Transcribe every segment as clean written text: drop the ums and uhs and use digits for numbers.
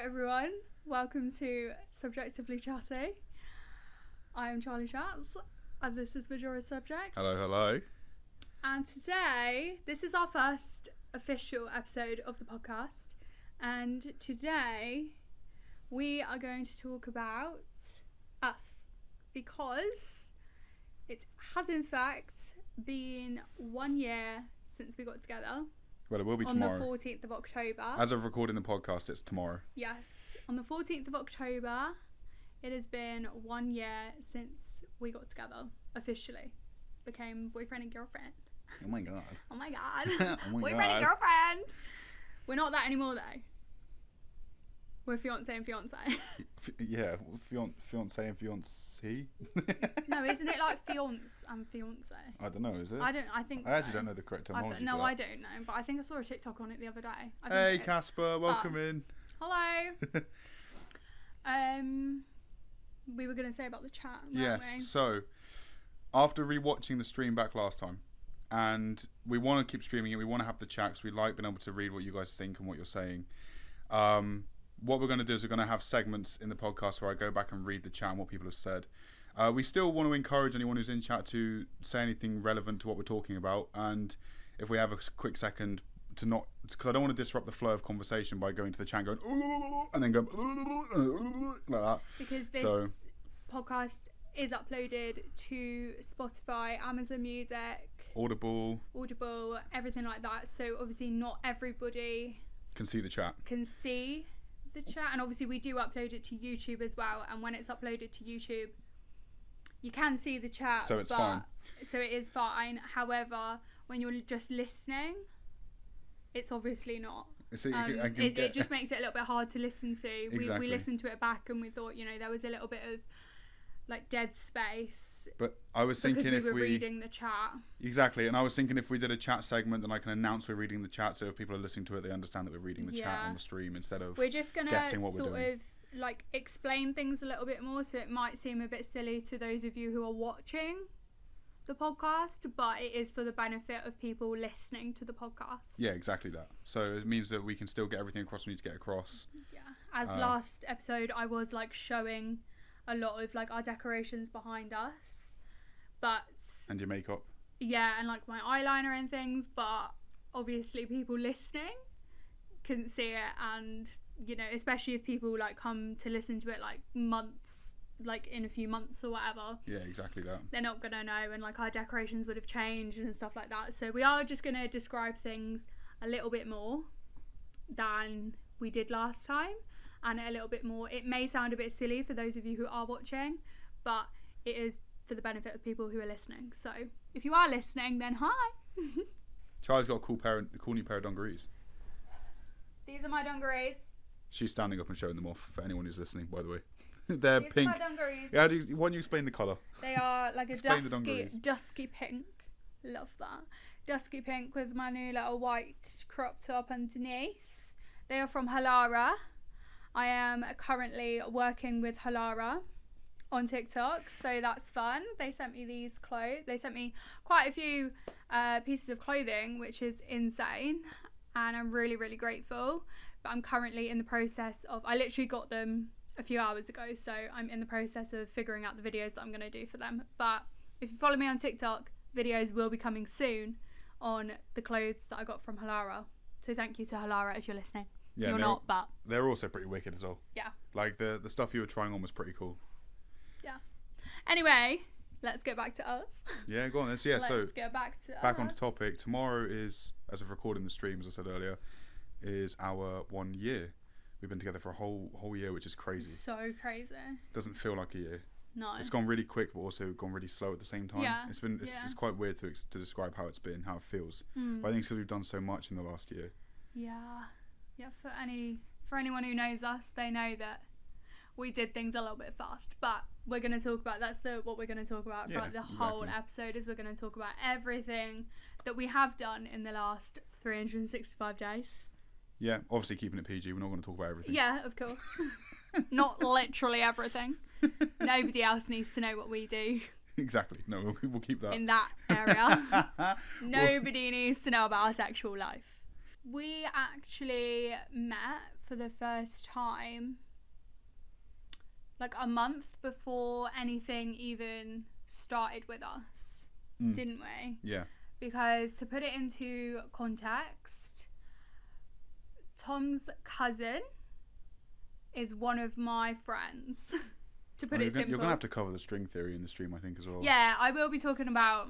everyone, welcome to Subjectively Chatty. I am CharleyChats and this is Majora's Subject. Hello. And today, this is our first official episode of the podcast, and today we are going to talk about us, because it has in fact been 1 year since we got together. Well, it will be tomorrow. On the 14th of October. As of recording the podcast, it's tomorrow. Yes. On the 14th of October, it has been 1 year since we got together, officially. Became boyfriend and girlfriend. Oh my god. Oh my god. Oh my boyfriend god. and girlfriend. We're not that anymore, though. We're fiance and fiance. Yeah, fiance and fiancé. No, isn't it like fiance and fiance? I don't know, is it? I think so. I actually don't know the correct terminology. No, for that. I don't know, but I think I saw a TikTok on it the other day. Hey, Casper, welcome in. Hello. We were going to say about the chat, weren't Yes, we? so after rewatching the stream back last time, and we want to keep streaming it, we want to have the chats, we like being able to read what you guys think and what you're saying. What we're going to do is we're going to have segments in the podcast where I go back and read the chat and what people have said. We still want to encourage anyone who's in chat to say anything relevant to what we're talking about, and if we have a quick second to not, because I don't want to disrupt the flow of conversation by going to the chat and going and then going like that. Because this podcast is uploaded to Spotify, Amazon Music, Audible, everything like that. So obviously not everybody can see the chat. And obviously we do upload it to YouTube as well, and when it's uploaded to YouTube you can see the chat, so it's fine. So it is fine. However, when you're just listening, it's obviously not. It just makes it a little bit hard to listen to. Exactly. We listened to it back and we thought, there was a little bit of like dead space. But I was thinking because we were reading the chat. Exactly, and I was thinking if we did a chat segment, then I can announce we're reading the chat, so if people are listening to it, they understand that we're reading the chat on the stream instead of we're just gonna guessing what we're doing. Like explain things a little bit more, so it might seem a bit silly to those of you who are watching the podcast, but it is for the benefit of people listening to the podcast. Yeah, exactly that. So it means that we can still get everything across we need to get across. Yeah, as last episode I was like showing a lot of like our decorations behind us, and your makeup. Yeah, and like my eyeliner and things, but obviously people listening couldn't see it, and especially if people like come to listen to it like months, like in a few months or whatever. Yeah, exactly that. They're not gonna know, and like our decorations would have changed and stuff like that. So we are just gonna describe things a little bit more than we did last time, and a little bit more. It may sound a bit silly for those of you who are watching, but it is for the benefit of people who are listening. So if you are listening, then hi. Charlie's got a cool new pair of dungarees. These are my dungarees. She's standing up and showing them off for anyone who's listening, by the way. They're These pink. are my dungarees. Yeah, why don't you explain the colour? They are like a dusky pink. Love that. Dusky pink with my new little white crop top underneath. They are from Halara. I am currently working with Halara on TikTok, so that's fun. They sent me these clothes. They sent me quite a few pieces of clothing, which is insane, and I'm really, really grateful. But I'm currently in the process of, I literally got them a few hours ago, so I'm in the process of figuring out the videos that I'm going to do for them. But if you follow me on TikTok, videos will be coming soon on the clothes that I got from Halara. So thank you to Halara if you're listening. Yeah, you're not, but they're also pretty wicked as well. Yeah. Like the stuff you were trying on was pretty cool. Yeah. Anyway, let's get back to us. Yeah, go on. Let's get back onto topic. Tomorrow is, as of recording the stream, as I said earlier, is our 1 year. We've been together for a whole year, which is crazy. So crazy. Doesn't feel like a year. No. It's gone really quick, but also gone really slow at the same time. Yeah. It's quite weird to describe how it's been, how it feels. But I think because we've done so much in the last year. Yeah. Yeah. For anyone who knows us, they know that we did things a little bit fast. But we're going to talk about what we're going to talk about for the whole episode. Is we're going to talk about everything that we have done in the last 365 days. Yeah, obviously keeping it PG. We're not going to talk about everything. Yeah, of course. Not literally everything. Nobody else needs to know what we do. Exactly. No, we'll keep that. In that area. Nobody needs to know about our sexual life. We actually met for the first time like a month before anything even started with us, didn't we? Yeah. Because to put it into context, Tom's cousin is one of my friends. To put it simple. You're going to have to cover the string theory in the stream, I think, as well. Yeah, I will be talking about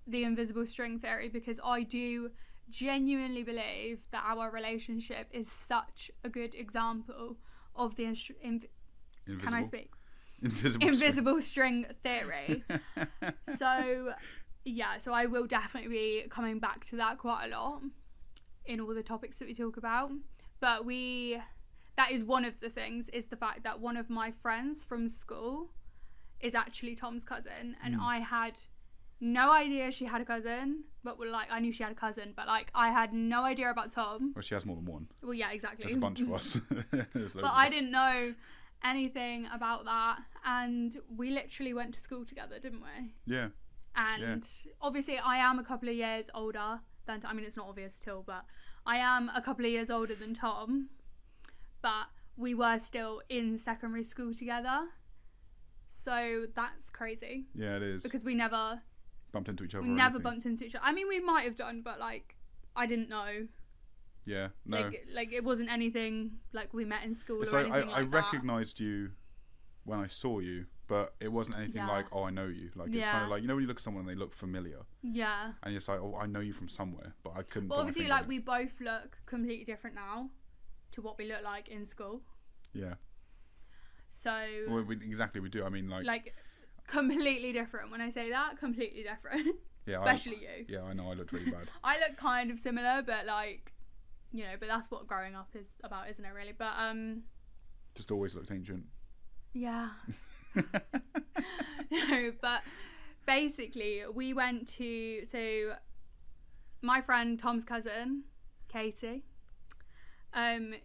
the invisible string theory because I do genuinely believe that our relationship is such a good example of the can I speak? Invisible string theory. So I will definitely be coming back to that quite a lot in all the topics that we talk about. But that is one of the things, is the fact that one of my friends from school is actually Tom's cousin, and I had no idea she had a cousin, but I knew she had a cousin, but I had no idea about Tom. Well, she has more than one. Well, yeah, exactly. There's a bunch of us. But I didn't know anything about that, and we literally went to school together, didn't we? Yeah. And obviously I am a couple of years older than, I mean, it's not obvious still, but I am a couple of years older than Tom, but we were still in secondary school together, so that's crazy. Yeah, it is. Because we never bumped into each other. Bumped into each other. I mean, we might have done, but I didn't know. Yeah, no. It wasn't anything like we met in school it's or anything I recognised you when I saw you, but it wasn't anything like, oh, I know you. It's kind of like, you know when you look at someone and they look familiar? Yeah. And it's like, oh, I know you from somewhere, but I couldn't. But obviously, we both look completely different now to what we look like in school. Yeah. So. Well, we do. I mean, completely different. When I say that, completely different. Yeah. Especially you. Yeah, I know. I looked really bad. I look kind of similar, but but that's what growing up is about, isn't it? Really, but just always looked ancient. Yeah. No, but basically we went to, my friend Tom's cousin, Katie,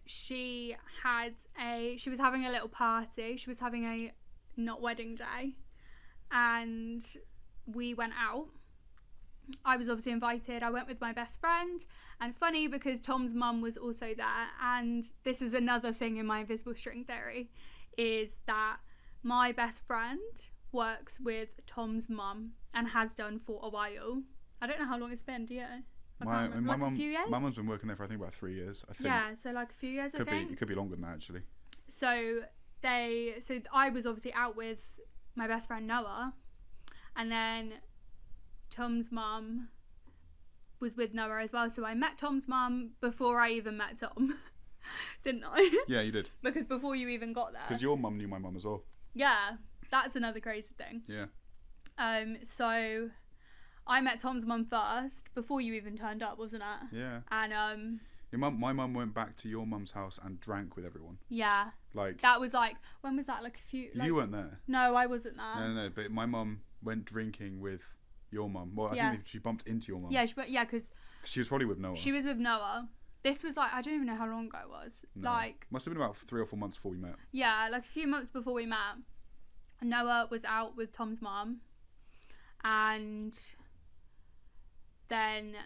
she was having a little party. She was having a not wedding day, and we went out. I was obviously invited. I went with my best friend, and funny because Tom's mum was also there, and this is another thing in my invisible string theory, is that my best friend works with Tom's mum and has done for a while. I don't know how long it's been, do you? My mum, a few years? My mum's been working there for I think about 3 years. I think. Yeah, so a few years, I think. It could be longer than that, actually. So I was obviously out with my best friend Noah, and then Tom's mum was with Noah as well. So I met Tom's mum before I even met Tom. Didn't I? Yeah, you did. Because before you even got there. Because your mum knew my mum as well. Yeah, that's another crazy thing. Yeah. So I met Tom's mum first before you even turned up, wasn't it? Yeah. And my mum went back to your mum's house and drank with everyone. Yeah. That was when was that? A few. You weren't there. No, I wasn't there. No. But my mum went drinking with your mum. Well, I think she bumped into your mum. Yeah, because she was probably with Noah. She was with Noah. This was I don't even know how long ago it was. No. Must have been about 3 or 4 months before we met. Yeah, a few months before we met. Noah was out with Tom's mum, and then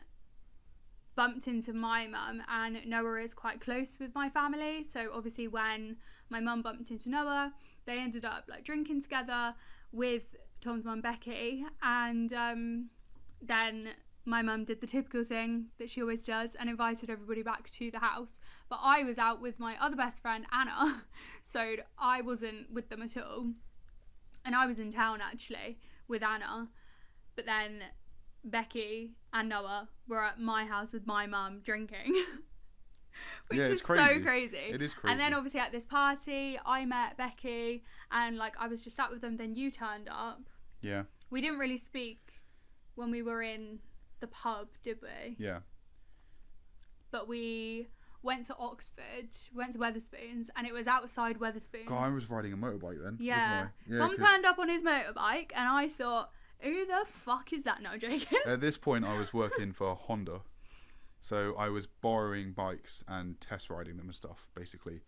bumped into my mum, and Noah is quite close with my family, so obviously when my mum bumped into Noah, they ended up drinking together with Tom's mum Becky, and then my mum did the typical thing that she always does and invited everybody back to the house. But I was out with my other best friend Anna, so I wasn't with them at all, and I was in town actually with Anna, but then Becky and Noah were at my house with my mum drinking. Which is crazy. So crazy. It is crazy. And then obviously at this party I met Becky, and I was just sat with them, then you turned up. Yeah. We didn't really speak when we were in the pub, did we? Yeah. But we went to Oxford, went to Wetherspoons, and it was outside Wetherspoons. God, I was riding a motorbike then. Yeah. Wasn't I? Tom turned up on his motorbike, and I thought, who the fuck is that? No, joking. At this point, I was working for Honda, so I was borrowing bikes and test riding them and stuff, basically.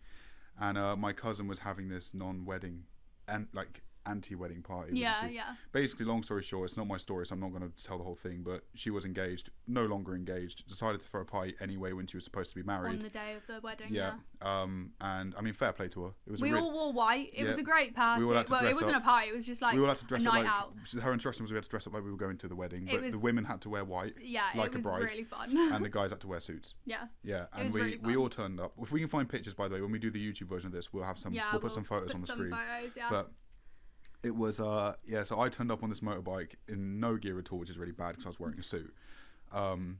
And my cousin was having this non-wedding anti-wedding party. Yeah. Basically, long story short, it's not my story, so I'm not going to tell the whole thing, but she was engaged, no longer engaged, decided to throw a party anyway when she was supposed to be married. On the day of the wedding, yeah. And I mean, fair play to her. It was we all wore white. It was a great party. Well, it wasn't a party. It was just like we all had to dress a night out. Her instruction was we had to dress up like we were going to the wedding, but the women had to wear white. Yeah, like it was a bride, really fun. And the guys had to wear suits. Yeah. Yeah, and we all turned up. If we can find pictures, by the way, when we do the YouTube version of this, we'll have some. Yeah, we'll put some photos on the screen. But it was so I turned up on this motorbike in no gear at all, which is really bad because I was wearing a suit. And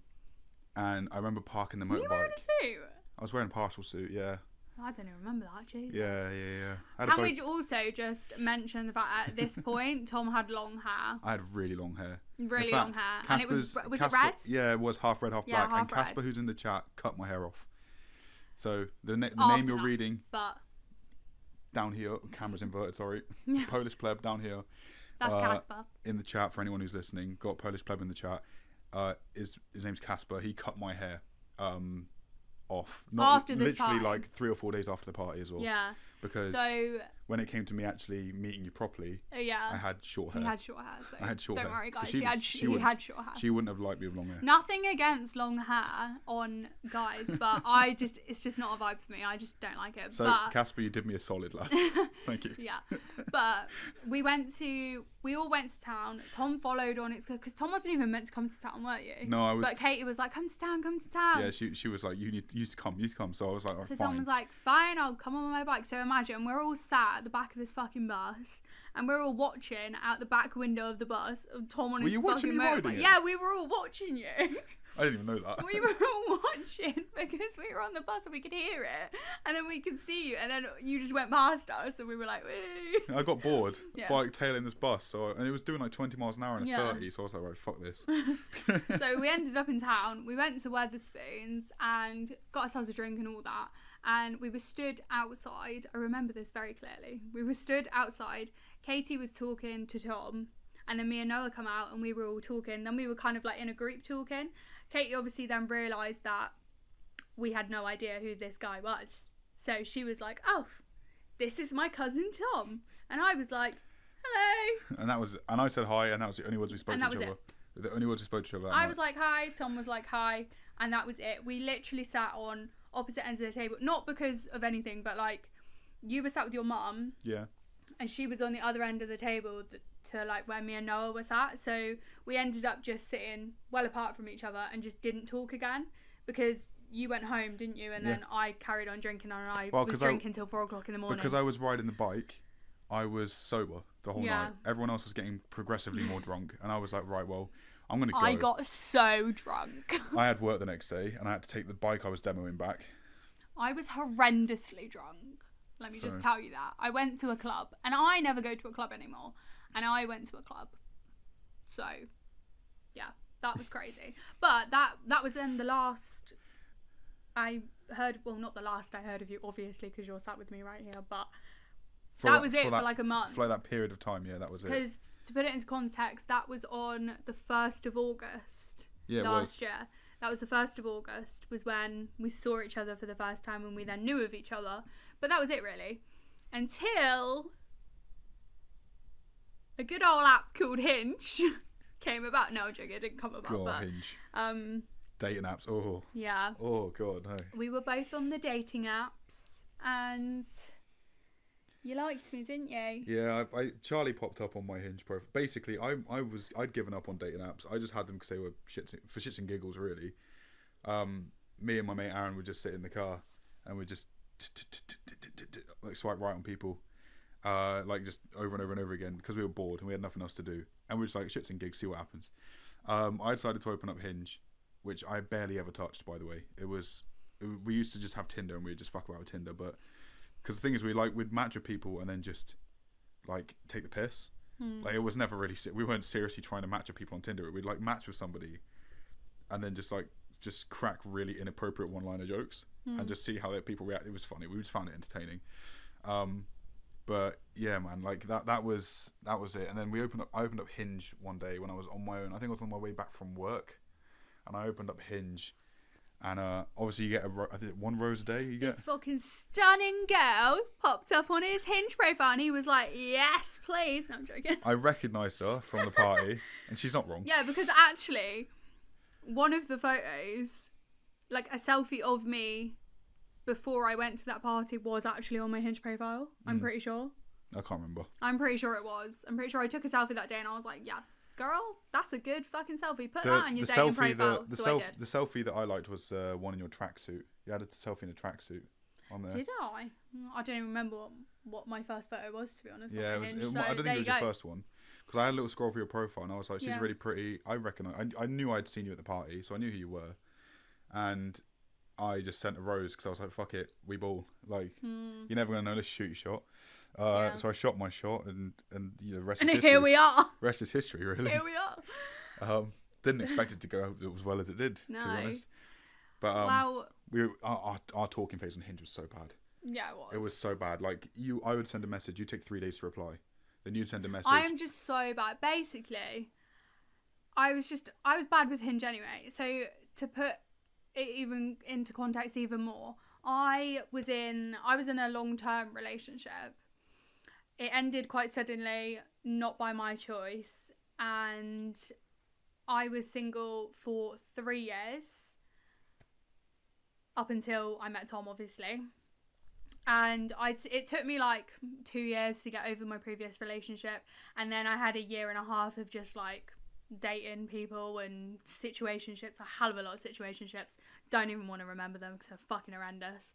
I remember parking the motorbike. Were you wearing a suit? I was wearing a partial suit, yeah. I don't even remember that, Jesus. Yeah. Can we also just mention the fact at this point Tom had long hair? I had really long hair. Really long hair. And it was it red? Yeah, it was half red, half black. And Casper, who's in the chat, cut my hair off. So the name you're reading, but down here, camera's inverted, sorry. Polish pleb down here. That's Casper. In the chat, for anyone who's listening, got Polish pleb in the chat. His name's Casper. He cut my hair off. Not after this literally party. Like 3 or 4 days after the party as well. Yeah. Because when it came to me actually meeting you properly, I had short hair. He had short hair, so I had short hair. Don't worry, guys. He had short hair. She wouldn't have liked me with long hair. Nothing against long hair on guys, but it's just not a vibe for me. I just don't like it. So, Casper, you did me a solid, lad. Thank you. Yeah. But we all went to town. Tom followed on it because Tom wasn't even meant to come to town, weren't you? No, I was. But Katie was like, come to town. Yeah, she was like, you need to come. So I was like, all right, so fine. Tom was like, fine, I'll come on my bike. So imagine we're all sat at the back of this fucking bus and we're all watching out the back window of the bus of Tom on his fucking motorbike. Yeah, we were all watching you. I didn't even know that. We were all watching because we were on the bus and we could hear it, and then we could see you, and then you just went past us, and we were like, wee. I got bored, tailing this bus, and it was doing like 20 miles an hour and 30, so I was like, right, fuck this. So we ended up in town. We went to Wetherspoons and got ourselves a drink and all that, and we were stood outside. I remember this very clearly. We were stood outside. Katie was talking to Tom, and then me and Noah come out, and we were all talking. Then we were kind of like in a group talking. Katie obviously then realised that we had no idea who this guy was. So she was like, oh, this is my cousin Tom. And I was like, hello. And I said hi, and that was the only words we spoke to each other. The only words we spoke to each other. I was like, hi. Tom was like, hi. And that was it. We literally sat on opposite ends of the table. Not because of anything, but like, you were sat with your mum. Yeah. And she was on the other end of the table to like where me and Noah was at. So we ended up just sitting well apart from each other and just didn't talk again because you went home, didn't you? And then I carried on drinking, and I was drinking till 4 o'clock in the morning. Because I was riding the bike, I was sober the whole night. Everyone else was getting progressively more drunk, and I was like, right, well, I'm gonna go. I got so drunk. I had work the next day, and I had to take the bike I was demoing back. I was horrendously drunk. Let me just tell you that. I went to a club, and I never go to a club anymore. And I went to a club. So, yeah, that was crazy. But that was then the last I heard, well, not the last I heard of you, obviously, because you're sat with me right here, but that was it for like a month. For like that period of time, yeah, that was it. Because, to put it into context, that was on the 1st of August last year. That was the 1st of August, was when we saw each other for the first time, and we then knew of each other. But that was it, really. Until a good old app called Hinge came about. No, joke, it didn't come about. God, Hinge. Dating apps. Oh. Yeah. Oh, God, no. We were both on the dating apps, and you liked me, didn't you? Yeah, Charlie popped up on my Hinge profile. Basically, I'd given up on dating apps. I just had them because they were for shits and giggles, really. Me and my mate Aaron would just sit in the car, and we'd just like swipe right on people, like just over and over and over again because we were bored and we had nothing else to do, and we were just like shits and gigs, see what happens. I decided to open up Hinge, which I barely ever touched, by the way. We used to just have Tinder and we'd just fuck about with Tinder, but because the thing is we'd match with people and then just like take the piss. Like it was never really we weren't seriously trying to match with people on Tinder. We'd like match with somebody and then just crack really inappropriate one-liner jokes and just see how people react. It was funny. We just found it entertaining. But yeah, man, like that was it. And then I opened up Hinge one day when I was on my own. I think I was on my way back from work, and I opened up Hinge, And obviously you get I think 1 rose a day. You get this fucking stunning girl popped up on his Hinge profile, and he was like, "Yes, please." No, I'm joking. I recognised her from the party, and she's not wrong. Yeah, because actually, one of the photos, like a selfie of me before I went to that party, was actually on my Hinge profile. I'm pretty sure. I can't remember. I'm pretty sure it was. I'm pretty sure I took a selfie that day, and I was like, "Yes, girl, that's a good fucking selfie. Put that on your dating profile." The selfie that I liked was one in your tracksuit. You had a selfie in a tracksuit on there. Did I? I don't even remember what my first photo was, to be honest. Yeah, I don't think it was your first one. Because I had a little scroll through your profile, and I was like, she's really pretty. I knew I'd seen you at the party, so I knew who you were. And I just sent a rose because I was like, fuck it, we ball. Like, you're never going to know, let's shoot your shot. So I shot my shot, and the rest is history. Here we are. Rest is history, really. Here we are. Didn't expect it to go as well as it did, to be honest. But our talking phase on Hinge was so bad. Yeah, it was. It was so bad. Like, I would send a message, you take 3 days to reply. Then you'd send a message. I'm just so bad. Basically, I was bad with Hinge anyway. So to put it even into context even more, I was in a long-term relationship. It ended quite suddenly, not by my choice, and I was single for 3 years, up until I met Tom, obviously. And it took me like 2 years to get over my previous relationship, and then I had 1.5 years of just like dating people and situationships, a hell of a lot of situationships. Don't even want to remember them because they're fucking horrendous.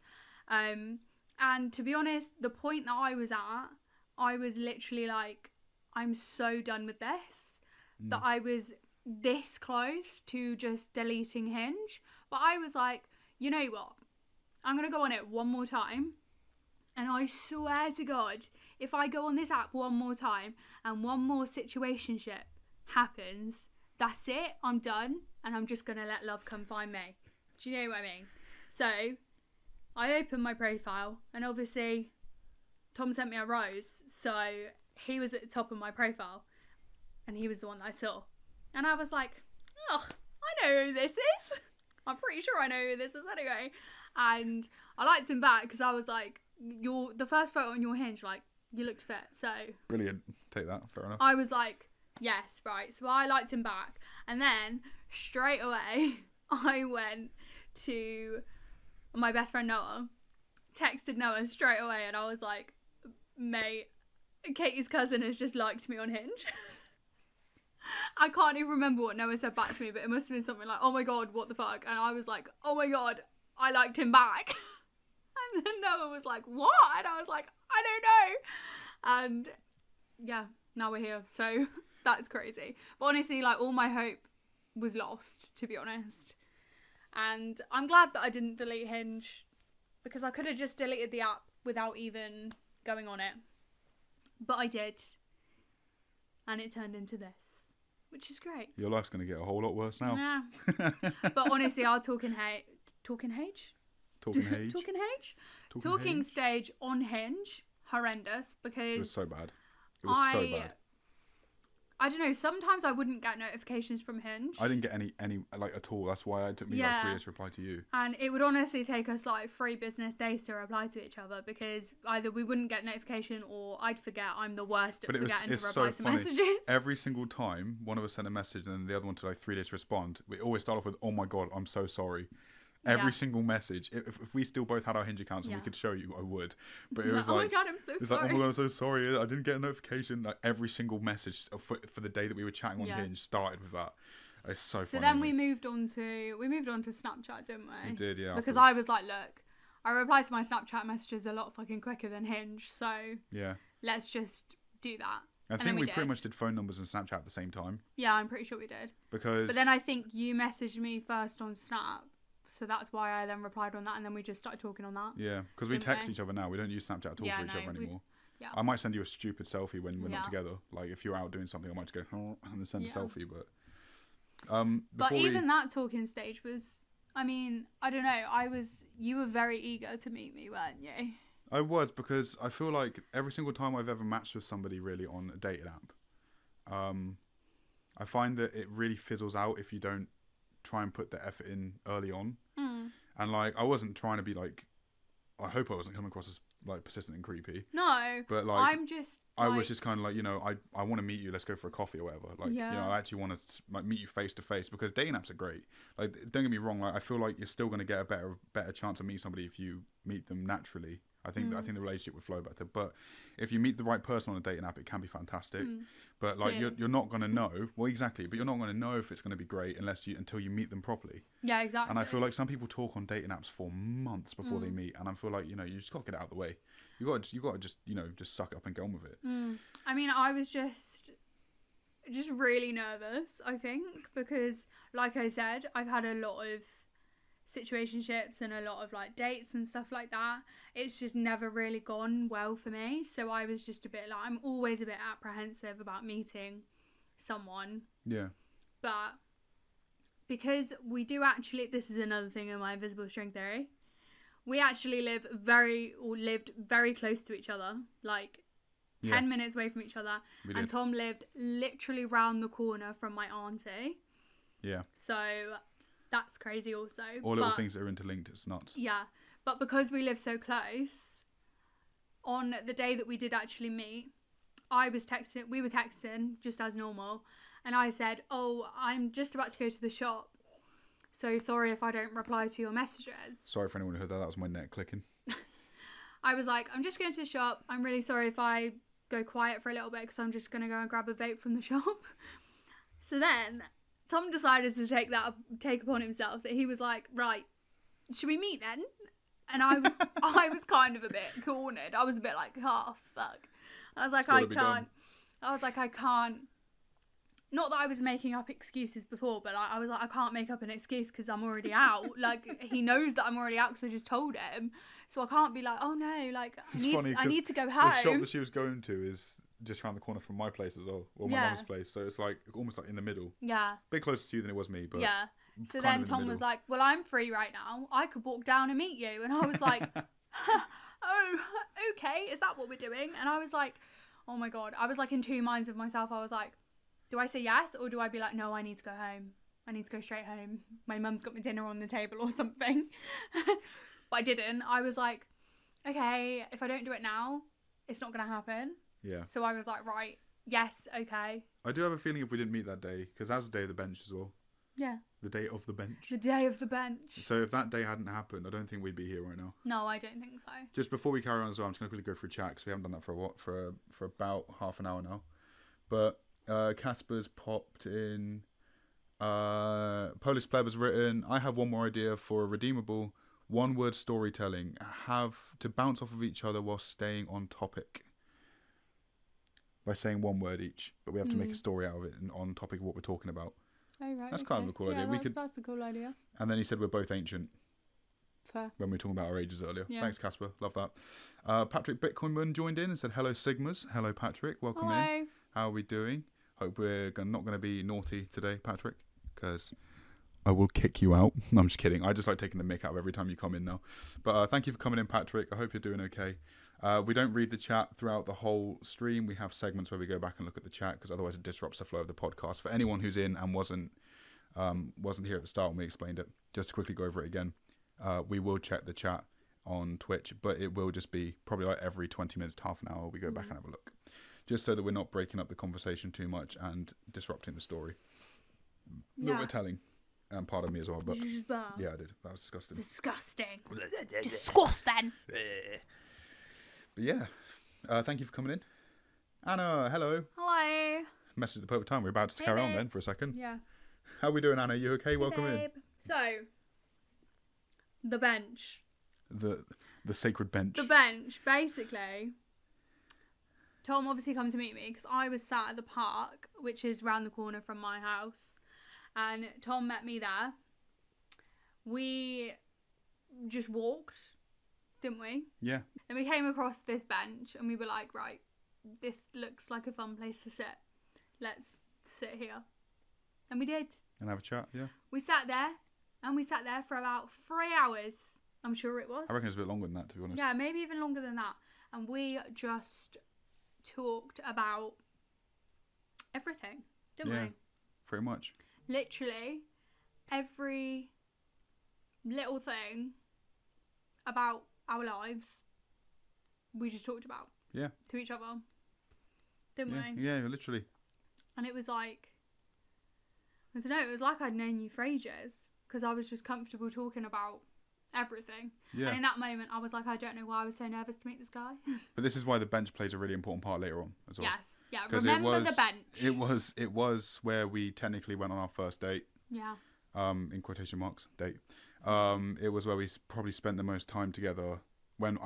And to be honest, the point that I was at, I was literally like, I'm so done with this, that I was this close to just deleting Hinge. But I was like, you know what? I'm going to go on it one more time. And I swear to God, if I go on this app one more time and one more situationship happens, that's it. I'm done. And I'm just going to let love come find me. Do you know what I mean? So I opened my profile, and obviously Tom sent me a rose, so he was at the top of my profile, and he was the one that I saw. And I was like, oh, I know who this is. I'm pretty sure I know who this is anyway. And I liked him back because I was like, the first photo on your Hinge, like, you looked fit, so. Brilliant. Take that, fair enough. I was like, yes, right. So I liked him back. And then, straight away, I went to my best friend Noah, texted Noah straight away, and I was like, mate, Katie's cousin has just liked me on Hinge. I can't even remember what Noah said back to me, but it must have been something like, oh my God, what the fuck? And I was like, oh my God, I liked him back. And then Noah was like, what? And I was like, I don't know. And yeah, now we're here. So that's crazy. But honestly, like, all my hope was lost, to be honest. And I'm glad that I didn't delete Hinge, because I could have just deleted the app without even going on it. But I did. And it turned into this, which is great. Your life's going to get a whole lot worse now. Yeah. But honestly, our talking stage on Hinge, horrendous, because it was so bad. It was so bad. I don't know, sometimes I wouldn't get notifications from Hinge. I didn't get any like at all. That's why it took me like 3 years to reply to you. And it would honestly take us like 3 business days to reply to each other, because either we wouldn't get notification or I'd forget. I'm the worst at forgetting to reply to messages. Every single time one of us sent a message and then the other one took like 3 days to respond, we always start off with, oh my God, I'm so sorry. Every single message. If we still both had our Hinge accounts and we could show you, I would. But it was oh like, my God, I'm so sorry. It's like, oh my God, I'm so sorry. I didn't get a notification. Like, every single message for the day that we were chatting on Hinge started with that. It's so funny. So then we moved on to Snapchat, didn't we? We did, yeah. Because I was like, look, I reply to my Snapchat messages a lot fucking quicker than Hinge, so let's just do that. I think we pretty much did phone numbers and Snapchat at the same time. Yeah, I'm pretty sure we did. But then I think you messaged me first on Snap. So that's why I then replied on that, and then we just started talking on that. Yeah, because we text each other now. We don't use Snapchat at all for each other anymore. Yeah. I might send you a stupid selfie when we're not together. Like, if you're out doing something, I might just go, oh, and then send a selfie. But even that talking stage was, I mean, I don't know. You were very eager to meet me, weren't you? I was, because I feel like every single time I've ever matched with somebody really on a dating app, I find that it really fizzles out if you don't try and put the effort in early on. And like, I wasn't trying to be like, I hope I wasn't coming across as like persistent and creepy. No, but like, I'm just. I was just kind of like, you know, I want to meet you. Let's go for a coffee or whatever. Like, you know, I actually want to like meet you face to face, because dating apps are great. Like, don't get me wrong. Like, I feel like you're still going to get a better chance to meet somebody if you meet them naturally. I think the relationship would flow better. But if you meet the right person on a dating app, it can be fantastic. But like, you're not going to know. Well, exactly. But you're not going to know if it's going to be great until you meet them properly. Yeah, exactly. And I feel like some people talk on dating apps for months before they meet, and I feel like, you know, you just got to get it out of the way. You got to just, you know, just suck it up and get on with it. I mean, I was just really nervous, I think, because like I said, I've had a lot of situationships and a lot of like dates and stuff like that. It's just never really gone well for me. So I was just a bit like, I'm always a bit apprehensive about meeting someone. Yeah. But because we do actually, this is another thing in my invisible string theory, we actually lived very close to each other, like 10 minutes away from each other. And Tom lived literally round the corner from my auntie. Yeah. So that's crazy also. All little things that are interlinked, it's nuts. Yeah. But because we live so close, on the day that we did actually meet, we were texting just as normal. And I said, oh, I'm just about to go to the shop. So sorry if I don't reply to your messages. Sorry for anyone who heard that. That was my net clicking. I was like, I'm just going to the shop. I'm really sorry if I go quiet for a little bit, because I'm just going to go and grab a vape from the shop. So then Tom decided to take upon himself that he was like, right, should we meet then? And I was kind of a bit cornered. I was a bit like, oh, fuck. I was like, I can't. Not that I was making up excuses before, but like, I was like, I can't make up an excuse because I'm already out. Like, he knows that I'm already out because I just told him. So I can't be like, oh no, like, I need to go home. The shop that she was going to is just around the corner from my place as well, or my mum's place. So it's like almost like in the middle. Yeah. A bit closer to you than it was me, but yeah. So then Tom was like, well, I'm free right now. I could walk down and meet you. And I was like, oh, okay. Is that what we're doing? And I was like, oh my God. I was like in two minds of myself. I was like, do I say yes, or do I be like, no, I need to go home. I need to go straight home. My mum's got me dinner on the table or something. But I didn't. I was like, okay, if I don't do it now, it's not going to happen. Yeah. So I was like, right, yes, okay. I do have a feeling if we didn't meet that day, because that was the day of the bench as well. Yeah. The day of the bench. The day of the bench. So if that day hadn't happened, I don't think we'd be here right now. No, I don't think so. Just before we carry on as well, I'm just going to quickly go through chat, because we haven't done that for about half an hour now. But Casper's popped in. Polish Pleb has written, I have one more idea for a redeemable one-word storytelling. Have to bounce off of each other while staying on topic. By saying one word each, but we have to make a story out of it and on topic of what we're talking about. Oh, right. That's kind of a cool idea. That's a cool idea. And then he said we're both ancient. Fair. When we were talking about our ages earlier. Yeah. Thanks, Casper. Love that. Patrick Bitcoinman joined in and said, hello, Sigmas. Hello, Patrick. Welcome in. How are we doing? Hope we're not going to be naughty today, Patrick, because I will kick you out. No, I'm just kidding. I just like taking the mick out of every time you come in now. But thank you for coming in, Patrick. I hope you're doing okay. We don't read the chat throughout the whole stream. We have segments where we go back and look at the chat, because otherwise it disrupts the flow of the podcast. For anyone who's in and wasn't here at the start when we explained it, just to quickly go over it again, we will check the chat on Twitch, but it will just be probably like every 20 minutes to half an hour we go back and have a look, just so that we're not breaking up the conversation too much and disrupting the story. A little bit telling. And part of me as well, but yeah, I did. That was disgusting. Disgusting. But yeah, thank you for coming in. Anna, hello. Hello. Message the perfect time. We're about to carry on then for a second. Yeah. How are we doing, Anna? You okay? Welcome in. So, the bench. The sacred bench. The bench, basically. Tom obviously come to meet me because I was sat at the park, which is round the corner from my house. And Tom met me there. We just walked, didn't we? Yeah. Then we came across this bench and we were like, right, this looks like a fun place to sit. Let's sit here. And we did. And have a chat, yeah. We sat there for about 3 hours. I'm sure it was. I reckon it was a bit longer than that, to be honest. Yeah, maybe even longer than that. And we just talked about everything, didn't we? Pretty much. Literally every little thing about our lives we just talked about. Yeah. To each other. Didn't we? Yeah, literally. And it was like, I don't know, it was like I'd known you for ages. Because I was just comfortable talking about everything. Yeah. And in that moment, I was like, I don't know why I was so nervous to meet this guy. But this is why the bench plays a really important part later on as well. Yes. Yeah. Remember the bench. It was where we technically went on our first date. Yeah. In quotation marks, date. It was where we probably spent the most time together. When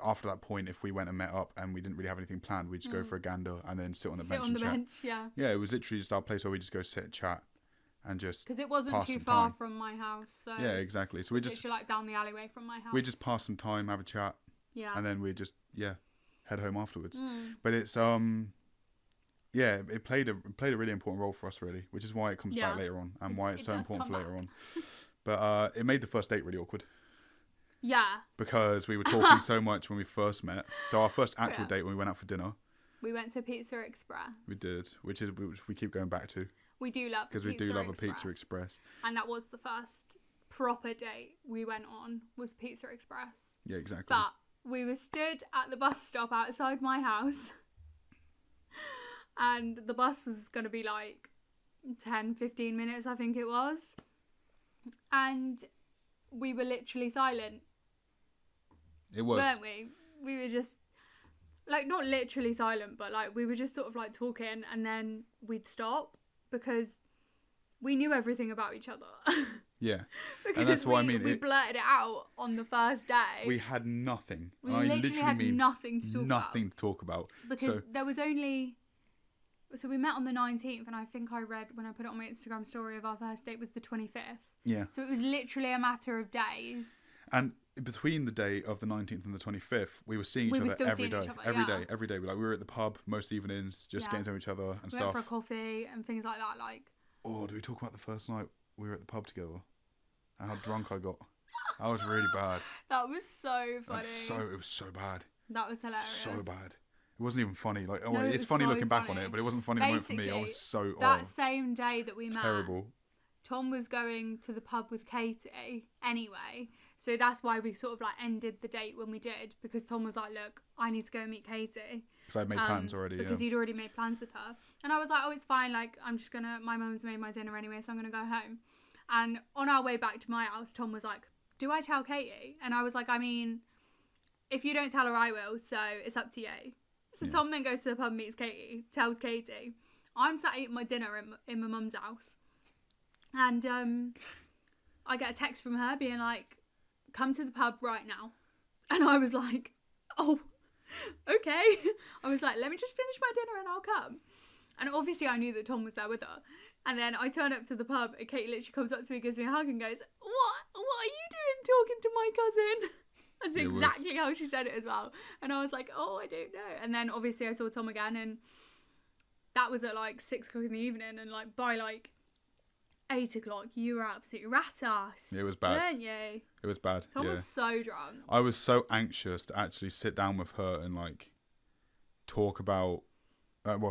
after that point, if we went and met up and we didn't really have anything planned, we'd just go for a gander and then sit on the bench and chat. Yeah. Yeah, it was literally just our place where we just go sit and chat and just because it wasn't too far from my house. So yeah, exactly. So we just literally like down the alleyway from my house. We just pass some time, have a chat. Yeah. And then we just head home afterwards. But it's it played a really important role for us, really, which is why it comes back later on and why it's so important for later on. But it made the first date really awkward. Yeah. Because we were talking so much when we first met. So our first actual date when we went out for dinner. We went to Pizza Express. We did, which we keep going back to. We do love because we do love a Pizza Express. And that was the first proper date we went on was Pizza Express. Yeah, exactly. But we were stood at the bus stop outside my house. And the bus was going to be like 10, 15 minutes, I think it was. And we were literally silent. It was. Weren't we? We were just, like, not literally silent, but, like, we were just sort of, like, talking and then we'd stop because we knew everything about each other. Yeah. And that's what I mean. We blurted it out on the first day. We had nothing. We literally had nothing to talk about. Nothing to talk about. Because there was only... So we met on the 19th, and I think I read when I put it on my Instagram story of our first date was the 25th. Yeah. So it was literally a matter of days. And between the day of the 19th and the 25th, we were seeing each other every day. Every day. We were at the pub most evenings, just getting to know each other and stuff. We went for a coffee and things like that. Like. Oh, do we talk about the first night we were at the pub together? And how drunk I got. That was really bad. That was so funny. It was so bad. That was hilarious. So bad. It wasn't even funny. Like, it's funny looking back on it, but it wasn't funny for me. I was so that same day that we met, terrible. Tom was going to the pub with Katie anyway, so that's why we sort of like ended the date when we did, because Tom was like, "Look, I need to go meet Katie." Because I'd made plans already. Because he'd already made plans with her, and I was like, "Oh, it's fine. Like, I'm just gonna. My mum's made my dinner anyway, so I'm gonna go home." And on our way back to my house, Tom was like, "Do I tell Katie?" And I was like, "I mean, if you don't tell her, I will. So it's up to you." So Tom then goes to the pub and meets Katie, tells Katie. I'm sat eating my dinner in my mum's house. And I get a text from her being like, come to the pub right now. And I was like, oh, okay. I was like, let me just finish my dinner and I'll come. And obviously I knew that Tom was there with her. And then I turn up to the pub and Katie literally comes up to me, gives me a hug and goes, what are you doing talking to my cousin? That's exactly how she said it as well. And I was like, oh, I don't know. And then obviously I saw Tom again, and that was at like 6 o'clock in the evening. And like by like 8 o'clock, you were absolutely rat-assed. It was bad. Weren't you? It was bad. Tom was so drunk. I was so anxious to actually sit down with her and like talk about,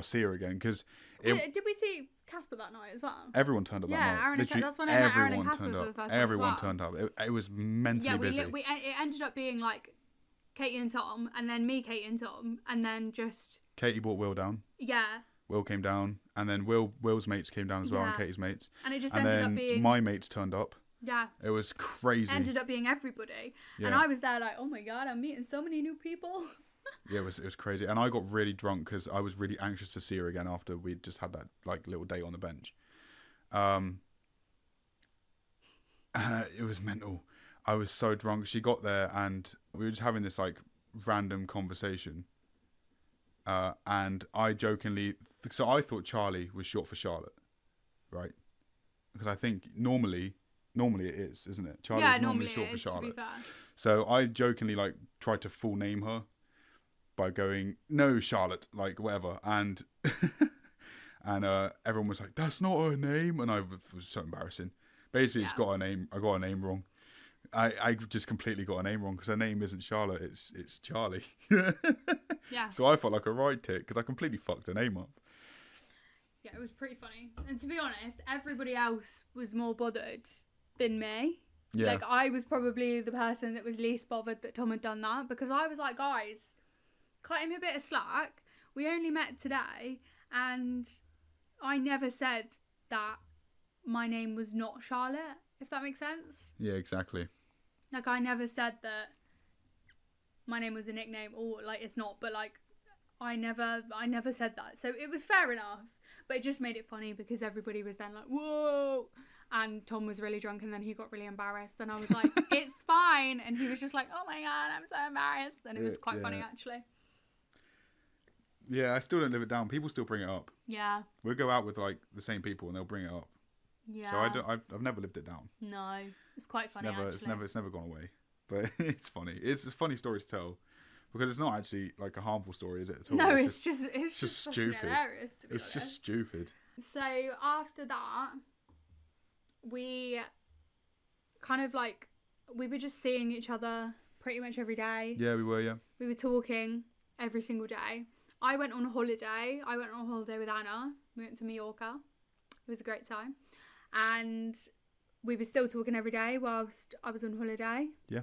see her again. Because did we see Casper that night as well? Everyone turned up that night. Aaron that's when I met Aaron and Casper for the first time. Everyone turned up. It was mentally busy. It ended up being like Katie and Tom, and then me, Katie and Tom, and then just... Katie brought Will down. Yeah. Will came down, and then Will's mates came down as well, and Katie's mates. And it just ended up being... my mates turned up. Yeah. It was crazy. It ended up being everybody. Yeah. And I was there like, oh my God, I'm meeting so many new people. Yeah, it was crazy. And I got really drunk because I was really anxious to see her again after we'd just had that like little date on the bench. It was mental. I was so drunk. She got there and we were just having this like random conversation. And I jokingly... So I thought Charlie was short for Charlotte, right? Because I think normally it is, isn't it? Charlie is normally short for Charlotte. To be fair. So I jokingly like tried to full name her by going, no, Charlotte, like whatever. And and everyone was like, that's not her name. And it was so embarrassing. Basically, I got her name wrong. I just completely got her name wrong because her name isn't Charlotte, it's Charlie. Yeah. So I felt like a right tit because I completely fucked her name up. Yeah, it was pretty funny. And to be honest, everybody else was more bothered than me. Yeah. Like, I was probably the person that was least bothered that Tom had done that, because I was like, guys, cut him a bit of slack. We only met today, and I never said that my name was not Charlotte, if that makes sense. Yeah, exactly. Like, I never said that my name was a nickname, or, like, it's not, but, like, I never said that. So it was fair enough, but it just made it funny because everybody was then like, whoa, and Tom was really drunk, and then he got really embarrassed, and I was like, it's fine, and he was just like, oh my God, I'm so embarrassed, and it was quite funny, actually. Yeah, I still don't live it down. People still bring it up. Yeah. We'll go out with, like, the same people, and they'll bring it up. Yeah. So I've never lived it down. No, it's quite funny, It's never gone away. But it's funny. It's a funny story to tell, because it's not actually like a harmful story, is it? At all? No, it's just stupid. Hilarious, to be honest. Just stupid. So after that, we kind of like, we were just seeing each other pretty much every day. Yeah, we were. Yeah. We were talking every single day. I went on holiday. With Anna. We went to Mallorca. It was a great time, and we were still talking every day whilst I was on holiday. Yeah.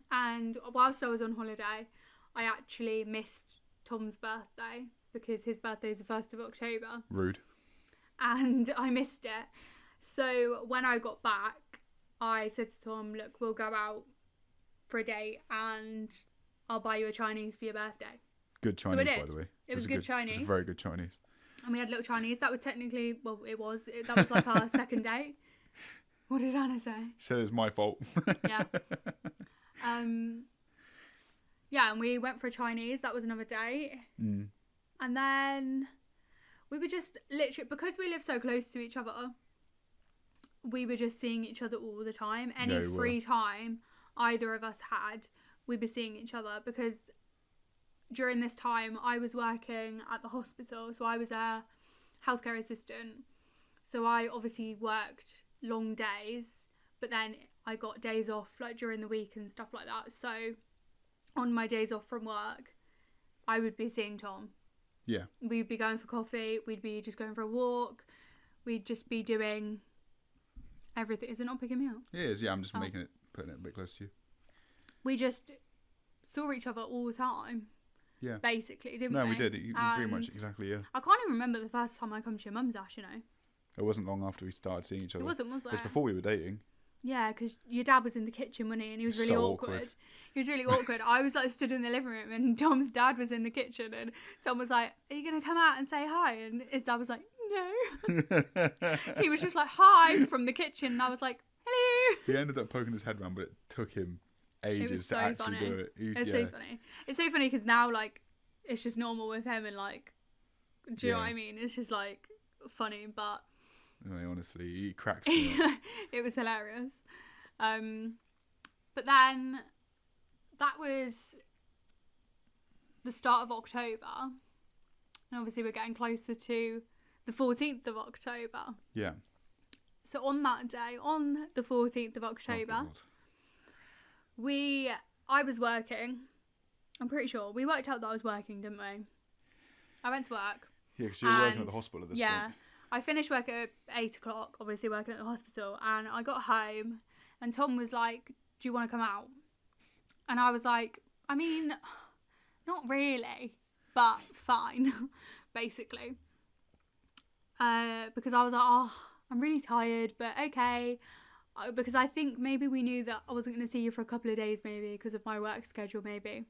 And whilst I was on holiday, I actually missed Tom's birthday because his birthday is the 1st of October. Rude. And I missed it. So when I got back, I said to Tom, look, we'll go out for a date and I'll buy you a Chinese for your birthday. Good Chinese, by the way. It was good Chinese. It was very good Chinese. And we had little Chinese. That was technically, that was like our second date. What did Anna say? She said it was my fault. Yeah. Yeah, and we went for a Chinese. That was another date. Mm. And then we were just literally, because we live so close to each other, we were just seeing each other all the time. Any free time either of us had, we were seeing each other, because during this time I was working at the hospital, so I was a healthcare assistant. So I obviously worked long days, but then I got days off like during the week and stuff like that. So on my days off from work, I would be seeing Tom. Yeah. We'd be going for coffee. We'd be just going for a walk. We'd just be doing everything. Is it not picking me up? It is, yeah. I'm just putting it a bit close to you. We just saw each other all the time. Yeah. Basically, didn't we? No, we did. Pretty much exactly, yeah. I can't even remember the first time I come to your mum's house, you know. It wasn't long after we started seeing each other. It wasn't, was it? It was before we were dating. Yeah, because your dad was in the kitchen, wasn't he? And he was really So awkward. He was really awkward. I was like stood in the living room, and Tom's dad was in the kitchen, and Tom was like, are you going to come out and say hi? And his dad was like, no. He was just like, hi, from the kitchen, and I was like, hello. He ended up poking his head around, but it took him ages to actually do it. It's so funny. It's so funny because now, like, it's just normal with him, and like, do you know what I mean? It's just like funny, but I mean, honestly, he cracks me up. It was hilarious. But then that was the start of October, and obviously we're getting closer to the 14th of October. Yeah. So on that day, on the 14th of October, I was working. I'm pretty sure we worked out that I was working, didn't we? I went to work. Yeah, because you were working at the hospital at this point. Yeah, I finished work at 8 o'clock, obviously working at the hospital, and I got home, and Tom was like, do you want to come out? And I was like, I mean, not really, but fine, basically. Because I was like, oh, I'm really tired, but okay. Because I think maybe we knew that I wasn't going to see you for a couple of days, maybe, because of my work schedule, maybe.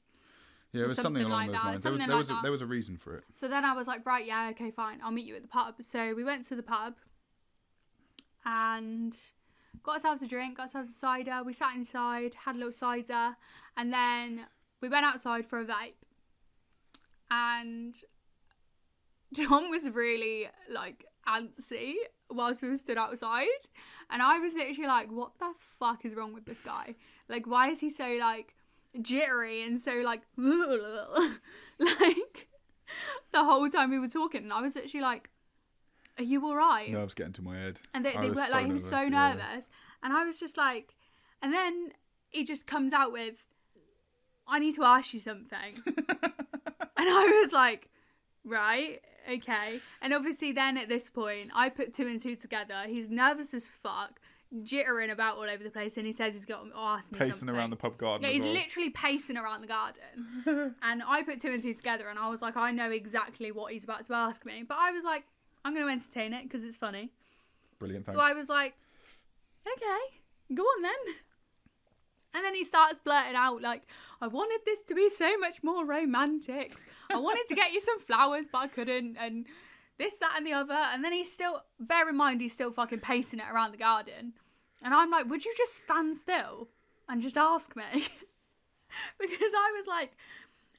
Yeah, it was something along those lines. There was a reason for it. So then I was like, right, yeah, okay, fine. I'll meet you at the pub. So we went to the pub and got ourselves a drink, got ourselves a cider. We sat inside, had a little cider, and then we went outside for a vape. And Tom was really, like, antsy whilst we were stood outside. And I was literally like, what the fuck is wrong with this guy? Like, why is he so, like, jittery and so like like the whole time we were talking, and I was literally like, are you all right? Nerves getting to my head. And they were like, he was so nervous, and I was just like, and then he just comes out with, I need to ask you something. And I was like, right, okay. And obviously then at this point I put two and two together. He's nervous as fuck, jittering about all over the place, and he says he's got to ask me Pacing something. around the pub garden. Yeah, he's literally pacing around the garden. And I put 2 and 2 together, and I was like, I know exactly what he's about to ask me. But I was like, I'm going to entertain it because it's funny. Brilliant, thanks. So I was like, okay, go on then. And then he starts blurting out like, I wanted this to be so much more romantic. I wanted to get you some flowers, but I couldn't. And this, that, and the other. And then he's still, bear in mind, he's still fucking pacing it around the garden. And I'm like, would you just stand still and just ask me? Because I was like,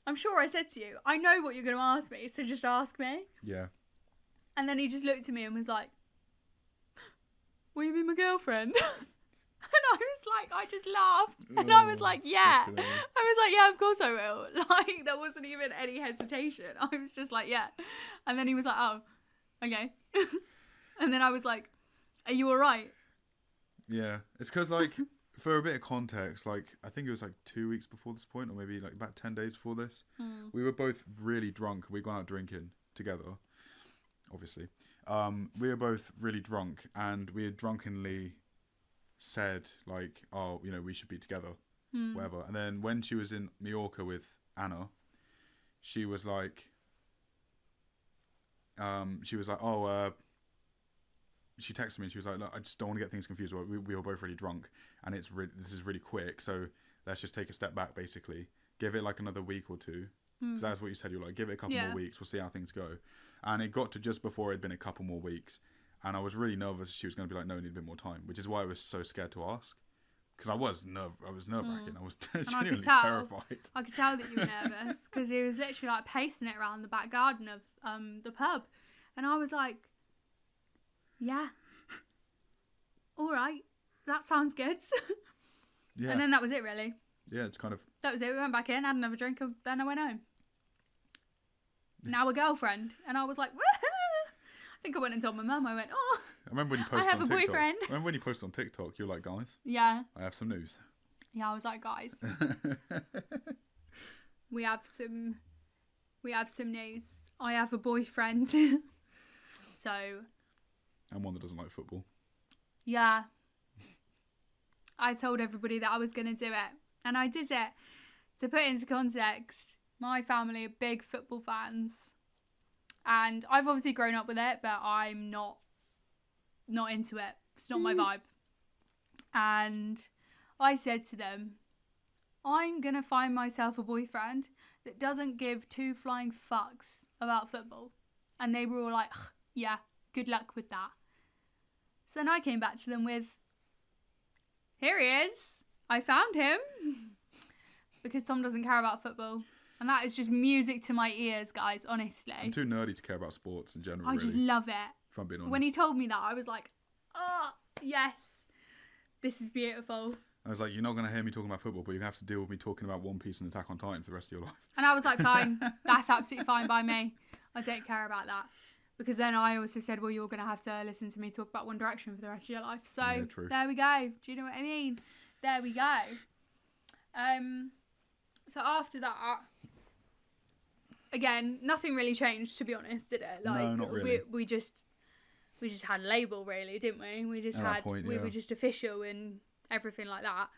I'm sure I said to you, I know what you're going to ask me, so just ask me. Yeah. And then he just looked at me and was like, will you be my girlfriend? And I was like, I just laughed. And I was like, yeah. I was like, yeah, of course I will. Like, there wasn't even any hesitation. I was just like, yeah. And then he was like, oh, okay. And then I was like, are you all right? Yeah. It's because, like, for a bit of context, like, I think it was like 2 weeks before this point, or maybe like about 10 days before this. We were both really drunk. We'd gone out drinking together, obviously. We were both really drunk, and we had drunkenly said like, oh, you know, we should be together, whatever. And then when she was in Mallorca with Anna, she was like, she texted me and she was like, look, I just don't want to get things confused. We were both really drunk, and this is really quick, so let's just take a step back, basically. Give it like another week or two, because that's what you said. You were like, give it a couple more weeks, we'll see how things go. And it got to just before it'd been a couple more weeks, and I was really nervous she was going to be like, no, we need a bit more time, which is why I was so scared to ask, because I was nerve-wracking. I was genuinely terrified. I could tell that you were nervous, because he was literally like pacing it around the back garden of the pub, and I was like, yeah, all right, that sounds good. Yeah. And then that was it, really. Yeah, it's kind of... That was it. We went back in, had another drink, and then I went home. Now a girlfriend. And I was like, woohoo! I think I went and told my mum. I went, oh, I remember when you posted I have on a TikTok. boyfriend. I remember when you posted on TikTok, you were like, guys, yeah. I have some news. Yeah, I was like, guys, we have some news. I have a boyfriend. So. And one that doesn't like football. Yeah. I told everybody that I was going to do it. And I did it. To put it into context, my family are big football fans. And I've obviously grown up with it, but I'm not into it. It's not my vibe. And I said to them, I'm going to find myself a boyfriend that doesn't give two flying fucks about football. And they were all like, yeah, good luck with that. So then I came back to them with, here he is. I found him. Because Tom doesn't care about football. And that is just music to my ears, guys, honestly. I'm too nerdy to care about sports in general, I just love it. If I'm being honest. When he told me that, I was like, oh, yes. This is beautiful. I was like, you're not going to hear me talking about football, but you're going to have to deal with me talking about One Piece and Attack on Titan for the rest of your life. And I was like, fine. That's absolutely fine by me. I don't care about that. Because then I also said, well, you're going to have to listen to me talk about One Direction for the rest of your life. So yeah, true. There we go. Do you know what I mean? There we go. So after that, again, nothing really changed, to be honest, did it? Like, no, not really. We just had a label, really, didn't we? We just had, we were just official and everything like that.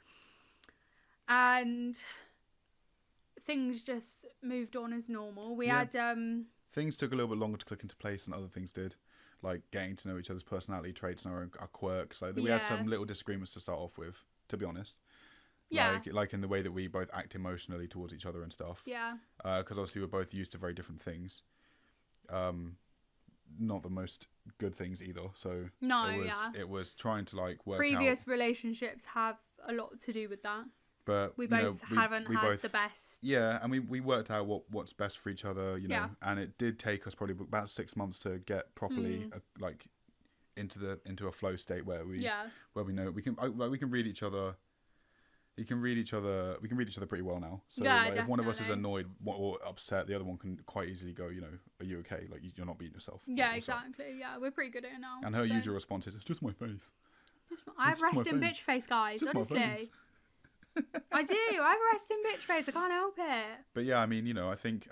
And things just moved on as normal. We had things took a little bit longer to click into place than other things did, like getting to know each other's personality traits and our quirks. So we had some little disagreements to start off with, to be honest. Yeah. Like in the way that we both act emotionally towards each other and stuff. Yeah. Because obviously we're both used to very different things. Not the most good things either. So it was trying to like work out. Previous relationships have a lot to do with that. But we both haven't had the best. Yeah, and we worked out what's best for each other, you know. And it did take us probably about 6 months to get properly like into a flow state where we know we can read each other. We can read each other pretty well now. So like, if one of us is annoyed or upset, the other one can quite easily go, you know, are you okay? Like you're not beating yourself. Yeah, exactly. Yeah, we're pretty good at it now. And her usual response is, it's just my face. I have resting bitch face, guys. Honestly. I do. I have a resting bitch face. I can't help it. But yeah, I mean, you know, I think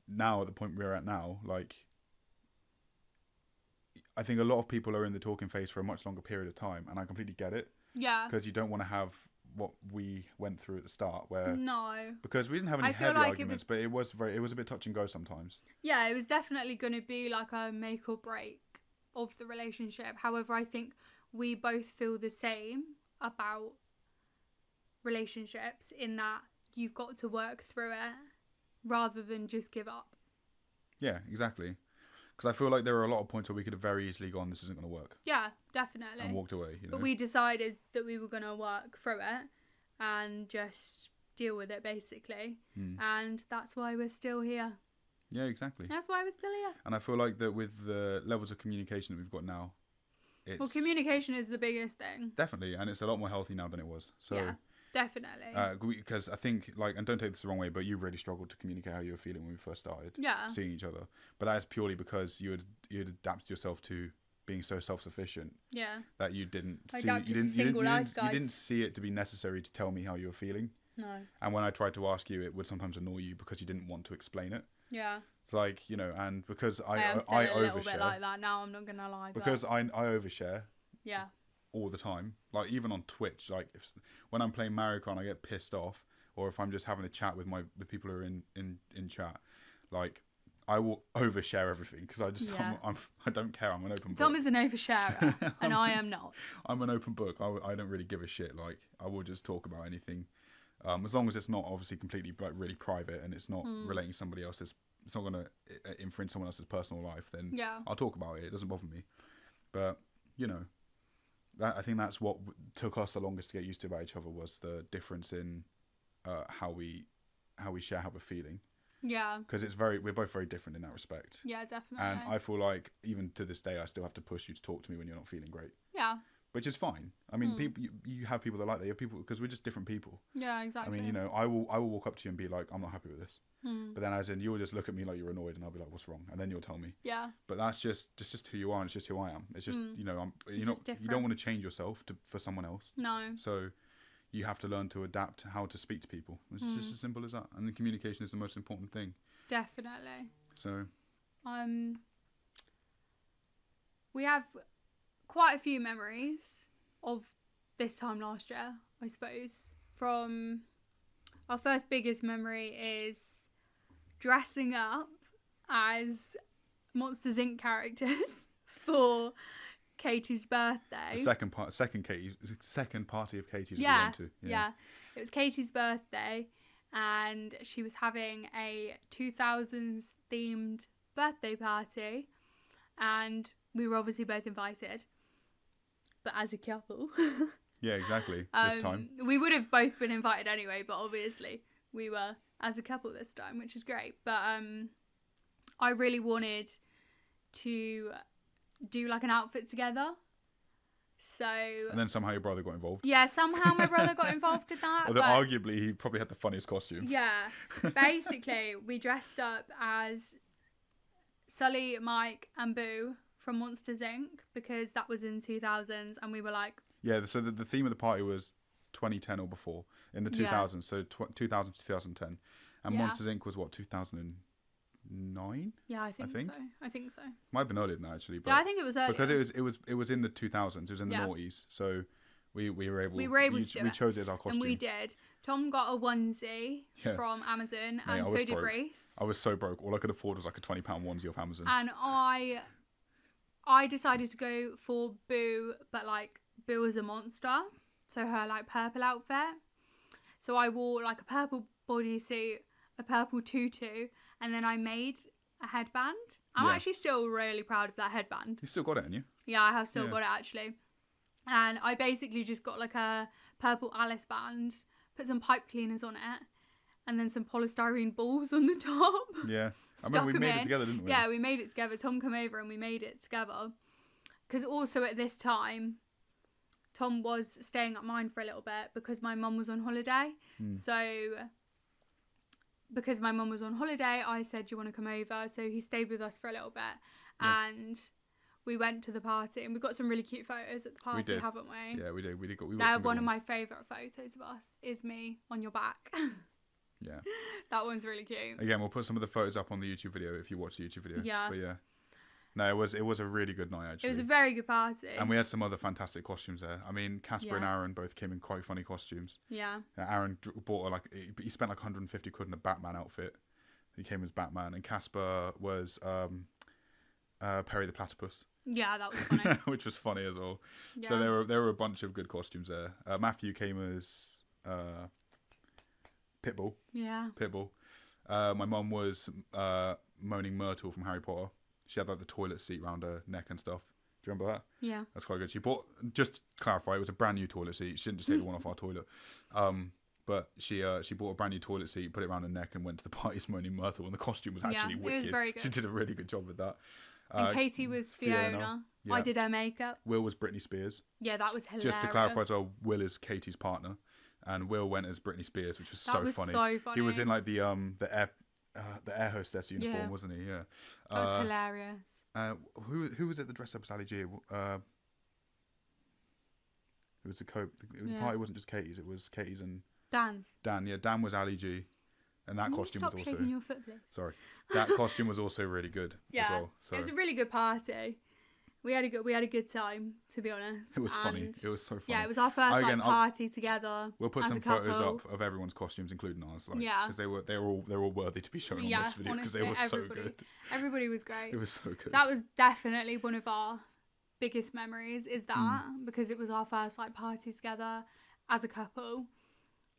now at the point we're at now, like, I think a lot of people are in the talking phase for a much longer period of time, and I completely get it. Yeah. Because you don't want to have what we went through at the start, where because we didn't have any heavy arguments, but it was a bit touch and go sometimes. Yeah, it was definitely going to be like a make or break of the relationship. However, I think we both feel the same about relationships, in that you've got to work through it rather than just give up. Yeah, exactly. Because I feel like there are a lot of points where we could have very easily gone, this isn't going to work. Yeah, definitely. And walked away. You know? But we decided that we were going to work through it and just deal with it, basically. And that's why we're still here. Yeah, exactly. That's why we're still here. And I feel like that with the levels of communication that we've got now, well, communication is the biggest thing. Definitely, and it's a lot more healthy now than it was. So yeah, definitely. Because I think, like, and don't take this the wrong way, but you really struggled to communicate how you were feeling when we first started seeing each other. But that is purely because you had adapted yourself to being so self-sufficient. Yeah. That you didn't see it to be necessary to tell me how you were feeling. No. And when I tried to ask you, it would sometimes annoy you because you didn't want to explain it. Yeah. It's like, you know, and because I am still overshare. A little bit like that now, I'm not going to lie. Because I overshare. Yeah. All the time. Like, even on Twitch, like, when I'm playing Mario Kart and I get pissed off, or if I'm just having a chat with people who are in chat, like, I will overshare everything because I don't care. I'm an open book. Tom is an oversharer, and I am not. I'm an open book. I don't really give a shit. Like, I will just talk about anything, as long as it's not obviously completely like really private and it's not relating to somebody else's. It's not going to infringe someone else's personal life. Then I'll talk about it. It doesn't bother me. But you know, I think that's what took us the longest to get used to about each other, was the difference in how we share how we're feeling. Yeah. Because we're both very different in that respect. Yeah, definitely. And I feel like even to this day, I still have to push you to talk to me when you're not feeling great. Yeah. Which is fine. I mean, people, you have people that like that. You have people, because we're just different people. Yeah, exactly. I mean, you know, I will walk up to you and be like, I'm not happy with this. But then as in, you'll just look at me like you're annoyed, and I'll be like, what's wrong? And then you'll tell me. Yeah. But that's just who you are, and it's just who I am. It's just, you know, you don't want to change yourself for someone else. No. So you have to learn to adapt how to speak to people. It's just as simple as that. And the communication is the most important thing. Definitely. So. We have quite a few memories of this time last year, I suppose. From our first biggest memory is dressing up as Monsters Inc. characters for Katie's birthday. The second party of Katie's we went to. Yeah. It was Katie's birthday, and she was having a 2000s themed birthday party, and we were obviously both invited, but as a couple. Yeah, exactly. This time we would have both been invited anyway, but obviously we were as a couple this time, which is great. But I really wanted to do like an outfit together. So. And then somehow your brother got involved. Yeah, somehow my brother got involved in that. Although arguably he probably had the funniest costume. Yeah. Basically, we dressed up as Sully, Mike, and Boo from Monsters Inc. because that was in 2000s, and we were like. Yeah, so the theme of the party was 2010 or before in the 2000s, so 2000 to 2010, and Monsters Inc. was what, 2009? Yeah, I think so. Might have been earlier than that actually. But yeah, I think it was earlier. Because it was in the 2000s. It was in the noughties, so we were able to do it. We chose it as our costume. And we did. Tom got a onesie from Amazon, and so did Reese. I was so broke. All I could afford was like a £20 onesie off Amazon. And I decided to go for Boo, but like Boo as a monster, so her like purple outfit. So I wore like a purple bodysuit, a purple tutu, and then I made a headband. I'm actually still really proud of that headband. You still got it, haven't you? Yeah, I have still got it actually. And I basically just got like a purple Alice band, put some pipe cleaners on it, and then some polystyrene balls on the top. Yeah. I remember we made it together, didn't we? Yeah, we made it together. Tom came over and we made it together. Because also at this time, Tom was staying at mine for a little bit because my mum was on holiday. So because my mum was on holiday, I said, do you want to come over? So he stayed with us for a little bit. Yeah. And we went to the party, and we got some really cute photos at the party, haven't we? Yeah, we did. We got one of my favourite photos of us is me on your back. Yeah. That one's really cute. Again, we'll put some of the photos up on the YouTube video if you watch the YouTube video. Yeah. But yeah. No, it was a really good night, actually. It was a very good party. And we had some other fantastic costumes there. I mean, Casper and Aaron both came in quite funny costumes. Yeah. Aaron bought he spent like 150 quid in a Batman outfit. He came as Batman, and Casper was Perry the Platypus. Yeah, that was funny. Which was funny as well. Yeah. So there were a bunch of good costumes there. Matthew came as Pitbull. Yeah. Pitbull. My mum was moaning Myrtle from Harry Potter. She had like the toilet seat around her neck and stuff. Do you remember that? Yeah. That's quite good. She bought, just to clarify, it was a brand new toilet seat. She didn't just take the one off our toilet. But she bought a brand new toilet seat, put it around her neck, and went to the parties moaning Myrtle. And the costume was actually wicked. It was very good. She did a really good job with that. And Katie was Fiona. Yeah. I did her makeup. Will was Britney Spears. Yeah, that was hilarious. Just to clarify as well, Will is Katie's partner, and Will went as Britney Spears, which was so funny. So funny. He was in like the air hostess uniform, wasn't he? Yeah. That was hilarious. Who was it that dressed up as Ali G? It was the cope. The party wasn't just Katie's. It was Katie's and Dan's. Dan. Yeah, Dan was Ali G, and that costume was also. Shaking your foot, please? Sorry, that costume was also really good. Yeah, as well, so. It was a really good party. We had a good time, to be honest. It was funny. It was so funny. Yeah, it was our first party together. We'll put some photos up of everyone's costumes, including ours. Because they're all worthy to be shown on this video because they were so good. Everybody was great. It was so good. So that was definitely one of our biggest memories. Is that because it was our first party together as a couple,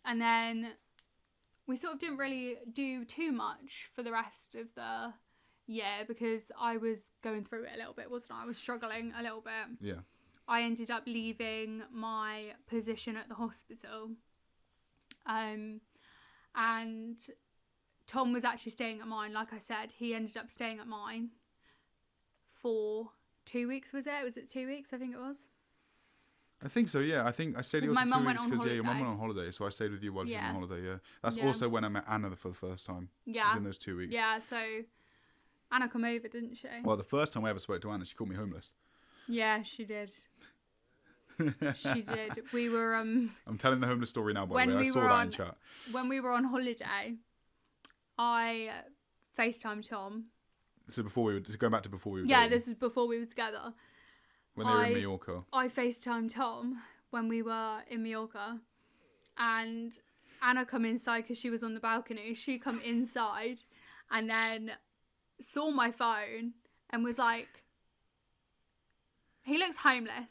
and then we sort of didn't really do too much for the rest of the year because I was going through it a little bit, wasn't I? I was struggling a little bit. Yeah. I ended up leaving my position at the hospital. And Tom was actually staying at mine. Like I said, he ended up staying at mine for 2 weeks, was it? Was it 2 weeks? I think it was. I think so, yeah. I think I stayed with you for 2 weeks because your mum went on holiday, so I stayed with you while you were on holiday, yeah. That's also when I met Anna for the first time. Yeah. It was in those 2 weeks. Yeah, so Anna come over, didn't she? Well, the first time I ever spoke to Anna, she called me homeless. Yeah, she did. She did. We were I'm telling the homeless story now, by the way. I saw that in chat. When we were on holiday, I FaceTimed Tom. So going back to before we were dating. This is before we were together. When they were in Mallorca. I FaceTimed Tom when we were in Mallorca, and Anna come inside because she was on the balcony. She come inside and then saw my phone and was like, he looks homeless.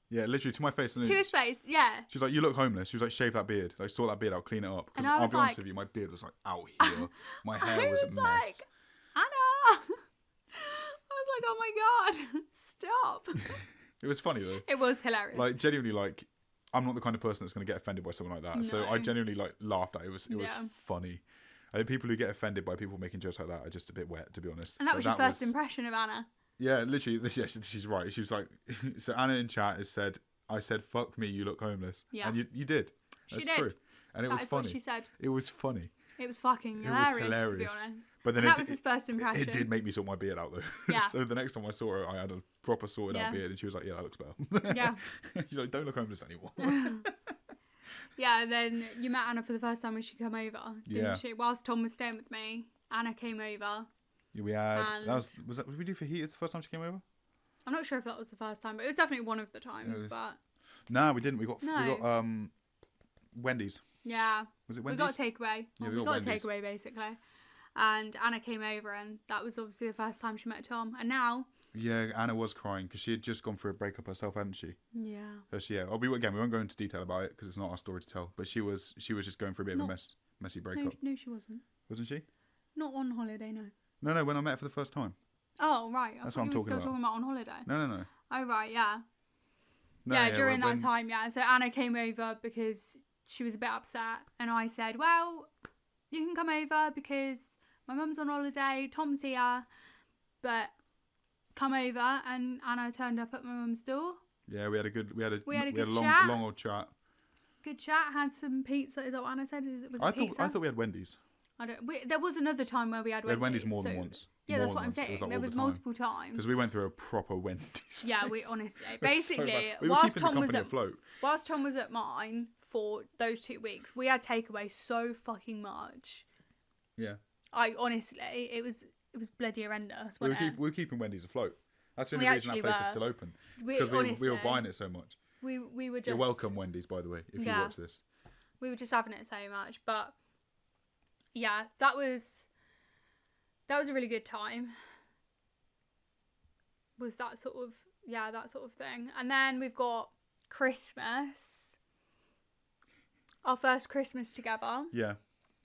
Yeah, literally to my face. To his face, yeah. She was like, you look homeless. She was like, shave that beard. Like, sort that beard out, clean it up. Because I'll be honest with you, my beard was like out here. My hair was a mess. Like, Anna! I was like, oh my God, stop. It was funny though. It was hilarious. Like, genuinely, I'm not the kind of person that's going to get offended by something like that. No. So I genuinely laughed at it. It was funny. I think people who get offended by people making jokes like that are just a bit wet, to be honest. And that was your first impression of Anna. Yeah, literally. Yeah, she's right. She was like, so Anna in chat has said, I said, fuck me, you look homeless. Yeah. And you did. That's true. And it was funny. What she said. It was funny. It was fucking hilarious, to be honest. But then that was his first impression. It did make me sort my beard out, though. Yeah. So the next time I saw her, I had a proper sorted out beard, and she was like, yeah, that looks better. Yeah. She's like, don't look homeless anymore. Yeah, and then you met Anna for the first time when she came over, didn't she? Whilst Tom was staying with me, Anna came over. Yeah, we had... Was that what we do for Heaters the first time she came over? I'm not sure if that was the first time, but it was definitely one of the times, but... No, we didn't. We got Wendy's. Yeah. Was it Wendy's? We got a takeaway. Yeah, we got a takeaway, basically. And Anna came over, and that was obviously the first time she met Tom. And now... Yeah, Anna was crying because she had just gone through a breakup herself, hadn't she? Yeah. So we won't go into detail about it because it's not our story to tell. But she was just going through a bit of a messy breakup. No, she wasn't. Wasn't she? Not on holiday, no. No, when I met her for the first time. Oh, right. That's what I'm talking about. Still talking about on holiday. No. Oh, right, yeah. No, yeah, during that time, yeah. So Anna came over because she was a bit upset, and I said, well, you can come over because my mum's on holiday, Tom's here, but come over. And Anna turned up at my mum's door. Yeah, we had a long old chat. Good chat. Had some pizza. Is that what Anna said? I thought we had Wendy's. There was another time where we had Wendy's. We had Wendy's more than once. Yeah, that's what I'm saying. There was multiple times. Because we went through a proper Wendy's. Yeah, we honestly, basically, whilst Tom was at mine for those 2 weeks, we had takeaway so fucking much. Yeah. I honestly, it was it was bloody horrendous. We were keeping Wendy's afloat. That's the only reason that place is still open. Because we were buying it so much. We were just... You're welcome, Wendy's, by the way, if you watch this. We were just having it so much. But, yeah, that was a really good time. Was that sort of thing. And then we've got Christmas. Our first Christmas together. Yeah.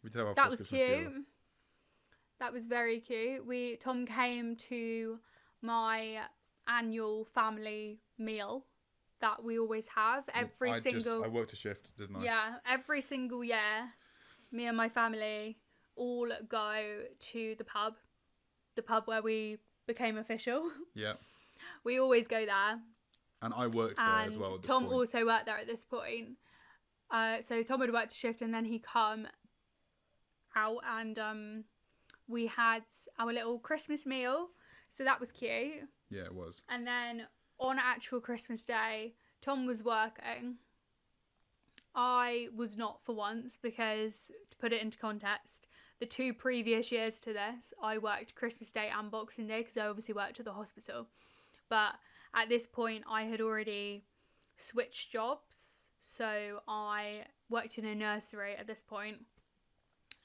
We did have our first Christmas cute. Together. That was very cute. Tom came to my annual family meal that we always have I worked a shift, didn't I? Yeah, every single year, me and my family all go to the pub where we became official. Yeah. We always go there. And I worked there as well at this Tom point. also worked there at this point. So Tom had worked a shift and then he come out and we had our little Christmas meal. So that was cute. Yeah, it was. And then on actual Christmas Day, Tom was working. I was not for once because, to put it into context, the 2 previous years to this, I worked Christmas Day and Boxing Day because I obviously worked at the hospital. But at this point, I had already switched jobs. So I worked in a nursery at this point.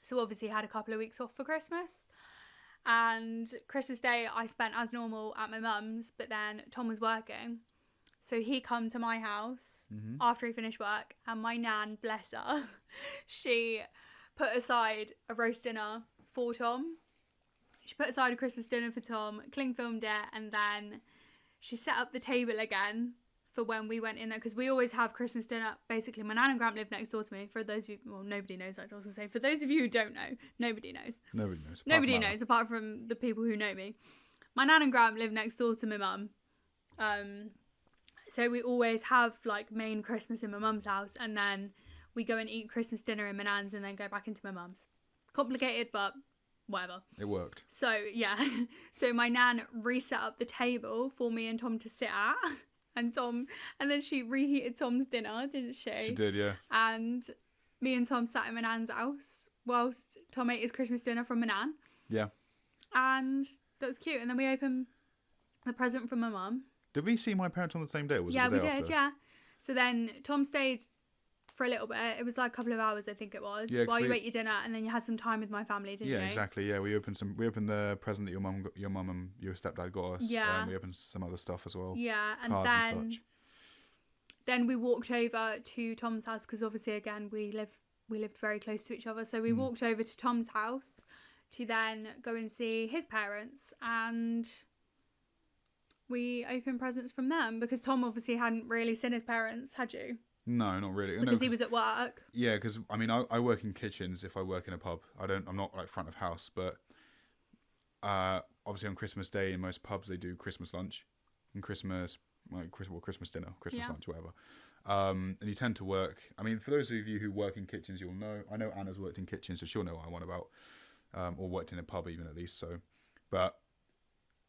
So obviously had a couple of weeks off for Christmas. And Christmas Day I spent as normal at my mum's, but then Tom was working. So he come to my house after he finished work, and my nan, bless her, she put aside a roast dinner for Tom. She put aside a Christmas dinner for Tom, cling filmed it, and then she set up the table again for when we went in there, because we always have Christmas dinner. Basically, my nan and Grant live next door to me. For those of you, well, nobody knows, I was going to say. For those of you who don't know, nobody knows. Nobody knows, apart from the people who know me. My nan and Grant live next door to my mum. So we always have, like, main Christmas in my mum's house, and then we go and eat Christmas dinner in my nan's, and then go back into my mum's. Complicated, but whatever. It worked. So, yeah. So my nan reset up the table for me and Tom to sit at. And then she reheated Tom's dinner, didn't she? She did, yeah. And me and Tom sat in my nan's house whilst Tom ate his Christmas dinner from my nan. Yeah. And that was cute. And then we opened the present from my mum. Did we see my parents on the same day? Or was yeah, it the day we did, after? yeah. So then Tom stayed for a little bit. It was like a couple of hours, I think it was, while you ate your dinner, and then you had some time with my family, didn't you? Yeah, exactly. Yeah, we opened the present that your mum and your stepdad got us. Yeah. We opened some other stuff as well. Yeah, and then we walked over to Tom's house because obviously again we lived very close to each other. So we walked over to Tom's house to then go and see his parents, and we opened presents from them because Tom obviously hadn't really seen his parents, had you? No, not really. Because he was at work. Yeah, because I mean, I work in kitchens if I work in a pub. I'm not like front of house, but obviously on Christmas Day in most pubs they do Christmas lunch and Christmas dinner, Christmas lunch, whatever. And you tend to work. I mean, for those of you who work in kitchens, you'll know. I know Anna's worked in kitchens, so she'll know what I'm on about, or worked in a pub even at least. So, but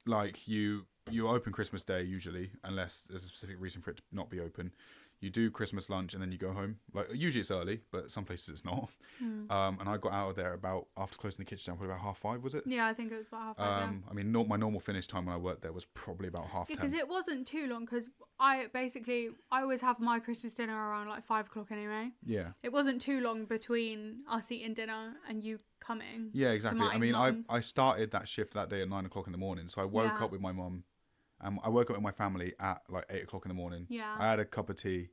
like you open Christmas Day usually, unless there's a specific reason for it to not be open. You do Christmas lunch and then you go home. Like usually it's early, but some places it's not. And I got out of there after closing the kitchen down, probably about 5:30, was it? Yeah, I think it was about 5:30. I mean, my normal finish time when I worked there was probably about 10:30. Because it wasn't too long. Because I always have my Christmas dinner around like 5 o'clock anyway. Yeah. It wasn't too long between us eating dinner and you coming. Yeah, exactly. To my I mean, mum's. I started that shift that day at 9 o'clock in the morning, so I woke up with my mum. I woke up with my family at like 8 o'clock in the morning. Yeah. I had a cup of tea.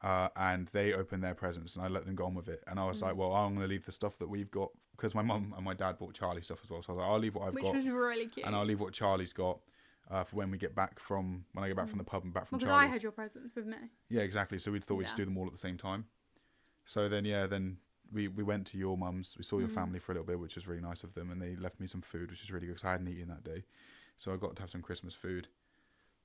And they opened their presents and I let them go on with it. And I was like, well, I'm going to leave the stuff that we've got, because my mum and my dad bought Charlie stuff as well. So I was like, I'll leave what I've got. Which was really cute. And I'll leave what Charlie's got for when I get back from the pub and back from Charlie's. Because I had your presents with me. Yeah, exactly. So we thought we'd just do them all at the same time. So then, we went to your mum's. We saw your family for a little bit, which was really nice of them. And they left me some food, which was really good because I hadn't eaten that day. So I got to have some Christmas food.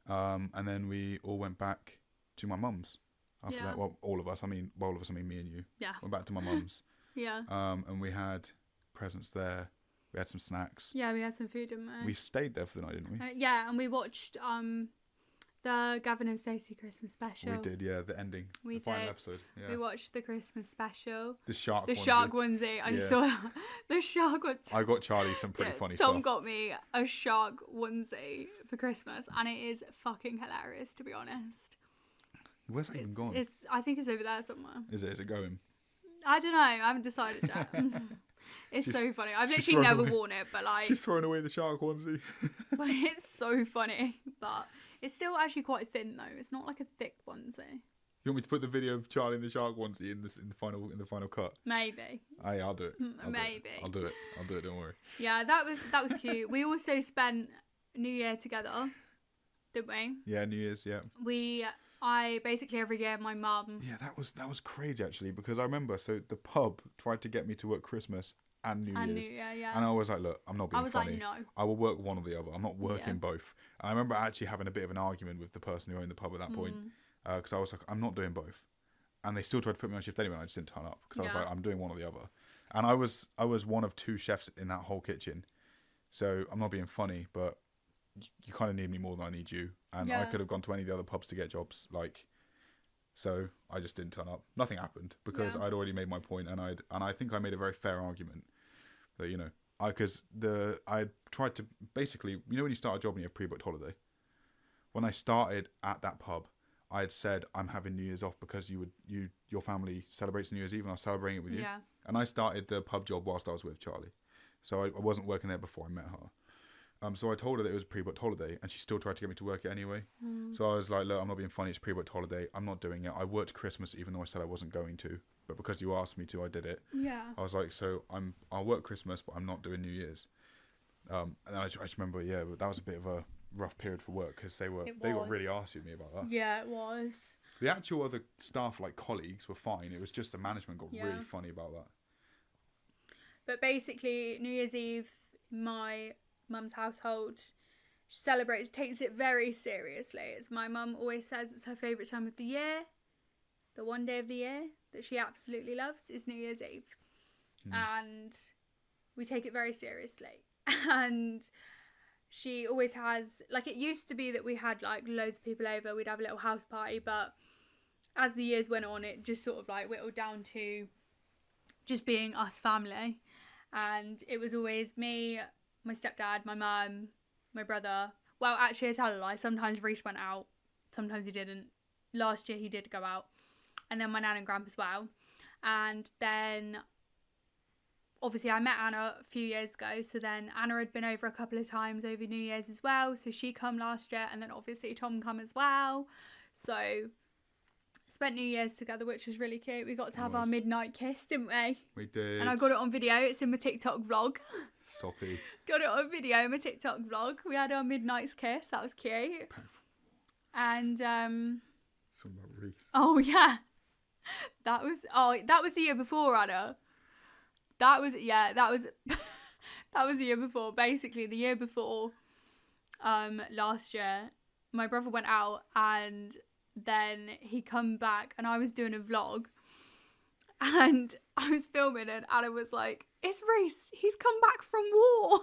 And then we all went back to my mum's. After that, well, all of us, I mean me and you. Yeah. Went back to my mum's. Yeah. And we had presents there. We had some snacks. Yeah, we had some food, didn't we? We stayed there for the night, didn't we? Yeah, and we watched the Gavin and Stacey Christmas special. We did, yeah, the ending. The final episode. Yeah. We watched the Christmas special. The shark onesie. I just saw that. The shark onesie. I got Charlie some pretty funny stuff. Tom got me a shark onesie for Christmas, and it is fucking hilarious, to be honest. Where's that even gone? I think it's over there somewhere. Is it going? I don't know. I haven't decided yet. It's so funny. I've literally never worn it, but like... She's throwing away the shark onesie. But it's so funny. But it's still actually quite thin, though. It's not like a thick onesie. You want me to put the video of Charlie and the shark onesie in the final cut? Maybe. I'll do it. Maybe. I'll do it. Don't worry. Yeah, that was cute. We also spent New Year together, didn't we? Yeah, New Year's. Yeah. I basically every year my mum. Yeah, that was crazy actually, because I remember the pub tried to get me to work Christmas and New Year's. Yeah. And I was like, look, I'm not being funny. I was like, no. I will work one or the other. I'm not working both. And I remember actually having a bit of an argument with the person who owned the pub at that point, because I was like, I'm not doing both. And they still tried to put me on shift anyway, and I just didn't turn up because I was like, I'm doing one or the other. And I was one of 2 chefs in that whole kitchen, so I'm not being funny, but you kind of need me more than I need you. And I could have gone to any of the other pubs to get jobs, so I just didn't turn up. Nothing happened because I'd already made my point, and I think I made a very fair argument that I tried to basically, when you start a job and you have pre-booked holiday. When I started at that pub, I had said I'm having New Year's off because your family celebrates New Year's Eve and I was celebrating it with you. Yeah. And I started the pub job whilst I was with Charlie, so I wasn't working there before I met her. So I told her that it was a pre-booked holiday, and she still tried to get me to work it anyway. So I was like, look, I'm not being funny, it's a pre-booked holiday, I'm not doing it. I worked Christmas even though I said I wasn't going to, but because you asked me to, I did it. Yeah. I was like, so I'll work Christmas, but I'm not doing New Year's. And I just remember, that was a bit of a rough period for work, because they got really arsy with me about that. Yeah, it was. The actual other staff, like colleagues, were fine. It was just the management got really funny about that. But basically, New Year's Eve, my mum's household takes it very seriously. As my mum always says, it's her favourite time of the year. The one day of the year that she absolutely loves is New Year's Eve. And we take it very seriously. And she always has, it used to be that we had loads of people over, we'd have a little house party, but as the years went on, it just sort of whittled down to just being us family. And it was always me, my stepdad, my mum, my brother. Well, actually, I tell a lie. Sometimes Reese went out. Sometimes he didn't. Last year, he did go out. And then my nan and grandpa as well. And then, obviously, I met Anna a few years ago. So then Anna had been over a couple of times over New Year's as well. So she come last year. And then, obviously, Tom come as well. So spent New Year's together, which was really cute. We got to have our midnight kiss, didn't we? We did. And I got it on video. It's in my TikTok vlog. Soppy. Got it on video in my TikTok vlog. We had our midnight kiss. That was cute. And something about Reese. Oh yeah, that was the year before, Anna. That was that was the year before. Basically, the year before, last year, my brother went out and then he come back and I was doing a vlog. And I was filming and Anna was like, it's Reese, he's come back from war. And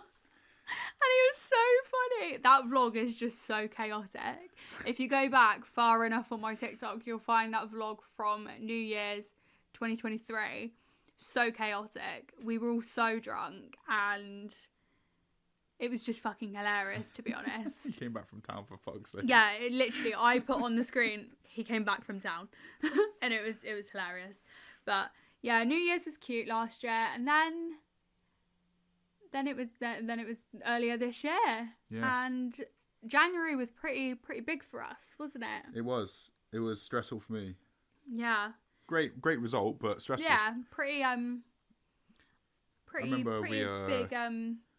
it was so funny. That vlog is just so chaotic. If you go back far enough on my TikTok, you'll find that vlog from New Year's 2023. So chaotic. We were all so drunk and it was just fucking hilarious, to be honest. He came back from town, for fuck's sake. Yeah, literally, I put on the screen, he came back from town. And it was hilarious. But yeah, New Year's was cute last year, and then it was earlier this year. Yeah. And January was pretty big for us, wasn't it? It was stressful for me. Yeah. Great result, but stressful. Yeah, pretty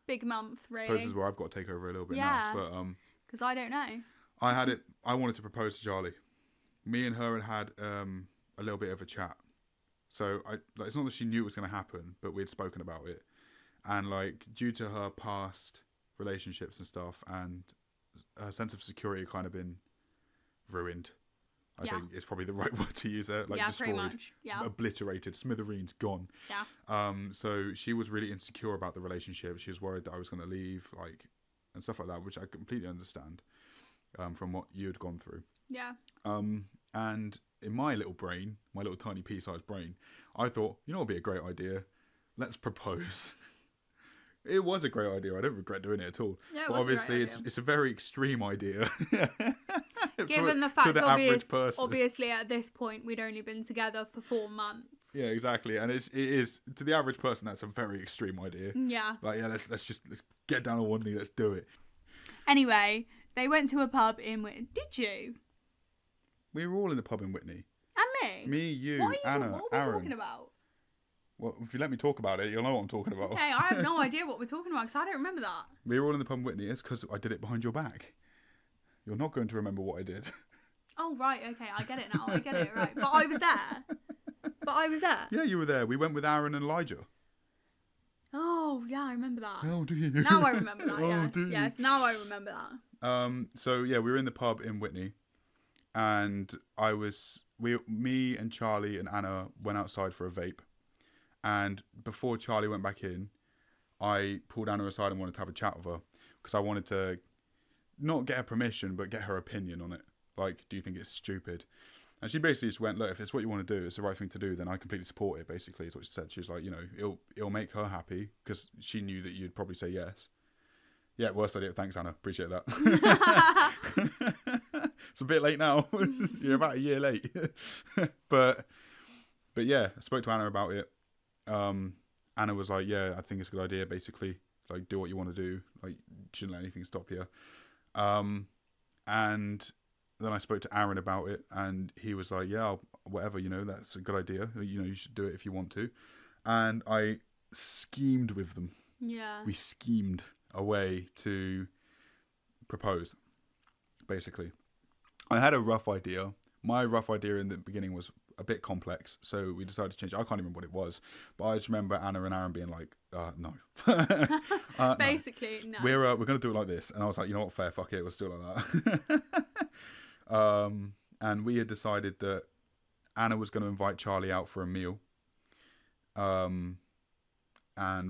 big month, really. This is where I've got to take over a little bit now. But because I don't know. I wanted to propose to Charlie. Me and her had a little bit of a chat. So it's not that she knew it was going to happen, but we'd spoken about it. And due to her past relationships and stuff, and her sense of security kind of been ruined. I think it's probably the right word to use there. Destroyed, pretty much. Yeah. Obliterated, smithereens, gone. Yeah. So she was really insecure about the relationship. She was worried that I was going to leave, and stuff like that, which I completely understand. from what you had gone through. Yeah. And in my little brain, my little tiny pea-sized brain, I thought, you know what would be a great idea? Let's propose. It was a great idea. I don't regret doing it at all. Yeah, but obviously, it's a very extreme idea. Given the fact, obviously, at this point, we'd only been together for 4 months. Yeah, exactly. And it is to the average person, that's a very extreme idea. Yeah. Like, yeah, let's get down on one knee. Let's do it. Anyway, they went to a pub in Whitney. Did you? We were all in the pub in Whitney. And me? Me, you, Anna, what are we Aaron. talking about? Well, if you let me talk about it, you'll know what I'm talking about. Okay, I have no idea what we're talking about because I don't remember that. We were all in the pub in Whitney. It's because I did it behind your back. You're not going to remember what I did. Oh, right. Okay, I get it now. I get it, right. But I was there. Yeah, you were there. We went with Aaron and Elijah. Oh, yeah, I remember that. Oh, do you? Now I remember that, Oh, yes, now I remember that. So, yeah, we were in the pub in Whitney. And me and Charlie and Anna went outside for a vape. And before Charlie went back in, I pulled Anna aside and wanted to have a chat with her. Because I wanted to not get her permission, but get her opinion on it. Like, do you think it's stupid? And she basically just went, look, if it's what you want to do, it's the right thing to do, then I completely support it, basically, is what she said. She was like, you know, it'll make her happy, because she knew that you'd probably say yes. Yeah, worst idea. Thanks, Anna. Appreciate that. It's a bit late now. You're about a year late. But yeah, I spoke to Anna about it. Anna was like, yeah, I think it's a good idea, basically. Like, do what you want to do. Like, shouldn't let anything stop you. And then I spoke to Aaron about it, and he was like, yeah, whatever, you know, that's a good idea. You know, you should do it if you want to. And I schemed with them. Yeah. We schemed a way to propose, basically. I had a rough idea. My rough idea in the beginning was a bit complex, so we decided to change it. I can't even remember what it was, but I just remember Anna and Aaron being like, no. Basically, no. We're going to do it like this. And I was like, you know what, fair, fuck it, let's do it like that. And we had decided that Anna was going to invite Charlie out for a meal. And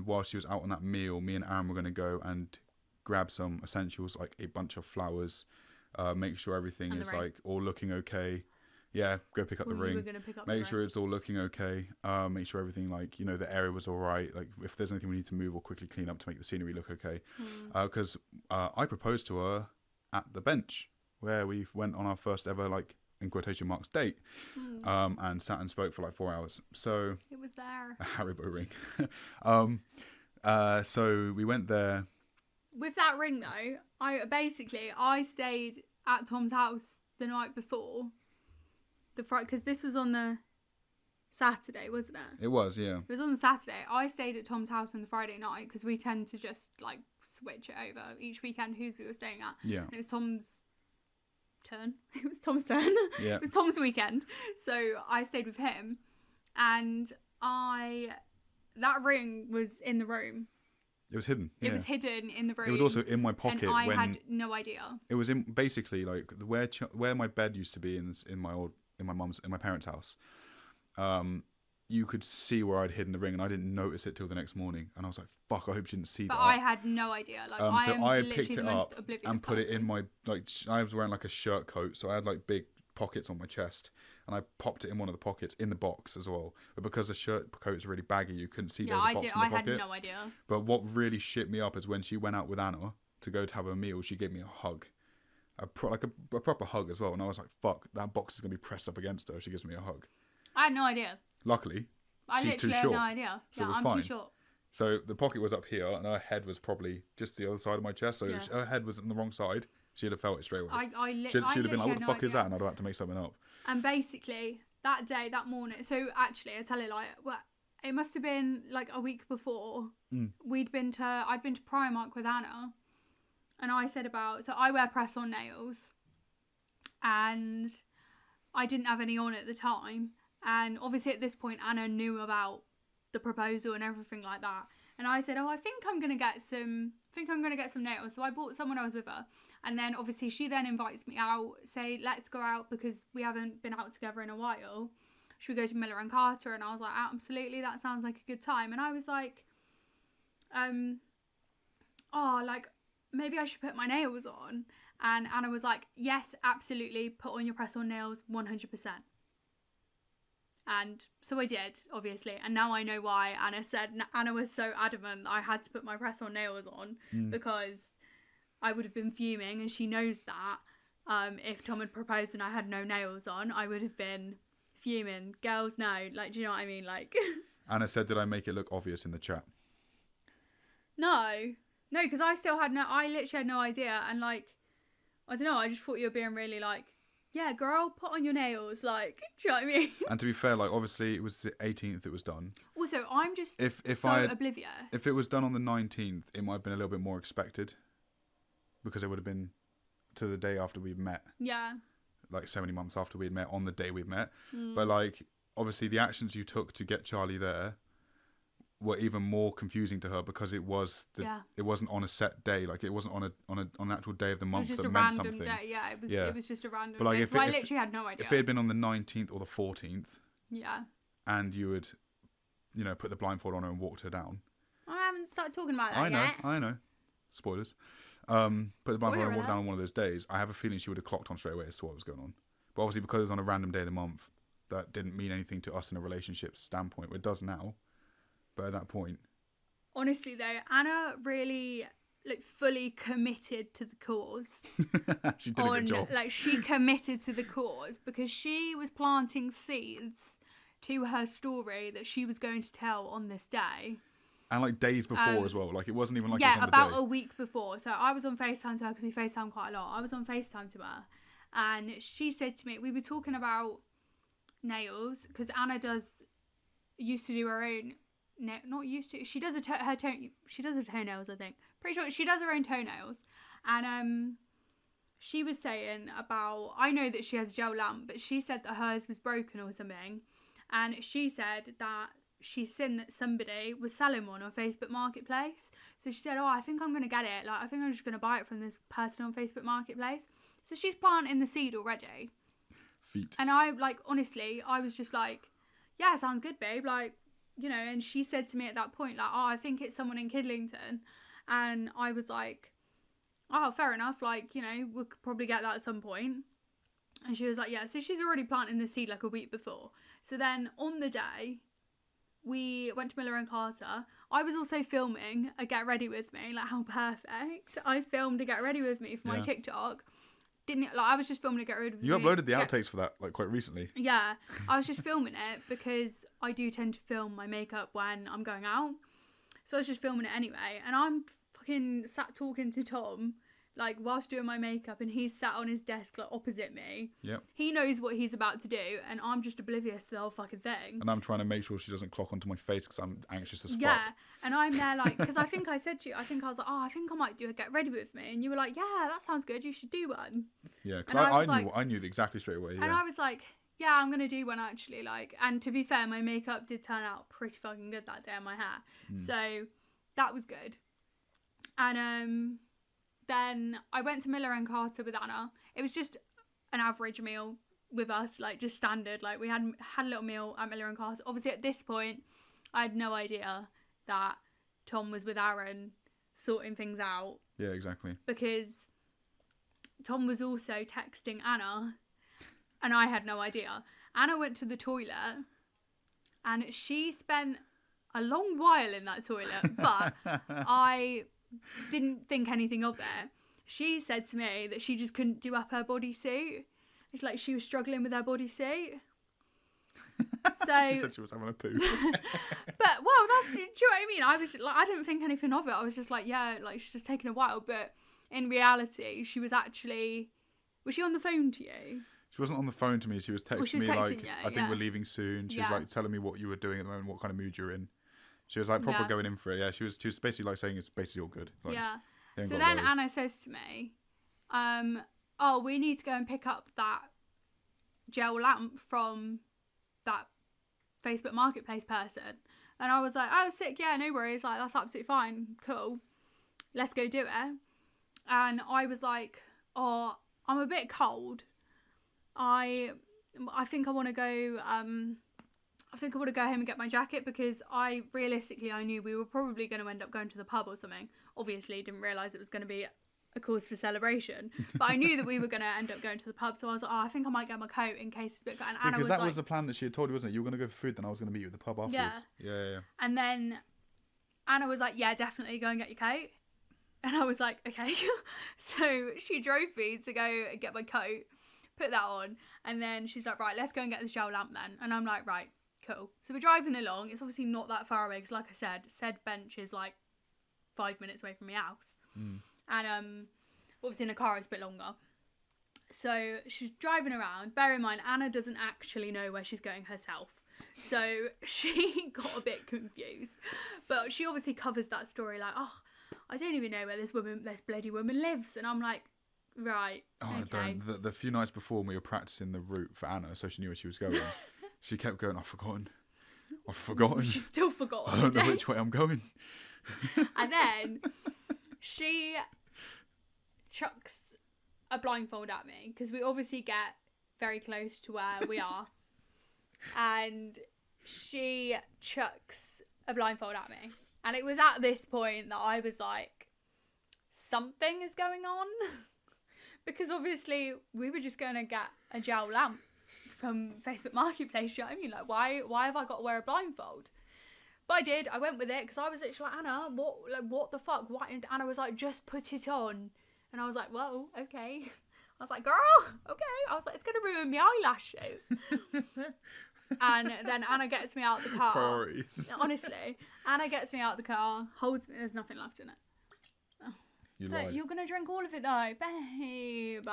while she was out on that meal, me and Aaron were going to go and grab some essentials, like a bunch of flowers, make sure everything is like all looking okay. Yeah, go pick up the ring. Make sure it's all looking okay. Make sure everything, like, you know, the area was all right. Like, if there's anything we need to move or quickly clean up to make the scenery look okay. Because I proposed to her at the bench where we went on our first ever, like, in quotation marks, date. And sat and spoke for like 4 hours. So it was there. A Haribo ring. So we went there. With that ring though, I stayed at Tom's house the night before. Because this was on the Saturday, wasn't it? It was, yeah. It was on the Saturday. I stayed at Tom's house on the Friday night because we tend to just like switch it over each weekend whose we were staying at. Yeah. And it was Tom's turn. It was Tom's turn. Yeah. It was Tom's weekend. So I stayed with him, and that ring was in the room. It was hidden. Yeah. It was hidden in the room. It was also in my pocket. And I had no idea. It was in basically like where my bed used to be in my parents' house. You could see where I'd hidden the ring, and I didn't notice it till the next morning. And I was like, "Fuck, I hope she didn't see that." But I had no idea. Like, so I had picked it up and put it in my I was wearing like a shirt coat, so I had like big pockets on my chest, and I popped it in one of the pockets in the box as well. But because the shirt coat is really baggy, you couldn't see there was a box in the pocket. I had no idea. But what really shit me up is when she went out with Anna to go to have a meal, she gave me a hug. A proper hug as well. And I was like, fuck, that box is going to be pressed up against her if she gives me a hug. I had no idea. Luckily, she's too short. I literally had no idea. So yeah, I'm fine. Too short. So the pocket was up here, and her head was probably just the other side of my chest. So if her head was on the wrong side, she'd have felt it straight away. She'd have been like, what the fuck is that? And I'd have had to make something up. And basically, that morning, so actually, I tell you, like, well, it must have been like a week before. I'd been to Primark with Anna, and I said so I wear press-on nails, and I didn't have any on at the time. And obviously at this point, Anna knew about the proposal and everything like that. And I said, I think I'm going to get some nails. So I bought some when I was with her. And then obviously she then invites me out, say, let's go out because we haven't been out together in a while. Should we go to Miller and Carter? And I was like, absolutely, that sounds like a good time. And I was like, maybe I should put my nails on. And Anna was like, yes, absolutely, put on your press-on nails 100%. And so I did, obviously. And now I know why Anna was so adamant that I had to put my press-on nails on because I would have been fuming, and she knows that. If Tom had proposed and I had no nails on, I would have been fuming. Girls know, like, do you know what I mean? Like, Anna said, did I make it look obvious in the chat? No, because I literally had no idea. And like, I don't know, I just thought you were being really like, yeah, girl, put on your nails. Like, do you know what I mean? And to be fair, like, obviously it was the 18th it was done. Also, I'm just oblivious. If it was done on the 19th, it might have been a little bit more expected. Because it would have been to the day after we'd met. Yeah. Like so many months after we'd met, on the day we'd met. But like, obviously the actions you took to get Charlie there were even more confusing to her because it wasn't on a set day. Like, it wasn't on an actual day of the month that meant something. It was just a random day. Yeah, it was just a random like, day. So I literally had no idea. If it had been on the 19th or the 14th. Yeah. And you would, put the blindfold on her and walked her down. I haven't started talking about that yet. I know. Spoilers. Put the blindfold on and walk down on one of those days. I have a feeling she would have clocked on straight away as to what was going on. But obviously, because it was on a random day of the month, that didn't mean anything to us in a relationship standpoint. Well, it does now. But at that point. Honestly, though, Anna really fully committed to the cause. She did a good job. Like, she committed to the cause because she was planting seeds to her story that she was going to tell on this day. And like days before as well. Like, it wasn't even like yeah, it was on about the day. a week before. So I was on FaceTime to her because we FaceTime quite a lot. I was on FaceTime to her, and she said to me, we were talking about nails because Anna used to do her own. Not used to. She does She does her toenails. I think. Pretty sure she does her own toenails, and she was saying about. I know that she has a gel lamp, but she said that hers was broken or something, and she said that she's seen that somebody was selling one on Facebook Marketplace. So she said, I think I'm going to get it. Like, I think I'm just going to buy it from this person on Facebook Marketplace. So she's planting the seed already. Feet. And I, like, honestly, I was just like, yeah, sounds good, babe. Like, and she said to me at that point, like, I think it's someone in Kidlington. And I was like, oh, fair enough. Like, we could probably get that at some point. And she was like, yeah. So she's already planting the seed like a week before. So then on the day, we went to Miller and Carter. I was also filming a Get Ready With Me, like, how perfect. I filmed a Get Ready With Me for my TikTok. I was just filming a Get Ready With Me. You uploaded the outtakes for that, like, quite recently. Yeah, I was just filming it because I do tend to film my makeup when I'm going out. So I was just filming it anyway. And I'm fucking sat talking to Tom, like, whilst doing my makeup, and he's sat on his desk, like, opposite me. Yep. He knows what he's about to do, and I'm just oblivious to the whole fucking thing. And I'm trying to make sure she doesn't clock onto my face because I'm anxious as fuck. Yeah, and I'm there, like, because I think I said to you, I was like, I think I might do a Get Ready With Me. And you were like, yeah, that sounds good, you should do one. Yeah, because I knew exactly straight away. Yeah. And I was like, yeah, I'm going to do one, actually. Like, and to be fair, my makeup did turn out pretty fucking good that day on my hair. So that was good. And, then I went to Miller and Carter with Anna. It was just an average meal with us, like, just standard. Like, we had a little meal at Miller and Carter. Obviously, at this point, I had no idea that Tom was with Aaron sorting things out. Yeah, exactly. Because Tom was also texting Anna, and I had no idea. Anna went to the toilet, and she spent a long while in that toilet, but I didn't think anything of it. She said to me that she just couldn't do up her bodysuit. It's like she was struggling with her bodysuit. So she said she was having a poo. But well, do you know what I mean? I was like, I didn't think anything of it. I was just like, yeah, like, she's just taking a while. But in reality, she was actually. Was she on the phone to you? She wasn't on the phone to me. She was texting me like, you, I think we're leaving soon. She was like telling me what you were doing at the moment, what kind of mood you're in. She was like proper going in for it. Yeah, she was basically like saying it's basically all good. Like, yeah. So then Anna says to me, we need to go and pick up that gel lamp from that Facebook Marketplace person. And I was like, oh, sick, yeah, no worries. Like, that's absolutely fine. Cool. Let's go do it. And I was like, I'm a bit cold. I think I want to go, I think I want to go home and get my jacket because I knew we were probably going to end up going to the pub or something. Obviously, didn't realise it was going to be a cause for celebration. But I knew that we were going to end up going to the pub, so I was like, oh, I think I might get my coat in case it's a bit... And Anna because that was the plan that she had told you, wasn't it? You were going to go for food, then I was going to meet you at the pub afterwards. Yeah. And then Anna was like, yeah, definitely go and get your coat. And I was like, okay. So she drove me to go and get my coat, put that on, and then she's like, right, let's go and get the gel lamp then. And I'm like, right, cool. So we're driving along. It's obviously not that far away because, like I said bench is like 5 minutes away from my house. And obviously in a car it's a bit longer. So she's driving around. Bear in mind, Anna doesn't actually know where she's going herself. So she got a bit confused. But she obviously covers that story like, oh, I don't even know where this bloody woman lives. And I'm like, right, okay. The few nights before when we were practicing the route for Anna, so she knew where she was going, she kept going, I've forgotten. She's still forgotten. I don't know which way I'm going. And then she chucks a blindfold at me because we obviously get very close to where we are. And she chucks a blindfold at me. And it was at this point that I was like, something is going on. Because obviously we were just going to get a gel lamp from Facebook Marketplace. You know what I mean? Like, why have I got to wear a blindfold? But I did. I went with it because I was literally like, Anna, what the fuck? Why? And Anna was like, just put it on. And I was like, whoa, okay. I was like, girl, okay. I was like, it's going to ruin my eyelashes. And then Anna gets me out the car. Priorities. Honestly. Anna gets me out the car, holds me. There's nothing left in it. Oh. You're going to drink all of it though, babe.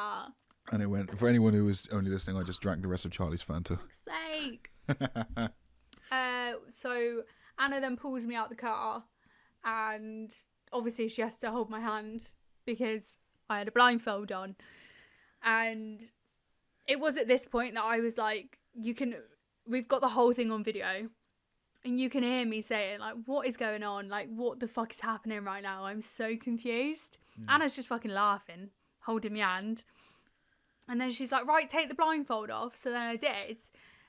And it went, for anyone who was only listening, I just drank the rest of Charlie's Fanta. For fuck's sake. So Anna then pulls me out the car, and obviously she has to hold my hand because I had a blindfold on. And it was at this point that I was like, we've got the whole thing on video, and you can hear me saying, like, what is going on? Like, what the fuck is happening right now? I'm so confused. Anna's just fucking laughing, holding my hand. And then she's like, right, take the blindfold off. So then I did.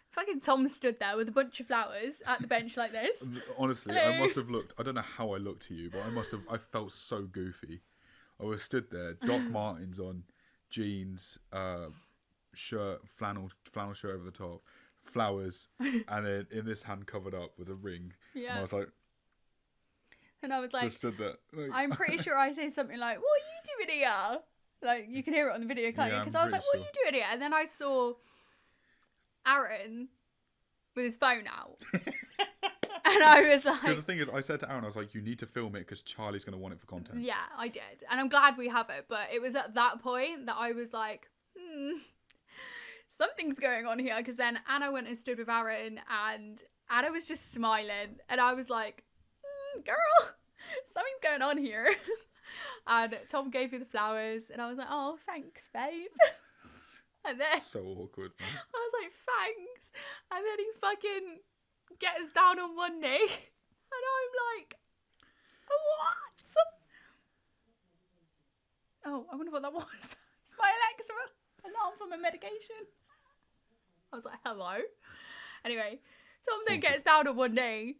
Fucking Tom stood there with a bunch of flowers at the bench like this. Honestly, hello. I must have looked, I don't know how I looked to you, but I felt so goofy. I was stood there, Doc Martens on, jeans, shirt, flannel shirt over the top, flowers, and then in this hand covered up with a ring. Yeah. And I was like, just stood there. Like, I'm pretty sure I say something like, what are you doing here? Like, you can hear it on the video, can't you? Because I was like, what are you doing here? And then I saw Aaron with his phone out. And I was like... Because the thing is, I said to Aaron, I was like, you need to film it because Charlie's going to want it for content. Yeah, I did. And I'm glad we have it. But it was at that point that I was like, something's going on here. Because then Anna went and stood with Aaron, and Anna was just smiling. And I was like, girl, something's going on here. And Tom gave me the flowers, and I was like, oh, thanks, babe. And then... So awkward, man. I was like, thanks. And then he fucking gets down on one knee, and I'm like, what? Oh, I wonder what that was. It's my Alexa alarm for my medication. I was like, hello. Anyway, Tom then gets down on one knee,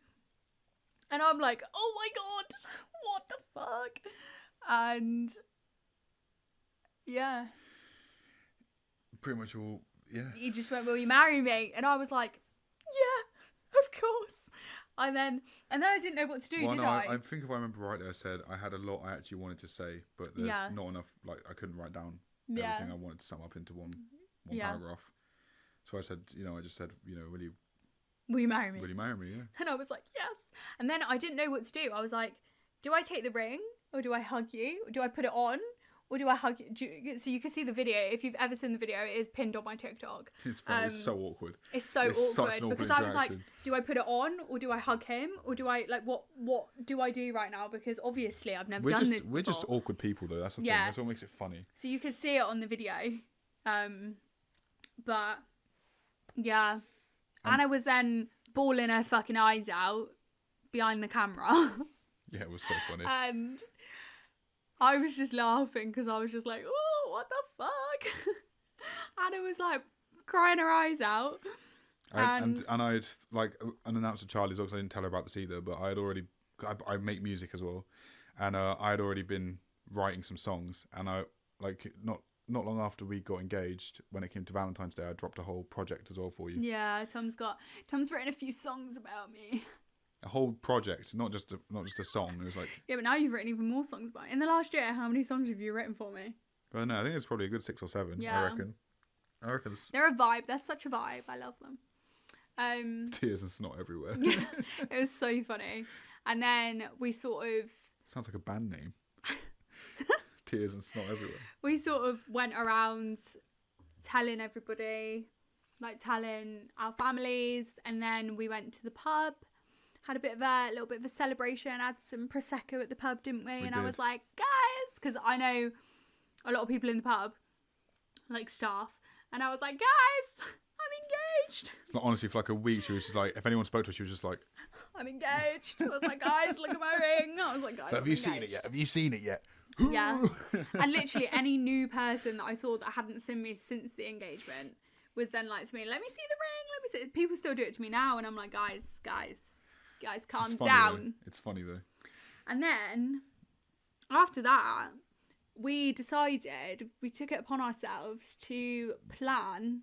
and I'm like, oh my god, what the fuck? And yeah, pretty much all. Yeah, he just went, will you marry me? And I was like, yeah, of course. And then I didn't know what to do. Did I? I think if I remember rightly, I said I had a lot I actually wanted to say, but there's not enough. Like, I couldn't write down everything I wanted to sum up into one paragraph. So I said, I just said, will you marry me? Will you marry me? Yeah. And I was like, yes. And then I didn't know what to do. I was like, do I take the ring, or do I hug you? Or do I put it on, or do I hug you? So you can see the video. If you've ever seen the video, it is pinned on my TikTok. It's funny. It's so awkward. It's so awkward because I was like, do I put it on, or do I hug him, or do I what do I do right now? Because obviously I've never done this before. We're just awkward people, though. That's the thing. That's what makes it funny. So you can see it on the video, but yeah, Anna was then bawling her fucking eyes out behind the camera. Yeah, it was so funny. And I was just laughing because I was just like, oh, what the fuck? Anna was like crying her eyes out. And I'd like unannounced to Charlie as well, because I didn't tell her about this either, but I make music as well. And I had already been writing some songs, and I like not long after we got engaged, when it came to Valentine's Day, I dropped a whole project as well for you. Yeah, Tom's written a few songs about me. A whole project, not just a song. It was like, yeah, but now you've written even more songs about me. In the last year, how many songs have you written for me? Well, no, I think it's probably a good 6 or 7. Yeah. I reckon. They're a vibe. They're such a vibe. I love them. Tears and snot everywhere. It was so funny. And then we sort of... Sounds like a band name. Tears and snot everywhere. We sort of went around telling everybody, like telling our families, and then we went to the pub, had a little bit of a celebration, had some prosecco at the pub, didn't we? And did. I was like, guys, because I know a lot of people in the pub, like staff, and I was like, guys, I'm engaged. Like, honestly, for like a week, she was just like, if anyone spoke to her, she was just like, I'm engaged. I was like, guys, look at my ring. I was like, guys, so have you seen it yet? Have you seen it yet? Yeah. And literally any new person that I saw that hadn't seen me since the engagement was then like to me, let me see the ring, let me see. People still do it to me now, and I'm like, guys, calm down. Though. It's funny though. And then after that, we decided, we took it upon ourselves to plan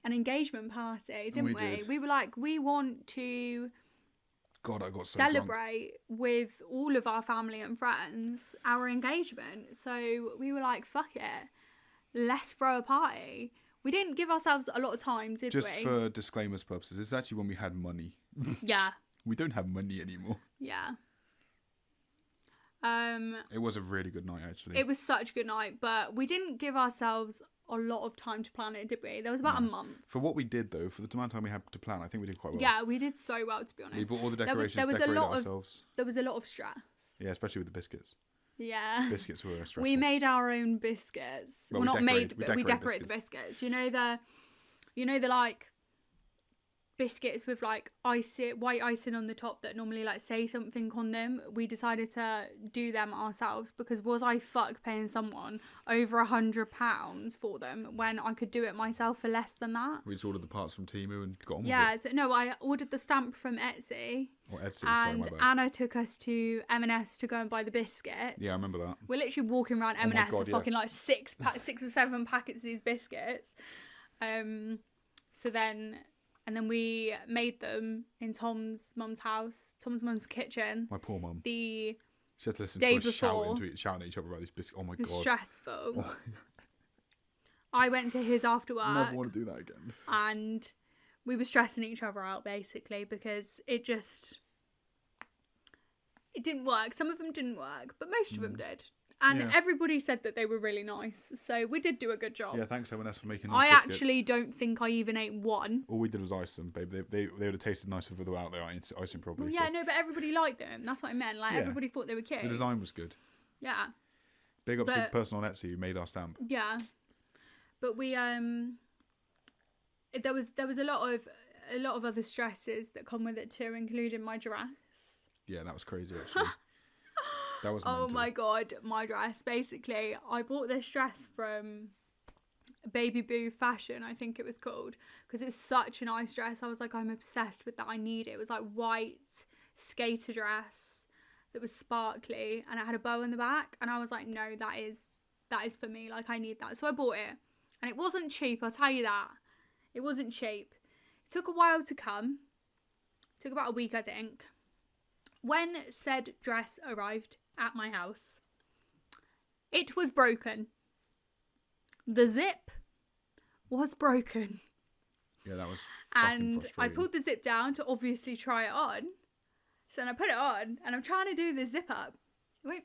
an engagement party, didn't we? We were like, we want to God, I got so celebrate with all of our family and friends our engagement. So we were like, fuck it, let's throw a party. We didn't give ourselves a lot of time, did we? Just for disclaimers purposes, it's actually when we had money. Yeah. We don't have money anymore. Yeah. It was a really good night, actually. It was such a good night, but we didn't give ourselves a lot of time to plan it, did we? There was about a month. For what we did, though, for the amount of time we had to plan, I think we did quite well. Yeah, we did so well, to be honest. We bought all the decorations, there was decorated ourselves. There was a lot of stress. Yeah, especially with the biscuits. Yeah. Biscuits were stressful. We made our own biscuits. Well, we decorated the biscuits. You know the like biscuits with like white icing on the top that normally like say something on them. We decided to do them ourselves because was I paying someone over £100 for them when I could do it myself for less than that? We just ordered the parts from Temu and got on with it. Yeah, so no, I ordered the stamp from Etsy. Or Etsy, and sorry, my bad. Anna took us to M&S to go and buy the biscuits. Yeah, I remember that. We're literally walking around M&S with fucking like 6 or 7 packets of these biscuits. And then we made them in Tom's mum's house, Tom's mum's kitchen. My poor mum. She had to listen to us shouting at each other about these biscuits. Oh my God. It was stressful. I went to his after work. I never want to do that again. And we were stressing each other out basically because it didn't work. Some of them didn't work, but most of them did. And everybody said that they were really nice. So we did do a good job. Yeah, thanks M&S for making I biscuits. actually don't think I even ate one. All we did was ice them, babe. They would have tasted nicer without their icing properly. Well, yeah, no, but everybody liked them. That's what I meant. Like, everybody thought they were cute. The design was good. Yeah. Big ups to the person on Etsy who made our stamp. Yeah. But we, there was a lot of other stresses that come with it too, including my dress. Yeah, that was crazy, actually. That was mental. Oh my God, my dress. Basically, I bought this dress from Baby Boo Fashion, I think it was called, because it's such a nice dress. I was like, I'm obsessed with that. I need it. It was like white skater dress that was sparkly and it had a bow in the back. And I was like, no, that is for me. Like, I need that. So I bought it. And it wasn't cheap, I'll tell you that. It wasn't cheap. It took a while to come. It took about a week, I think. When said dress arrived at my house, it was broken. The zip was broken. Yeah, that was and I pulled the zip down to obviously try it on. So then I put it on and I'm trying to do the zip up. It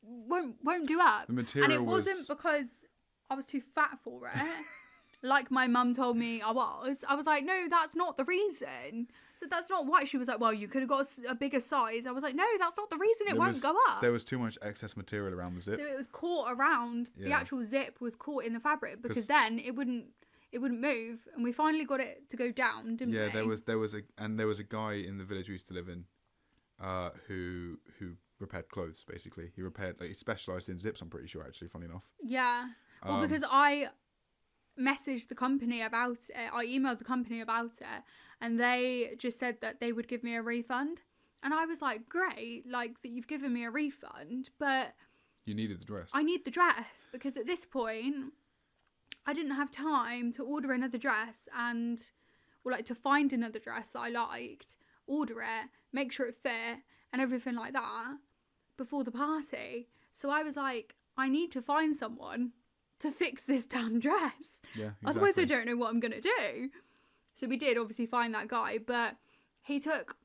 won't do up. The material and it wasn't because I was too fat for it. Like my mum told me I was. I was like, no, that's not the reason. So that's not why. She was like, well, you could have got a bigger size. I was like, no, that's not the reason. It won't go up. There was too much excess material around the zip. So it was caught around, the actual zip was caught in the fabric because then it wouldn't move. And we finally got it to go down, didn't we? Yeah, there was a guy in the village we used to live in who repaired clothes, basically. He specialised in zips, I'm pretty sure, actually, funny enough. Yeah. Well, because I messaged the company about it. I emailed the company about it and they just said that they would give me a refund. And I was like, great, like that you've given me a refund, but You needed the dress. I need the dress because at this point, I didn't have time to order another dress to find another dress that I liked, order it, make sure it fit, and everything like that before the party. So I was like, I need to find someone to fix this damn dress. Yeah, exactly. Otherwise, I don't know what I'm going to do. So we did obviously find that guy, but he took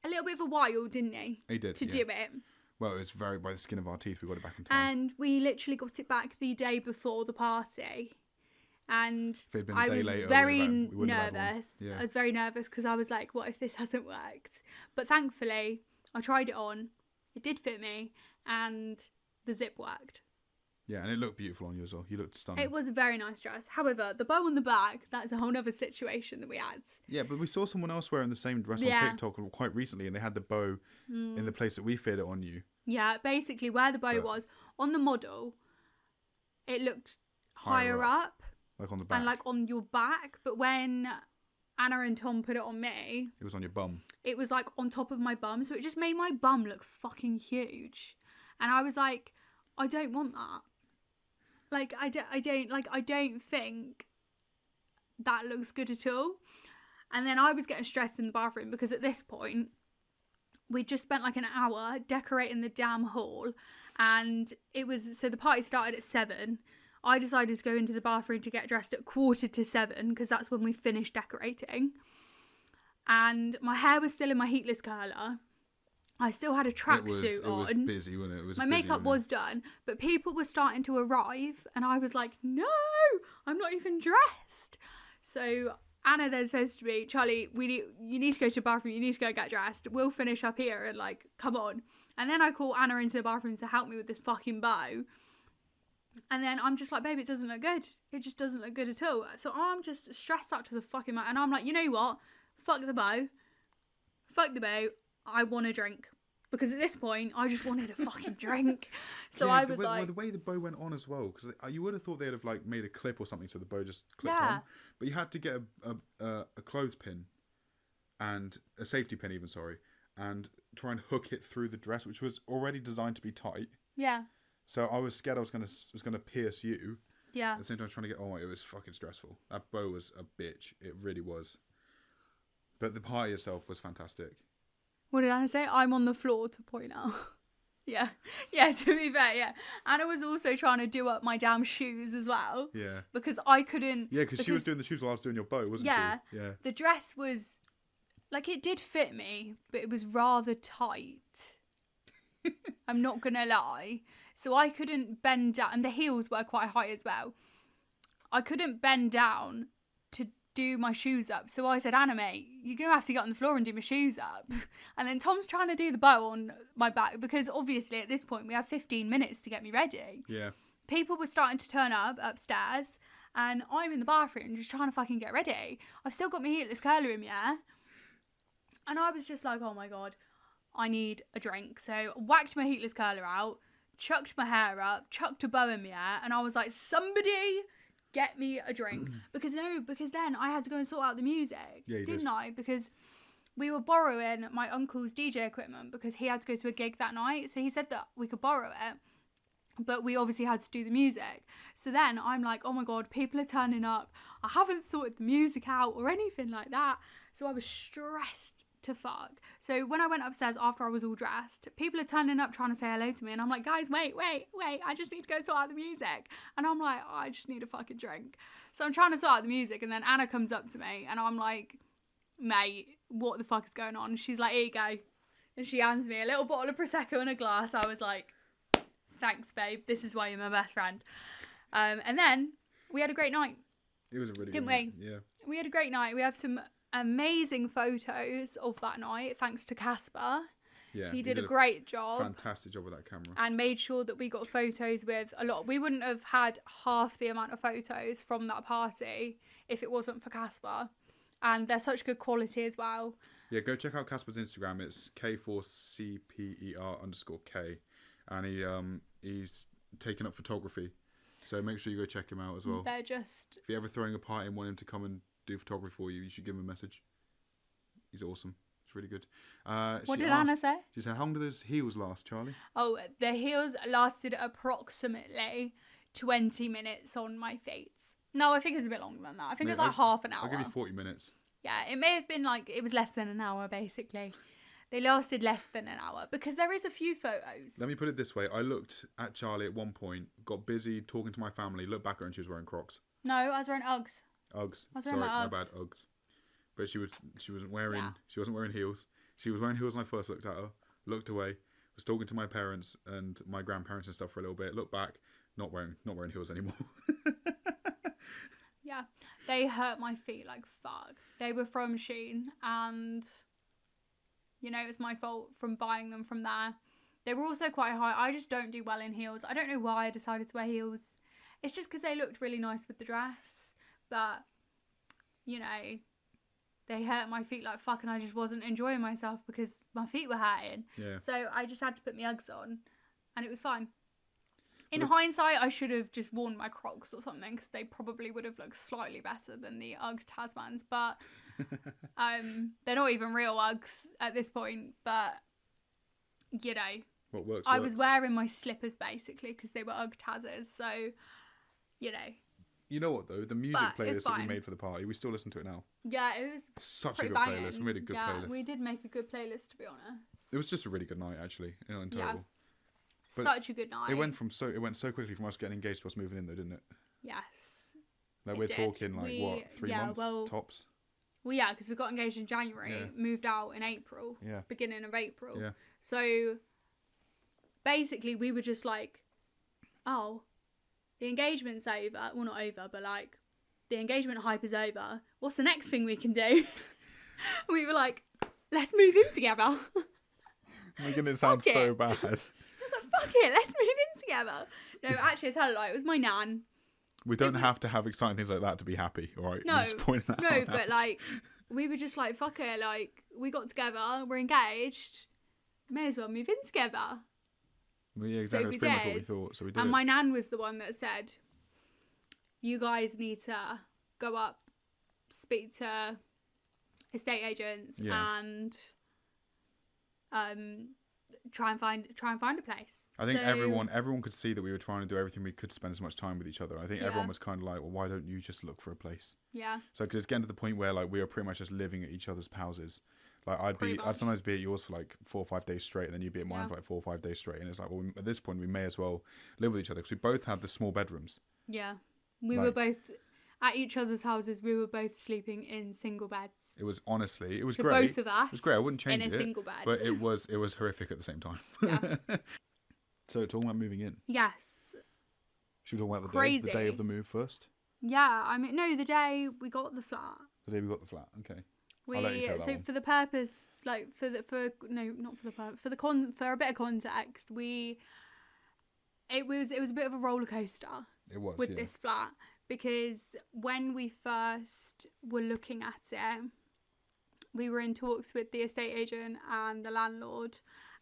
a little bit of a while, didn't he? He did, to do it. Well, it was very by the skin of our teeth. We got it back in time. And we literally got it back the day before the party. And I was very nervous. Yeah. I was very nervous because I was like, what if this hasn't worked? But thankfully, I tried it on. It did fit me. And the zip worked. Yeah, and it looked beautiful on you as well. You looked stunning. It was a very nice dress. However, the bow on the back, that's a whole other situation that we had. Yeah, but we saw someone else wearing the same dress on TikTok quite recently, and they had the bow in the place that we fit it on you. Yeah, basically where the bow was, on the model, it looked higher up. Like on the back. And like on your back. But when Anna and Tom put it on me... It was on your bum. It was like on top of my bum. So it just made my bum look fucking huge. And I was like, I don't want that. Like, I don't think that looks good at all. And then I was getting stressed in the bathroom because at this point, we just spent like an hour decorating the damn hall. And so the party started at 7. I decided to go into the bathroom to get dressed at 7:15 because that's when we finished decorating. And my hair was still in my heatless curler. I still had a tracksuit on. It was busy, wasn't it? My makeup was done, but people were starting to arrive, and I was like, no, I'm not even dressed. So Anna then says to me, Charlie, you need to go to the bathroom, you need to go get dressed. We'll finish up here and like, come on. And then I call Anna into the bathroom to help me with this fucking bow. And then I'm just like, babe, it doesn't look good. It just doesn't look good at all. So I'm just stressed out to the fucking mat. And I'm like, you know what? Fuck the bow. I want a drink. Because at this point, I just wanted a fucking drink. So I was like... the way the bow went on as well. Because you would have thought they'd have like made a clip or something so the bow just clipped on. But you had to get a clothespin and a safety pin even, and try and hook it through the dress, which was already designed to be tight. Yeah. So I was scared I was gonna pierce you. Yeah. At the same time, trying to get it was fucking stressful. That bow was a bitch. It really was. But the party itself was fantastic. What did Anna say? I'm on the floor to point out. Yeah. Yeah, to be fair, yeah. Anna was also trying to do up my damn shoes as well. Yeah. Because I couldn't... Yeah, because she was doing the shoes while I was doing your bow, wasn't she? Yeah. The dress was... Like, it did fit me, but it was rather tight. I'm not going to lie. So I couldn't bend down. And the heels were quite high as well. I couldn't bend down to do my shoes up. So I said, Anna, mate, you're going to have to get on the floor and do my shoes up. And then Tom's trying to do the bow on my back because obviously at this point we have 15 minutes to get me ready. Yeah. People were starting to turn up upstairs and I'm in the bathroom just trying to fucking get ready. I've still got my heatless curler in, yeah? And I was just like, oh my God, I need a drink. So whacked my heatless curler out, chucked my hair up, chucked a bow in my hair, and I was like, somebody get me a drink. Because then I had to go and sort out the music, didn't I? Because we were borrowing my uncle's DJ equipment because he had to go to a gig that night. So he said that we could borrow it, but we obviously had to do the music. So then I'm like, oh my God, people are turning up. I haven't sorted the music out or anything like that. So I was stressed to fuck. So when I went upstairs after I was all dressed, people are turning up trying to say hello to me, and I'm like, guys, wait, I just need to go sort out the music. And I'm like, oh, I just need a fucking drink. So I'm trying to sort out the music, and then Anna comes up to me and I'm like, mate, what the fuck is going on? She's like, here you go. And she hands me a little bottle of Prosecco and a glass. I was like, thanks, babe, this is why you're my best friend. And then we had a great night. It was a really good night. Yeah. We had a great night. We have some amazing photos of that night thanks to Casper. Yeah, he did a great job. Fantastic job with that camera. And made sure that we got photos with a lot. We wouldn't have had half the amount of photos from that party if it wasn't for Casper. And they're such good quality as well. Yeah, go check out Casper's Instagram. It's K4CPER_K. And he's taken up photography. So make sure you go check him out as well. They're just... If you're ever throwing a party and want him to come and do photography for you, you should give him a message. He's awesome. really good. What did Anna say? She said, how long do those heels last, Charlie? Oh, the heels lasted approximately 20 minutes on my feet. No, I think it's a bit longer than that. I think it's like half an hour. I'll give you 40 minutes. Yeah, it may have been like, it was less than an hour, basically. They lasted less than an hour because there is a few photos. Let me put it this way. I looked at Charlie at one point, got busy talking to my family, looked back at her and she was wearing Crocs. No, I was wearing Uggs. Uggs. I was wearing my Uggs. My bad, Uggs. But she wasn't wearing heels. She was wearing heels when I first looked at her, looked away, was talking to my parents and my grandparents and stuff for a little bit, looked back, not wearing heels anymore. Yeah, they hurt my feet like fuck. They were from Shein and, you know, it was my fault from buying them from there. They were also quite high. I just don't do well in heels. I don't know why I decided to wear heels. It's just because they looked really nice with the dress. But, you know, they hurt my feet like fuck and I just wasn't enjoying myself because my feet were hurting. Yeah. So I just had to put my Uggs on and it was fine. In hindsight, I should have just worn my Crocs or something because they probably would have looked slightly better than the Ugg Tasmans. But they're not even real Uggs at this point. But, you know, what works, I was wearing my slippers basically because they were Ugg Tazzers. So, you know. You know what, though? The music playlist that we made for the party, we still listen to it now. Yeah, it was such a good playlist. We made a good playlist. Yeah, we did make a good playlist, to be honest. It was just a really good night, actually, in total. Yeah. But such a good night. It went so quickly from us getting engaged to us moving in, though, didn't it? Yes. Like we're talking like 3 months tops. Well, yeah, because we got engaged in January, moved out in April, beginning of April. Yeah. So basically, we were just like, oh, the engagement's over. Well, not over, but like the engagement hype is over. What's the next thing we can do? We were like, let's move in together. Making it sound so bad. I was like, fuck it, let's move in together. No, actually, I tell a lie, it was my nan. We don't have to have exciting things like that to be happy, all right? No, out but like, we were just like, fuck it, like, we got together, we're engaged, may as well move in together. Well, yeah, exactly. That's pretty much what we thought, so we did. And my nan was the one that said, you guys need to go up, speak to estate agents and try and find a place. I think everyone could see that we were trying to do everything we could to spend as much time with each other. I think everyone was kind of like, well, why don't you just look for a place? Yeah. So because it's getting to the point where like we were pretty much just living at each other's houses. Like I'd sometimes be at yours for like 4 or 5 days straight, and then you'd be at mine for like 4 or 5 days straight, and it's like, well, at this point we may as well live with each other because we both had the small bedrooms. Yeah, we were both at each other's houses. We were both sleeping in single beds. It was honestly, it was so great. Both of us. It was great. I wouldn't change it. In a single bed. But it was horrific at the same time. Yeah. So talking about moving in. Yes. Should we talk about the day of the move first? Yeah, I mean, no, the day we got the flat. The day we got the flat. Okay. I'll let you tell that one. For the purpose, like for a bit of context, it was a bit of a roller coaster. It was with this flat because when we first were looking at it, we were in talks with the estate agent and the landlord,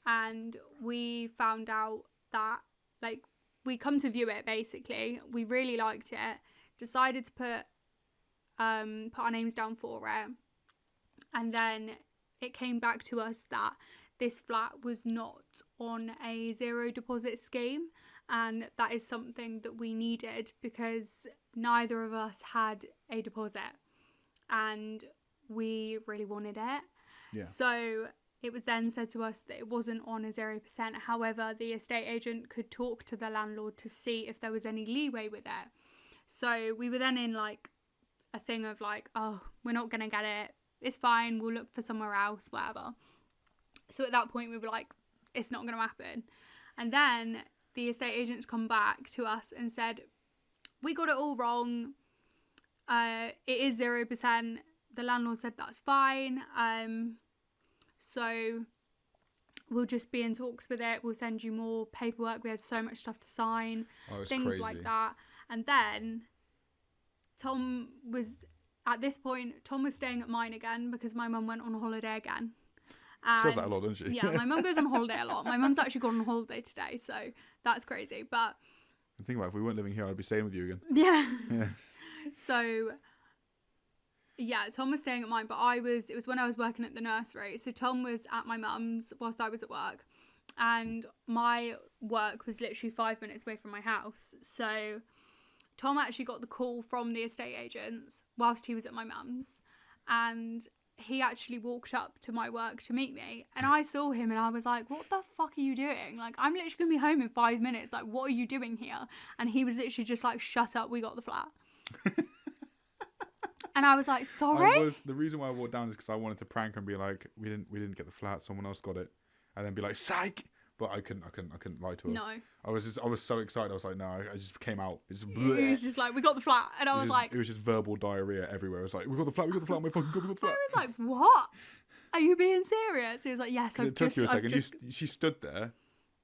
and we found out that like we come to view it. Basically, we really liked it. Decided to put our names down for it. And then it came back to us that this flat was not on a zero deposit scheme. And that is something that we needed because neither of us had a deposit. And we really wanted it. Yeah. So it was then said to us that it wasn't on a 0%. However, the estate agent could talk to the landlord to see if there was any leeway with it. So we were then in like a thing of like, oh, we're not going to get it. It's fine, we'll look for somewhere else, whatever. So at that point we were like, it's not going to happen. And then the estate agents come back to us and said, we got it all wrong. It is 0%. The landlord said that's fine. So we'll just be in talks with it. We'll send you more paperwork. We had so much stuff to sign. Things crazy. Like that. And then Tom was staying at mine again because my mum went on holiday again. She does that a lot, doesn't she? Yeah, my mum goes on holiday a lot. My mum's actually gone on holiday today, so that's crazy. But think about it, if we weren't living here, I'd be staying with you again. Yeah. So Yeah, Tom was staying at mine, but it was when I was working at the nursery. So Tom was at my mum's whilst I was at work. And my work was literally 5 minutes away from my house. So Tom actually got the call from the estate agents whilst he was at my mum's. And he actually walked up to my work to meet me. And I saw him and I was like, what the fuck are you doing? Like, I'm literally going to be home in 5 minutes. Like, what are you doing here? And he was literally just like, shut up, we got the flat. And I was like, sorry? The reason why I walked down is because I wanted to prank and be like, we didn't get the flat, someone else got it. And then be like, psych! But I couldn't lie to her. No. I was so excited. I was like, no, I just came out. It was just like, we got the flat. And I was like... It was just verbal diarrhea everywhere. I was like, we got the flat, oh my fucking God, we got the flat. I was like, what? Are you being serious? He was like, yes, it took you a second. She stood there,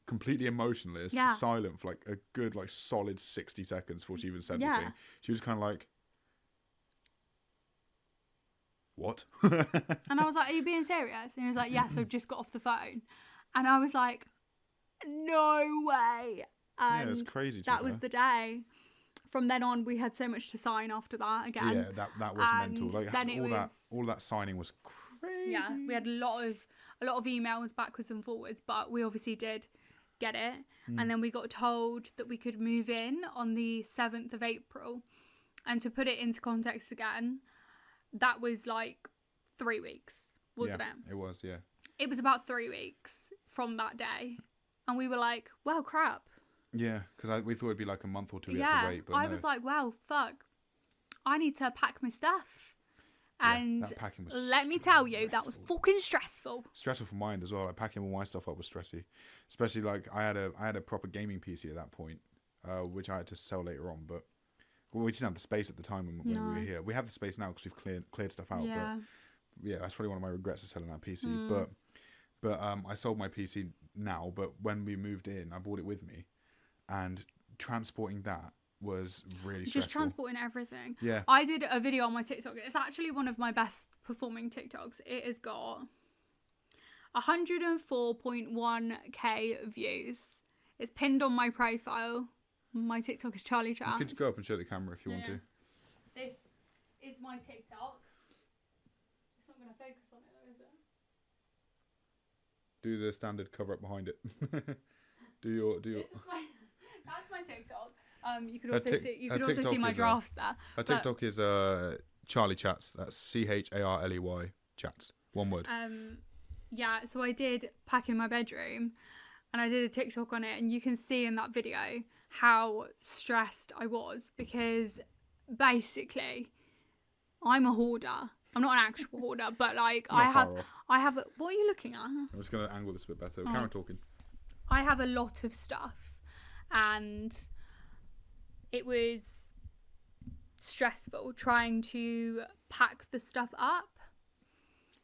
completely emotionless, silent for like a good, like, solid 60 seconds before she even said anything. She was kind of like... What? And I was like, are you being serious? And he was like, yes, I've just got off the phone. And I was like, no way. And it's crazy. That was the day. From then on, we had so much to sign after that again. Yeah, that was mental. Like, then all that signing was crazy. Yeah, we had a lot of emails backwards and forwards, but we obviously did get it. And then we got told that we could move in on the 7th of April. And to put it into context again, that was like 3 weeks, wasn't it? It was, yeah. It was about 3 weeks from that day. And we were like, well, crap. Yeah, because we thought it'd be like a month or two we had to wait. But I was like, well, fuck. I need to pack my stuff. And that packing was let me tell you, that was fucking stressful. Stressful for mine as well. Like, packing all my stuff up was stressy. Especially like I had a proper gaming PC at that point, which I had to sell later on. But we didn't have the space at the time when we were here. We have the space now because we've cleared stuff out. Yeah. But yeah, that's probably one of my regrets of selling that PC. But I sold my PC now. But when we moved in, I brought it with me, and transporting that was really stressful. Just transporting everything. Yeah. I did a video on my TikTok. It's actually one of my best performing TikToks. It has got 104.1k views. It's pinned on my profile. My TikTok is CharleyChats. You could just go up and show the camera if you want to. This is my TikTok. It's not going to focus on it though, is it? Do the standard cover up behind it. do your. That's my TikTok. You could also see my drafts there. Her TikTok is CharleyChats. That's CharleyChats. Chats. One word. Yeah. So I did pack in my bedroom, and I did a TikTok on it, and you can see in that video how stressed I was because basically I'm a hoarder. I'm not an actual hoarder, but like I have. What are you looking at? I'm just gonna angle this a bit better. Carry talking. I have a lot of stuff, and it was stressful trying to pack the stuff up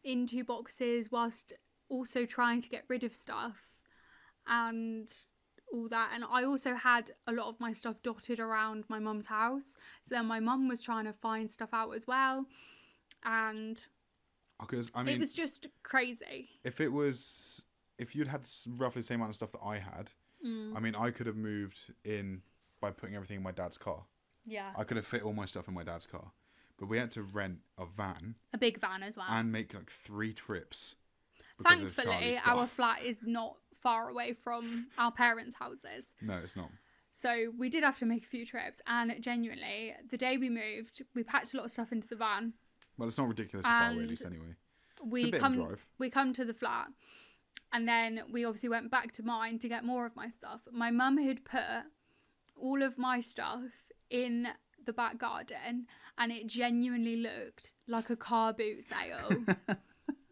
into boxes whilst also trying to get rid of stuff and all that. And I also had a lot of my stuff dotted around my mum's house, so then my mum was trying to find stuff out as well, and because I mean, it was just crazy. If you'd had roughly the same amount of stuff that I had, I mean, I could have moved in by putting everything in my dad's car. Yeah. I could have fit all my stuff in my dad's car. But we had to rent a van. A big van as well. And make like 3 trips. Thankfully, our flat is not far away from our parents' houses. No, it's not. So we did have to make a few trips. And genuinely, the day we moved, we packed a lot of stuff into the van. Well, it's not ridiculously far away, at least, anyway. It's a bit of a drive. We come to the flat. And then we obviously went back to mine to get more of my stuff. My mum had put all of my stuff in the back garden, and it genuinely looked like a car boot sale.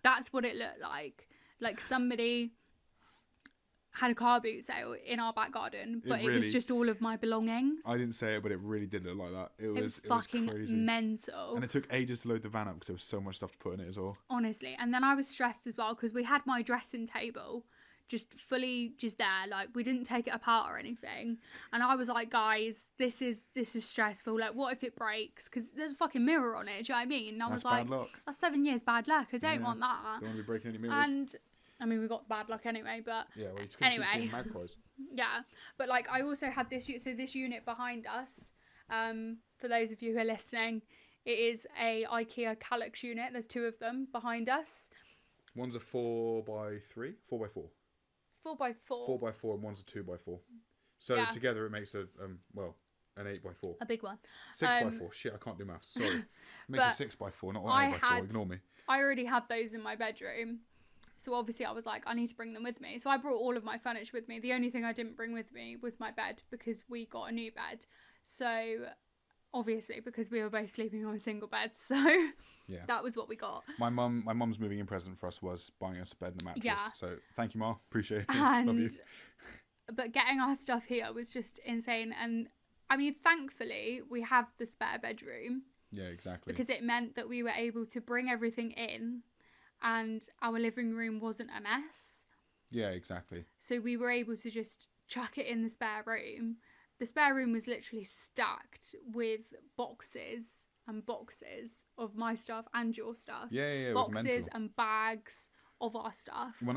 That's what it looked like. Like somebody had a car boot sale in our back garden, but it was just all of my belongings. I didn't say it, but it really did look like that. It was fucking crazy. Mental. And it took ages to load the van up because there was so much stuff to put in it as well. Honestly. And then I was stressed as well because we had my dressing table just fully just there. Like, we didn't take it apart or anything. And I was like, guys, this is stressful. Like, what if it breaks? Because there's a fucking mirror on it. Do you know what I mean? And I was like, bad luck. That's 7 years bad luck. I don't want that. Don't want to be breaking any mirrors. And I mean, we got bad luck anyway, but yeah, well, anyway, magpies. Yeah, but like I also had this. So this unit behind us, for those of you who are listening, It is a IKEA Kallax unit. There's 2 of them behind us. One's a 4x3, 4x4. 4x4. 4x4 and one's a 2x4. So together it makes an 8x4. A big one. 6x4. Shit, I can't do maths. Sorry. It makes a 6x4, not an 8x4. Ignore me. I already had those in my bedroom. So obviously I was like, I need to bring them with me. So I brought all of my furniture with me. The only thing I didn't bring with me was my bed because we got a new bed. So obviously because we were both sleeping on single beds. So that was what we got. My mum's moving in present for us was buying us a bed and a mattress. Yeah. So thank you, Ma. Appreciate it. And, love you. But getting our stuff here was just insane. And I mean, thankfully we have the spare bedroom. Yeah, exactly. Because it meant that we were able to bring everything in and our living room wasn't a mess. Yeah, exactly. So we were able to just chuck it in the spare room. The spare room was literally stacked with boxes and boxes of my stuff and your stuff. Yeah, boxes and bags of our stuff. When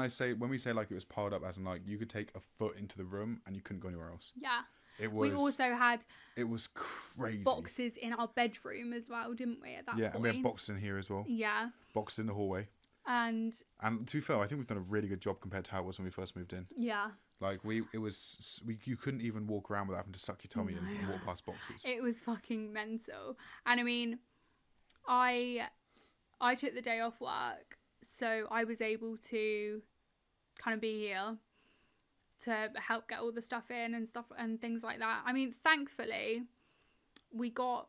we say like it was piled up, as in like you could take a foot into the room and you couldn't go anywhere else. Yeah. We also had... It was crazy. Boxes in our bedroom as well, didn't we, at that point? Yeah, and we had boxes in here as well. Yeah. Boxes in the hallway. And to be fair, I think we've done a really good job compared to how it was when we first moved in. Yeah. Like you couldn't even walk around without having to suck your tummy and walk past boxes. It was fucking mental. And I mean, I took the day off work, so I was able to kind of be here to help get all the stuff in and stuff and things like that. I mean, thankfully, we got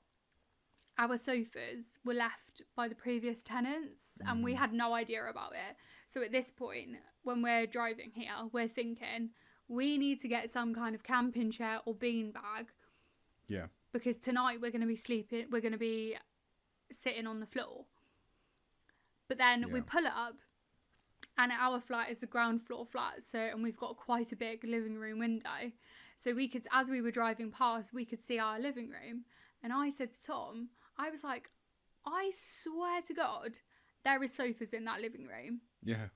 our sofas were left by the previous tenants and we had no idea about it. So at this point, when we're driving here, we're thinking we need to get some kind of camping chair or bean bag. Yeah. Because tonight we're going to be sitting on the floor. But then we pull up and our flat is a ground floor flat, and we've got quite a big living room window. So we could, as we were driving past, we could see our living room. And I said to Tom, I was like, I swear to God, there is sofas in that living room. Yeah.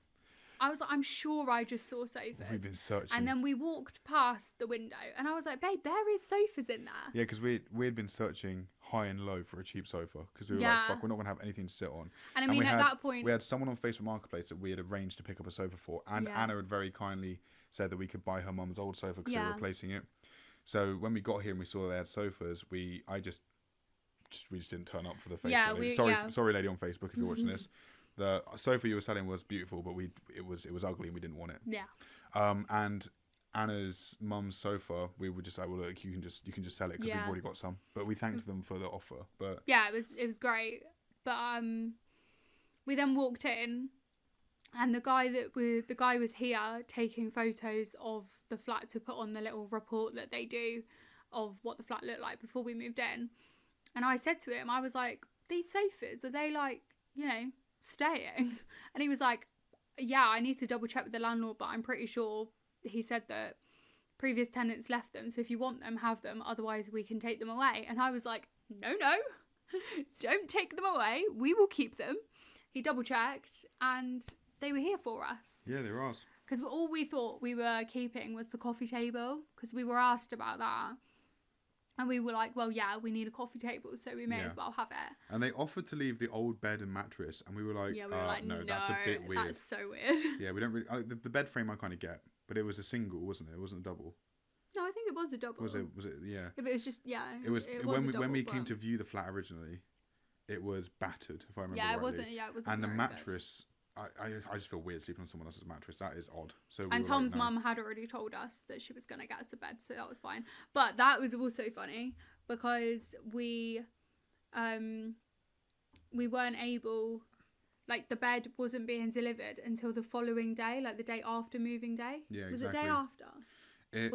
I was like, I'm sure I just saw sofas. We've been searching. And then we walked past the window and I was like, babe, there is sofas in there. Yeah, because we had been searching high and low for a cheap sofa because we were like, fuck, we're not going to have anything to sit on. And I mean, at that point... We had someone on Facebook Marketplace that we had arranged to pick up a sofa for, and Anna had very kindly said that we could buy her mum's old sofa because they were replacing it. So when we got here and we saw they had sofas, we just didn't turn up for the Facebook lady. Sorry, lady on Facebook, if you're watching this. The sofa you were selling was beautiful, but it was ugly and we didn't want it. Yeah. And Anna's mum's sofa, we were just like, well, look, you can just sell it because we've already got some. But we thanked them for the offer. But yeah, it was great. But we then walked in, and the guy was here taking photos of the flat to put on the little report that they do of what the flat looked like before we moved in. And I said to him, I was like, these sofas, are they like, staying? And he was like, yeah, I need to double check with the landlord, but I'm pretty sure he said that previous tenants left them. So if you want them, have them. Otherwise, we can take them away. And I was like, no, don't take them away. We will keep them. He double checked and they were here for us. Yeah, they were ours. Because all we thought we were keeping was the coffee table because we were asked about that. And we were like, well, yeah, we need a coffee table, so we may as well have it. And they offered to leave the old bed and mattress, and we were like, no, that's a bit weird. That's so weird. Yeah, we don't really... the bed frame I kind of get, but it was a single, wasn't it? It wasn't a double. No, I think it was a double. Was it? Yeah. If it was just, It was when we came to view the flat originally, it was battered, if I remember rightly. It wasn't. And the mattress... I just feel weird sleeping on someone else's mattress. That is odd. So and Tom's mum had already told us that she was going to get us a bed, so that was fine. But that was also funny because we weren't able, like the bed wasn't being delivered until the following day, like the day after moving day. Yeah, was exactly. it day after?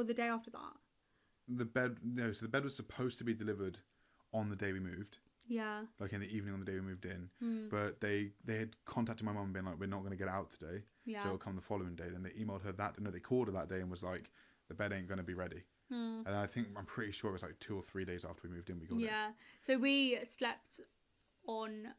Or the day after that? The bed was supposed to be delivered on the day we moved. Yeah. Like in the evening on the day we moved in. But they had contacted my mum and been like, we're not going to get out today. Yeah. So it'll come the following day. Then they emailed her they called her that day and was like, the bed ain't going to be ready. And I'm pretty sure it was like 2 or 3 days after we moved in we got it. Yeah. So we slept on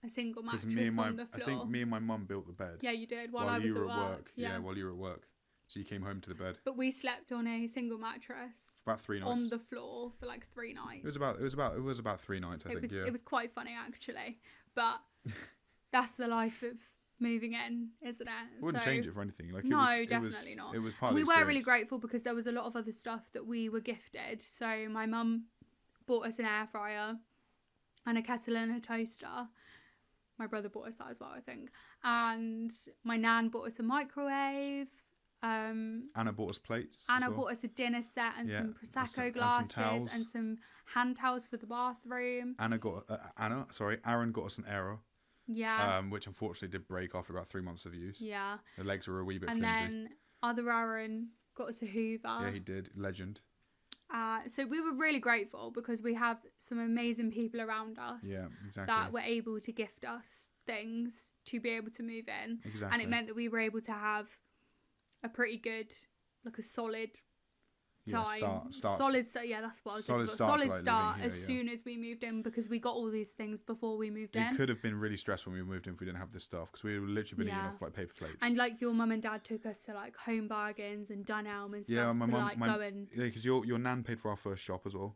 a single mattress on the floor. I think me and my mum built the bed. Yeah, you did while I was at work. Yeah, while you were at work. So you came home to the bed. But we slept on a single mattress. About 3 nights. On the floor for like 3 nights. It was about 3 nights, I think. Yeah. It was quite funny actually, but that's the life of moving in, isn't it? I wouldn't change it for anything. Like, definitely not. It was part of the experience. We were really grateful because there was a lot of other stuff that we were gifted. So my mum bought us an air fryer and a kettle and a toaster. My brother bought us that as well, I think. And my nan bought us a microwave. Anna bought us plates. Anna bought us a dinner set and some Prosecco glasses and some hand towels for the bathroom. Aaron got us an Aero. Yeah. Which unfortunately did break after about 3 months of use. Yeah. The legs were a wee bit flimsy. And then other Aaron got us a Hoover. Yeah, he did. Legend. So we were really grateful because we have some amazing people around us. Yeah, exactly. That were able to gift us things to be able to move in. Exactly. And it meant that we were able to have a pretty good, like a solid time. Yeah, that's what I was looking for. Solid start as soon as we moved in, because we got all these things before we moved in. It could have been really stressful when we moved in if we didn't have this stuff, because we were literally been eating off like paper plates. And like your mum and dad took us to like Home Bargains and Dunelm and stuff because your nan paid for our first shop as well.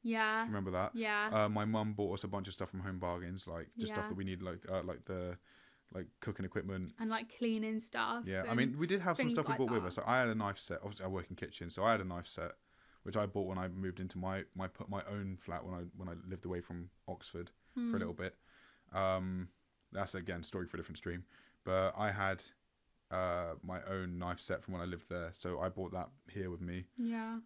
Yeah. Remember that? Yeah. My mum bought us a bunch of stuff from Home Bargains, like just stuff that we need, like the cooking equipment and like cleaning stuff. Yeah, I mean, we did have some stuff we bought with us. So I had a knife set. Obviously, I work in kitchen, so I had a knife set, which I bought when I moved into my own flat when I lived away from Oxford for a little bit. That's again story for a different stream. But I had my own knife set from when I lived there, so I bought that here with me. Yeah.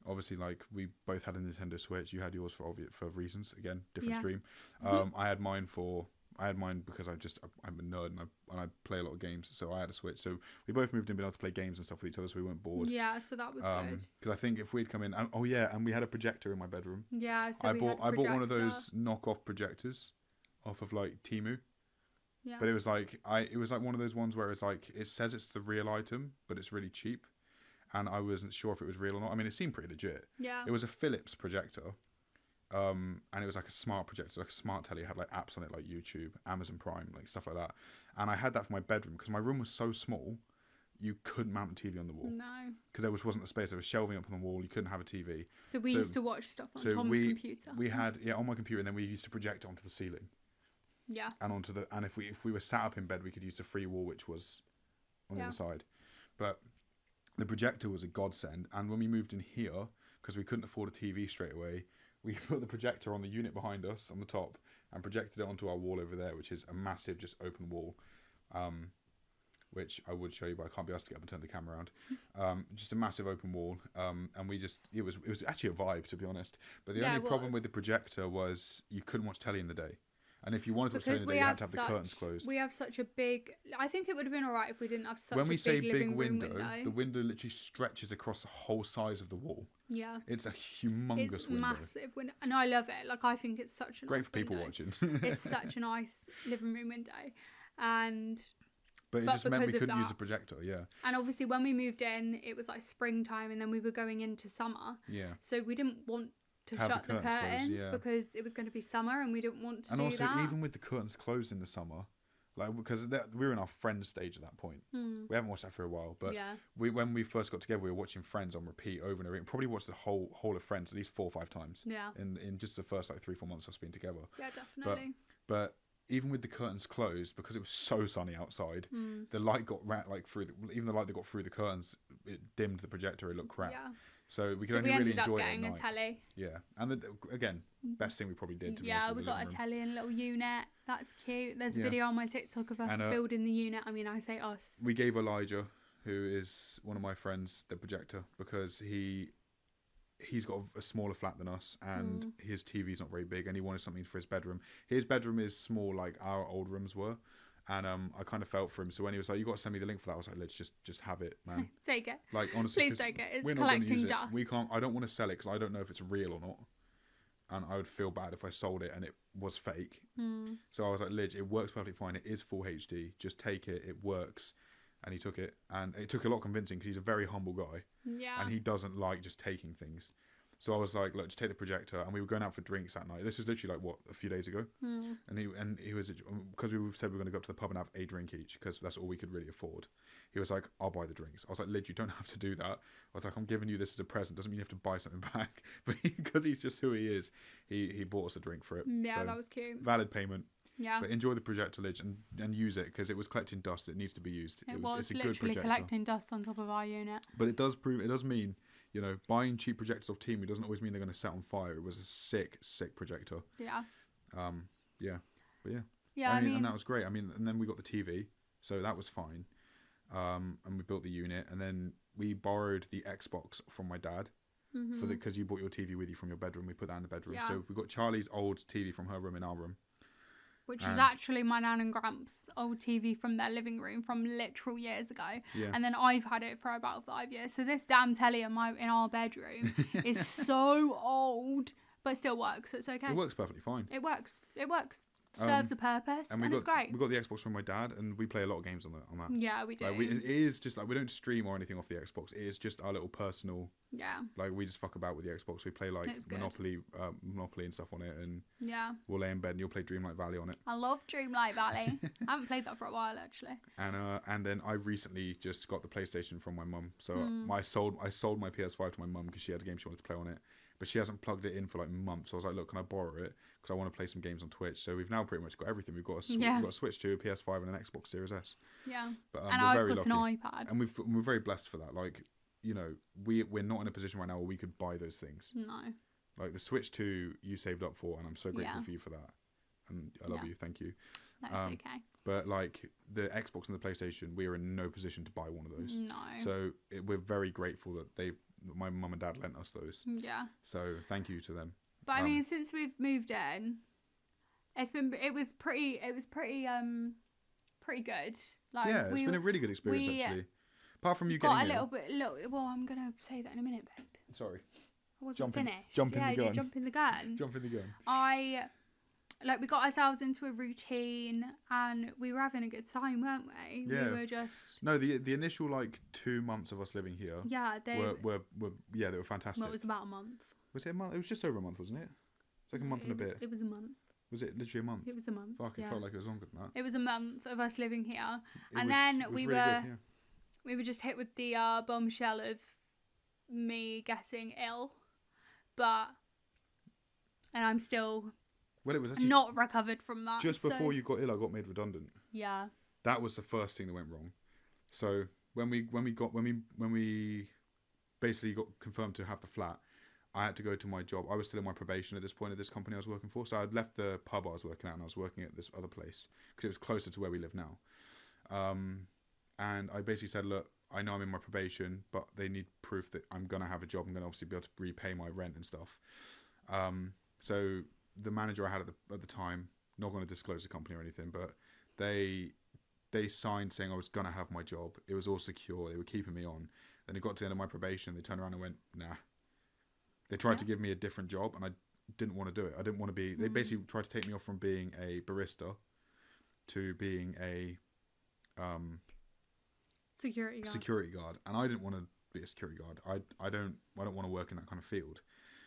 Obviously, like we both had a Nintendo Switch. You had yours for reasons. Again, different stream. I had mine because I'm a nerd and I play a lot of games, so I had a Switch. So we both moved in, being able to play games and stuff with each other, so we weren't bored. Yeah, so that was good. Because I think if we'd come in, and we had a projector in my bedroom. Yeah, so I bought one of those knockoff projectors off of like Temu. Yeah. But it was like one of those ones where it's like it says it's the real item, but it's really cheap, and I wasn't sure if it was real or not. I mean, it seemed pretty legit. Yeah. It was a Philips projector. And it was like a smart projector, like a smart telly. It had like apps on it, like YouTube, Amazon Prime, like stuff like that. And I had that for my bedroom because my room was so small, you couldn't mount a TV on the wall. No. Because there wasn't the space. There was shelving up on the wall. You couldn't have a TV. So we used to watch stuff on Tom's computer. We had on my computer, and then we used to project it onto the ceiling. Yeah. And if we were sat up in bed, we could use the free wall, which was on the other side. But the projector was a godsend. And when we moved in here, because we couldn't afford a TV straight away, we put the projector on the unit behind us on the top and projected it onto our wall over there, which is a massive, just open wall, which I would show you, but I can't be asked to get up and turn the camera around. Just a massive open wall, and it was actually a vibe, to be honest. But the only problem with the projector was you couldn't watch telly in the day. And if you wanted to watch telly in the day, you had to have the curtains closed. We have such a big... I think it would have been all right if we didn't have such when we a say big living room window. The window literally stretches across the whole size of the wall. Yeah. It's a humongous window. It's massive window. And I love it. Like, I think it's such a nice Great for people window. watching. It's such a nice living room window. But it just meant we couldn't use a projector, yeah. And obviously when we moved in, it was like springtime and then we were going into summer. Yeah. So we didn't want to shut the curtains closed, because it was going to be summer and we didn't want to do that. And also, even with the curtains closed in the summer, like because we were in our Friends stage at that point. We haven't watched that for a while, but when we first got together, we were watching Friends on repeat over and over. And probably watched the whole of Friends at least 4 or 5 times. Yeah. In just the first like 3-4 months of us being together. Yeah, definitely. But even with the curtains closed, because it was so sunny outside, the light got through. Even the light that got through the curtains, it dimmed the projector. It looked crap. Yeah. So we could only really enjoy it at night. We ended up getting a telly. Yeah, and again, best thing we probably did. Yeah, we got a telly and a little unit. That's cute. There's a video on my TikTok of us building the unit. I mean, I say us. We gave Elijah, who is one of my friends, the projector because he's got a smaller flat than us and his TV's not very big and he wanted something for his bedroom. His bedroom is small like our old rooms were. And I kind of felt for him. So when he was like, "You got to send me the link for that," I was like, "Let's just have it, man. Take it. Like honestly, please take it. It's collecting dust. We can't. I don't want to sell it because I don't know if it's real or not, and I would feel bad if I sold it and it was fake. So I was like, "Lidge, it works perfectly fine. It is full HD. Just take it. It works." And he took it, and it took a lot convincing because he's a very humble guy. Yeah. And he doesn't like just taking things. So I was like, look, just take the projector, and we were going out for drinks that night. This was literally like a few days ago, and he was, because we said we were going to go up to the pub and have a drink each because that's all we could really afford. He was like, I'll buy the drinks. I was like, Lid, you don't have to do that. I was like, I'm giving you this as a present. Doesn't mean you have to buy something back. But because he's just who he is, he bought us a drink for it. Yeah, so, that was cute. Valid payment. Yeah. But enjoy the projector, Lid, and use it because it was collecting dust. It needs to be used. It's a literally good projector. collecting dust on top of our unit. But it does mean, you know, buying cheap projectors off Temu doesn't always mean they're going to set on fire. It was a sick projector. Yeah. Yeah. But yeah. Yeah, I mean, and that was great. I mean, and then we got the TV, so that was fine. And we built the unit, and then we borrowed the Xbox from my dad because you brought your TV with you from your bedroom. We put that in the bedroom. Yeah. So we got Charlie's old TV from her room in our room. Which is actually my nan and Gramps' old TV from their living room from literal years ago. Yeah. And then I've had it for about 5 years. So this damn telly in our bedroom is so old, but still works. So it's okay. It works perfectly fine. It works. Serves a purpose, and it's great. We got the Xbox from my dad, and we play a lot of games on that. Yeah, we do. Like it is just like we don't stream or anything off the Xbox. It is just our little personal. Yeah. Like we just fuck about with the Xbox. We play like Monopoly and stuff on it, and we'll lay in bed and you'll play Dreamlight Valley on it. I love Dreamlight Valley. I haven't played that for a while actually. And then I've recently just got the PlayStation from my mum. So I sold my PS5 to my mum because she had a game she wanted to play on it. But she hasn't plugged it in for like months. So I was like, look, can I borrow it? Because I want to play some games on Twitch. So we've now pretty much got everything. We've got we've got a Switch 2, a PS5, and an Xbox Series S. Yeah. But, and I've got an iPad. And we're very blessed for that. Like, you know, we're not in a position right now where we could buy those things. No. Like the Switch 2 you saved up for, and I'm so grateful for you for that. And I love you. Thank you. That's okay. But like the Xbox and the PlayStation, we are in no position to buy one of those. No. So we're very grateful that my mum and dad lent us those. Yeah. So thank you to them. But I mean, since we've moved in, it was pretty good. Like yeah, it's been a really good experience actually. Apart from you got getting a little bit. Well, I'm gonna say that in a minute, babe. Sorry. I wasn't finished. Jumping the gun. Jumping the gun. Jumping the gun. We got ourselves into a routine and we were having a good time, weren't we? Yeah. We were just... No, the initial 2 months of us living here they were fantastic. Well, it was about a month. Was it a month? It was just over a month, wasn't it? It's like a month and a bit. It was a month. Was it literally a month? It was a month. Fuck, it felt like it was longer than that. It was a month of us living here. We were just hit with the bombshell of me getting ill. And I'm still... Well, it was actually not recovered from that. Just before you got ill, I got made redundant. Yeah. That was the first thing that went wrong. So when we basically got confirmed to have the flat, I had to go to my job. I was still in my probation at this point at this company I was working for. So I'd left the pub I was working at and I was working at this other place because it was closer to where we live now. And I basically said, look, I know I'm in my probation, but they need proof that I'm going to have a job. I'm going to obviously be able to repay my rent and stuff. So the manager I had at the time, not going to disclose the company or anything, but they signed saying I was going to have my job. It was all secure. They were keeping me on. Then it got to the end of my probation. They turned around and went, nah. They tried to give me a different job, and I didn't want to do it. I didn't want to be... They basically tried to take me off from being a barista to being a... security guard. And I didn't want to be a security guard. I don't want to work in that kind of field.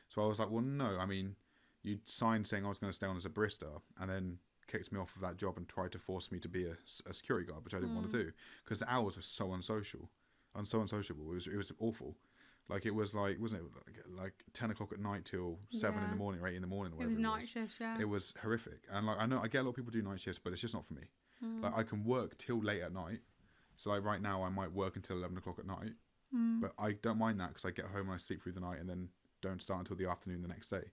So I was like, well, no. I mean, you signed saying I was going to stay on as a barista, and then kicked me off of that job and tried to force me to be a security guard, which I didn't want to do because the hours were so unsociable. It was awful. Like it was like, wasn't it like 10 o'clock at night till 7 in the morning or 8 in the morning? Or whatever it was night shifts, yeah. It was horrific. And like, I know I get a lot of people do night shifts, but it's just not for me. Like I can work till late at night. So like right now I might work until 11 o'clock at night, but I don't mind that because I get home and I sleep through the night and then don't start until the afternoon the next day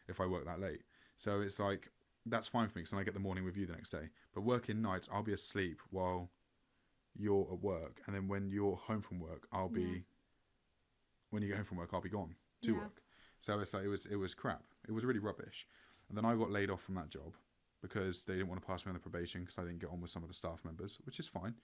if I work that late. So it's like, that's fine for me because then I get the morning with you the next day. But working nights, I'll be asleep while you're at work. And then when you're home from work, I'll be... When you get home from work, I'll be gone to work. So it's like, it was crap. It was really rubbish. And then I got laid off from that job because they didn't want to pass me on the probation because I didn't get on with some of the staff members, which is fine.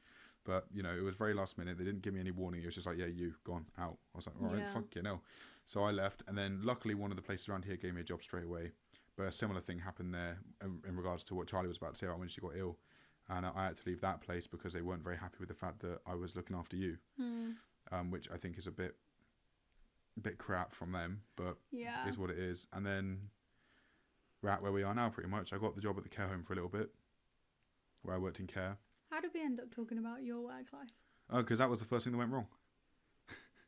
But, you know, it was very last minute. They didn't give me any warning. It was just like, yeah, you, gone, out. I was like, all right, fuck you, no. So I left. And then luckily one of the places around here gave me a job straight away. But a similar thing happened there in regards to what Charlie was about to say about when she got ill. And I had to leave that place because they weren't very happy with the fact that I was looking after you, which I think is a bit... a bit crap from them, but Yeah. it is what it is. And then we're at where we are now, pretty much. I got the job at the care home for a little bit, where I worked in care. How did we end up talking about your work life? Oh, because that was the first thing that went wrong.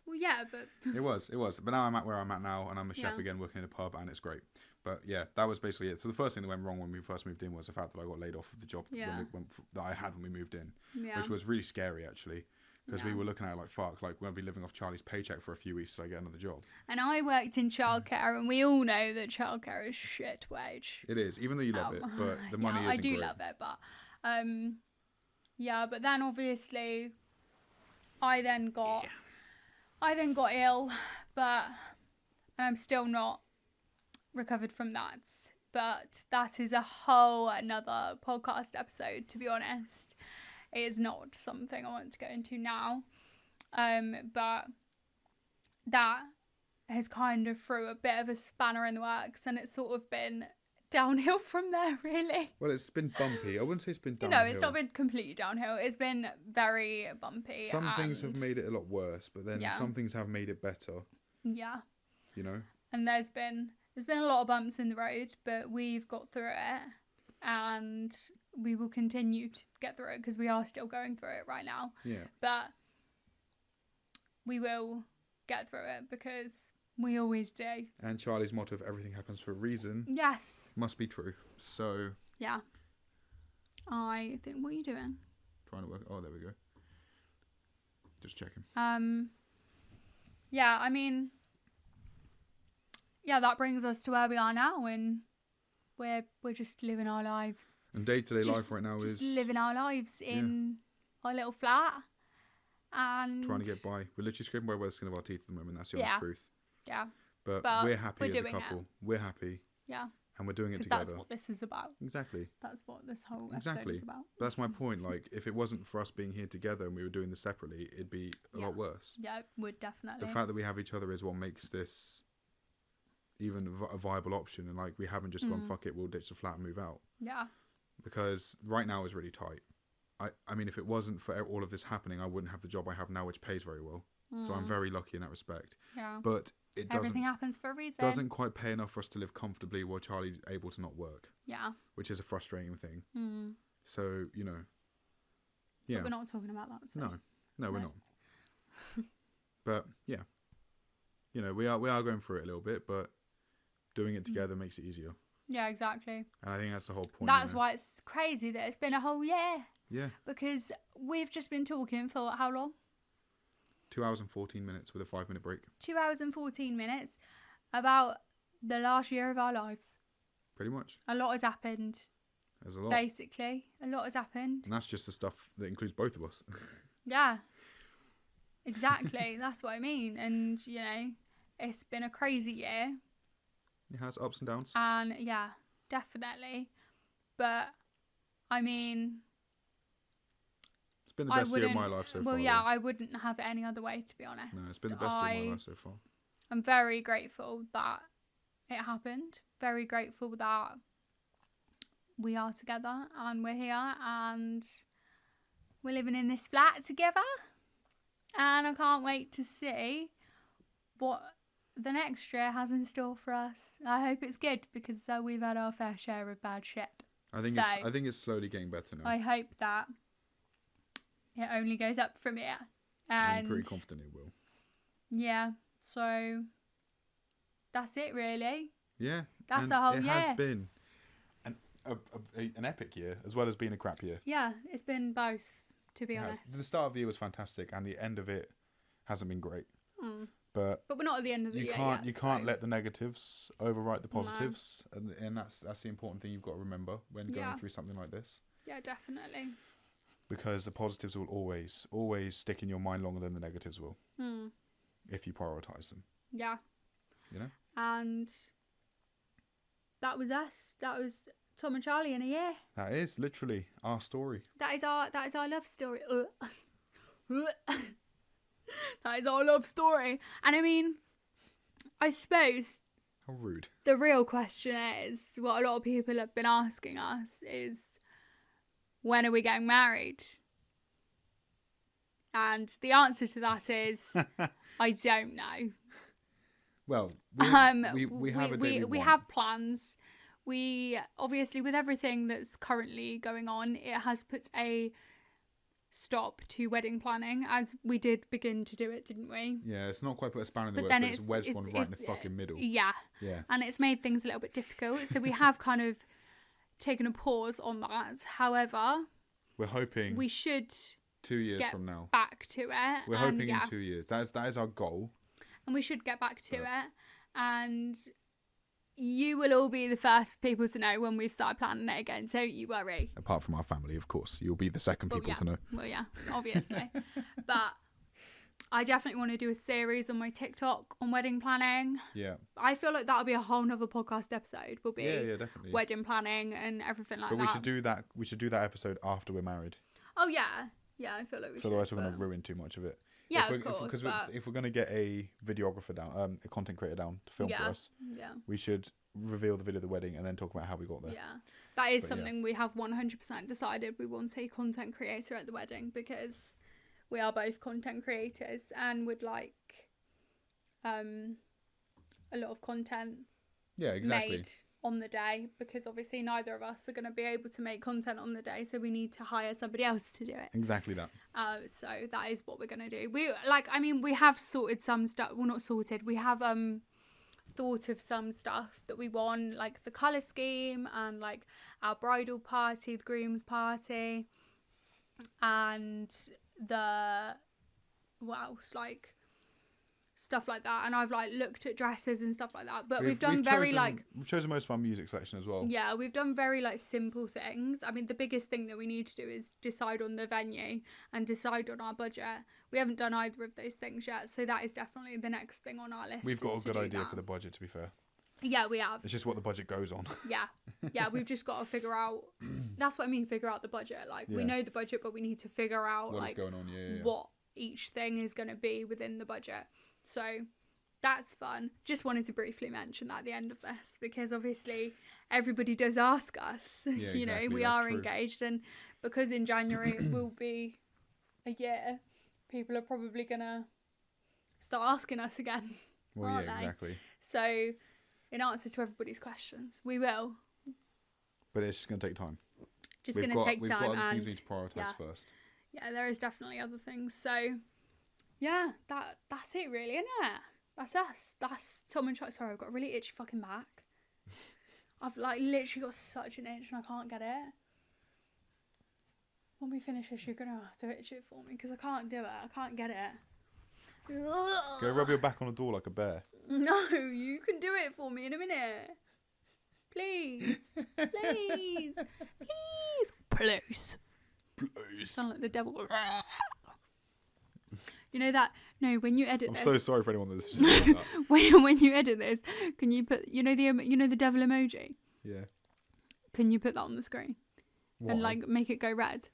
Well, yeah, but... It was. But now I'm at where I'm at now, and I'm a chef Yeah. again, working in a pub, and it's great. But yeah, that was basically it. So the first thing that went wrong when we first moved in was the fact that I got laid off of the job that I had when we moved in, which was really scary, actually. Because we were looking at it like, fuck, like we'll be living off Charlie's paycheck for a few weeks till I get another job. And I worked in childcare, and we all know that childcare is shit wage. It is, even though you love it, but the money isn't I do great. love it, but but then obviously I then got ill, but I'm still not recovered from that. But that is a whole another podcast episode, to be honest. It is not something I want to go into now. But that has kind of threw a bit of a spanner in the works, and it's sort of been downhill from there, really. Well, it's been bumpy. I wouldn't say it's been downhill. No, it's not been completely downhill. It's been very bumpy. Some things have made it a lot worse, but then some things have made it better. Yeah. You know? And there's been a lot of bumps in the road, but we've got through it, and we will continue to get through it because we are still going through it right now. Yeah. But we will get through it because we always do. And Charlie's motto of everything happens for a reason. Yes. Must be true. So. Yeah. I think, what are you doing? Trying to work. Oh, there we go. Just checking. Yeah, I mean, yeah, that brings us to where we are now, and we're just living our lives. And day-to-day life right now is just living our lives in our little flat and trying to get by. We're literally scraping by the skin of our teeth at the moment. That's the honest truth. Yeah. But we're happy as a couple. We're happy. Yeah. And we're doing it together. That's what this is about. Exactly. That's what this whole episode is about. That's my point. Like, if it wasn't for us being here together and we were doing this separately, it'd be a lot worse. Yeah, it would definitely. The fact that we have each other is what makes this even a viable option. And like, we haven't just gone, fuck it, we'll ditch the flat and move out. Yeah. Because right now is really tight. I mean, if it wasn't for all of this happening, I wouldn't have the job I have now, which pays very well. So I'm very lucky in that respect. Yeah. But everything happens for a reason. Doesn't quite pay enough for us to live comfortably while Charlie's able to not work. Yeah. Which is a frustrating thing. So, you know. Yeah. But we're not talking about that. So. No, we're not. But yeah. You know, we are going through it a little bit, but doing it together makes it easier. Yeah, exactly. And I think that's the whole point. That's why it's crazy that it's been a whole year. Yeah. Because we've just been talking for how long? 2 hours and 14 minutes with a 5-minute break. 2 hours and 14 minutes about the last year of our lives. Pretty much. A lot has happened. There's a lot. Basically, a lot has happened. And that's just the stuff that includes both of us. Yeah. Exactly. That's what I mean. And, you know, it's been a crazy year. It has ups and downs. And, yeah, definitely. But, I mean... It's been the best year of my life so far. Well, yeah, I wouldn't have it any other way, to be honest. No, it's been the best year of my life so far. I'm very grateful that it happened. Very grateful that we are together and we're here and we're living in this flat together. And I can't wait to see what the next year has in store for us. I hope it's good because we've had our fair share of bad shit. I think it's slowly getting better now. I hope that it only goes up from here. And I'm pretty confident it will. Yeah, so that's it really. Yeah. That's the whole year. It has been an epic year as well as being a crap year. Yeah, it's been both, to be honest. The start of the year was fantastic and the end of it hasn't been great. But we're not at the end of the year yet. You can't let the negatives overwrite the positives. No. And that's the important thing you've got to remember when going through something like this. Yeah, definitely. Because the positives will always stick in your mind longer than the negatives will. If you prioritise them. Yeah. You know? And that was us. That was Tom and Charlie in a year. That is literally our story. That is our love story. That is our love story. And I mean, I suppose... How rude. The real question is, what a lot of people have been asking us is, when are we getting married? And the answer to that is, I don't know. Well, we have a date we have plans. We obviously, with everything that's currently going on, it has put a stop to wedding planning, as we did begin to do it, didn't we? Yeah, it's not quite put a spanner in the works, but it's wedged one right in the fucking middle. Yeah. And it's made things a little bit difficult, so we have kind of taken a pause on that. However, we're hoping we should 2 years from now back to it. We're hoping in 2 years. That is our goal. And we should get back to it, and you will all be the first people to know when we've started planning it again, so you worry. Apart from our family, of course. You'll be the second people to know. Well, yeah, obviously. But I definitely want to do a series on my TikTok on wedding planning. Yeah. I feel like that'll be a whole nother podcast episode. Will be definitely. Wedding planning and everything like that. But we should do that episode after we're married. Oh, yeah. Yeah, I feel like we should. Otherwise we're going to ruin too much of it. Yeah, of course. Because if we're going to get a videographer down, a content creator down to film for us, we should reveal the video of the wedding and then talk about how we got there. Yeah, that is something we have 100% decided. We want a content creator at the wedding because we are both content creators and would like a lot of content made on the day, because obviously neither of us are going to be able to make content on the day, so we need to hire somebody else to do it. Exactly that. So that is what we're going to do. We have sorted some stuff. Well, not sorted. We have thought of some stuff that we want, like the colour scheme and like our bridal party, the groom's party, and what else, like stuff like that. And I've like looked at dresses and stuff like that, but we've chosen most of our music selection as well. Yeah, we've done very like simple things. I mean, the biggest thing that we need to do is decide on the venue and decide on our budget. We haven't done either of those things yet, so that is definitely the next thing on our list. We've got a good idea for the budget, to be fair. Yeah, we have. It's just what the budget goes on. Yeah, we've just got to figure out. That's what I mean, figure out the budget. Like, we know the budget, but we need to figure out what's going on. What each thing is going to be within the budget. So that's fun. Just wanted to briefly mention that at the end of this, because obviously everybody does ask us. Yeah, you know, we are engaged, and because in January it will be a year, people are probably gonna start asking us again. Well, yeah, exactly. So, in answer to everybody's questions, we will. But it's just gonna take time. We've got other things we need to prioritise first. Yeah, there is definitely other things. So, yeah, that's it really, isn't it? That's us. That's Tom and Charlie. Sorry, I've got a really itchy fucking back. I've like literally got such an itch and I can't get it. When we finish this, you're gonna have to itch it for me because I can't do it. I can't get it. Go rub your back on a door like a bear. No, you can do it for me in a minute. Please. Please. Please. Please. Sound like the devil. You know that? No, when you edit this. I'm so sorry for anyone that's like that. when you edit this, can you put the devil emoji? Yeah. Can you put that on the screen? Why? And like make it go red.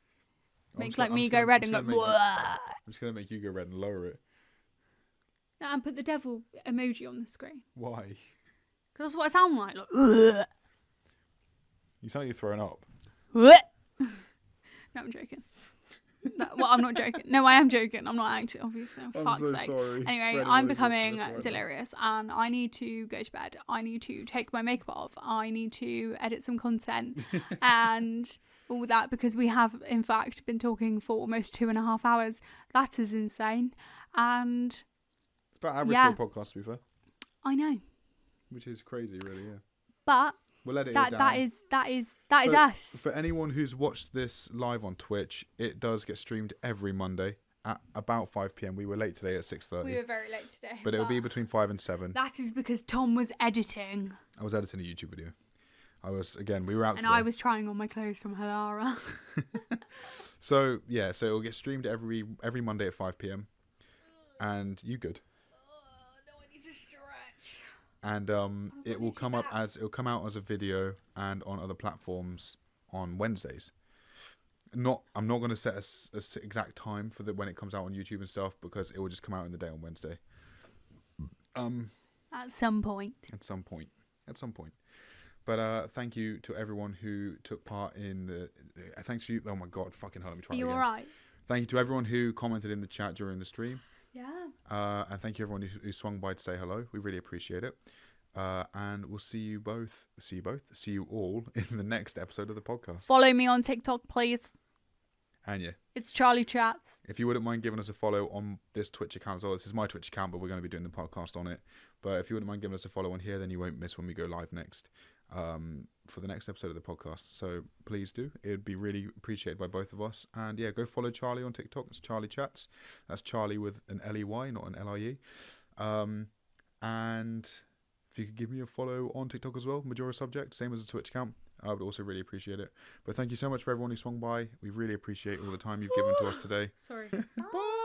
Makes like me go red and go. I'm just gonna make you go red and lower it. No, and put the devil emoji on the screen. Why? Because that's what I sound like. Like. You sound like you're throwing up. No, I'm joking. No, well, I'm not joking. No, I am joking. I'm not actually, obviously. I'm so sorry. Anyway, I'm becoming delirious and I need to go to bed. I need to take my makeup off. I need to edit some content and all that, because we have, in fact, been talking for almost 2.5 hours. That is insane. And it's about average for a podcast, to be fair. I know. Which is crazy, really, yeah. But we'll edit it down. That is us. For anyone who's watched this live on Twitch, it does get streamed every Monday at about 5 p.m. We were late today at 6:30. We were very late today. But it'll be between 5 and 7. That is because Tom was editing. I was editing a YouTube video. We were out and I was trying on my clothes from Halara. So it'll get streamed every Monday at 5 p.m. And you good? No, I need to stretch. And it will come out as a video and on other platforms on Wednesdays. I'm not going to set a exact time for when it comes out on YouTube and stuff, because it will just come out in the day on Wednesday. At some point. But thank you to everyone who took part in the. Thanks to you. Oh my God, fucking hell! Let me try. Are you again. All right? Thank you to everyone who commented in the chat during the stream. Yeah. And thank you everyone who swung by to say hello. We really appreciate it. And we'll see you all in the next episode of the podcast. Follow me on TikTok, please. And yeah, it's CharleyChats. If you wouldn't mind giving us a follow on this Twitch account as well. This is my Twitch account, but we're going to be doing the podcast on it. But if you wouldn't mind giving us a follow on here, then you won't miss when we go live next for the next episode of the podcast. So please do. It would be really appreciated by both of us. And yeah, go follow Charley on TikTok. It's CharleyChats. That's Charley with an L-E-Y, not an L-I-E. And if you could give me a follow on TikTok as well, Majora Subject, same as the Twitch account. I would also really appreciate it. But thank you so much for everyone who swung by. We really appreciate all the time you've given to us today. Sorry. Bye.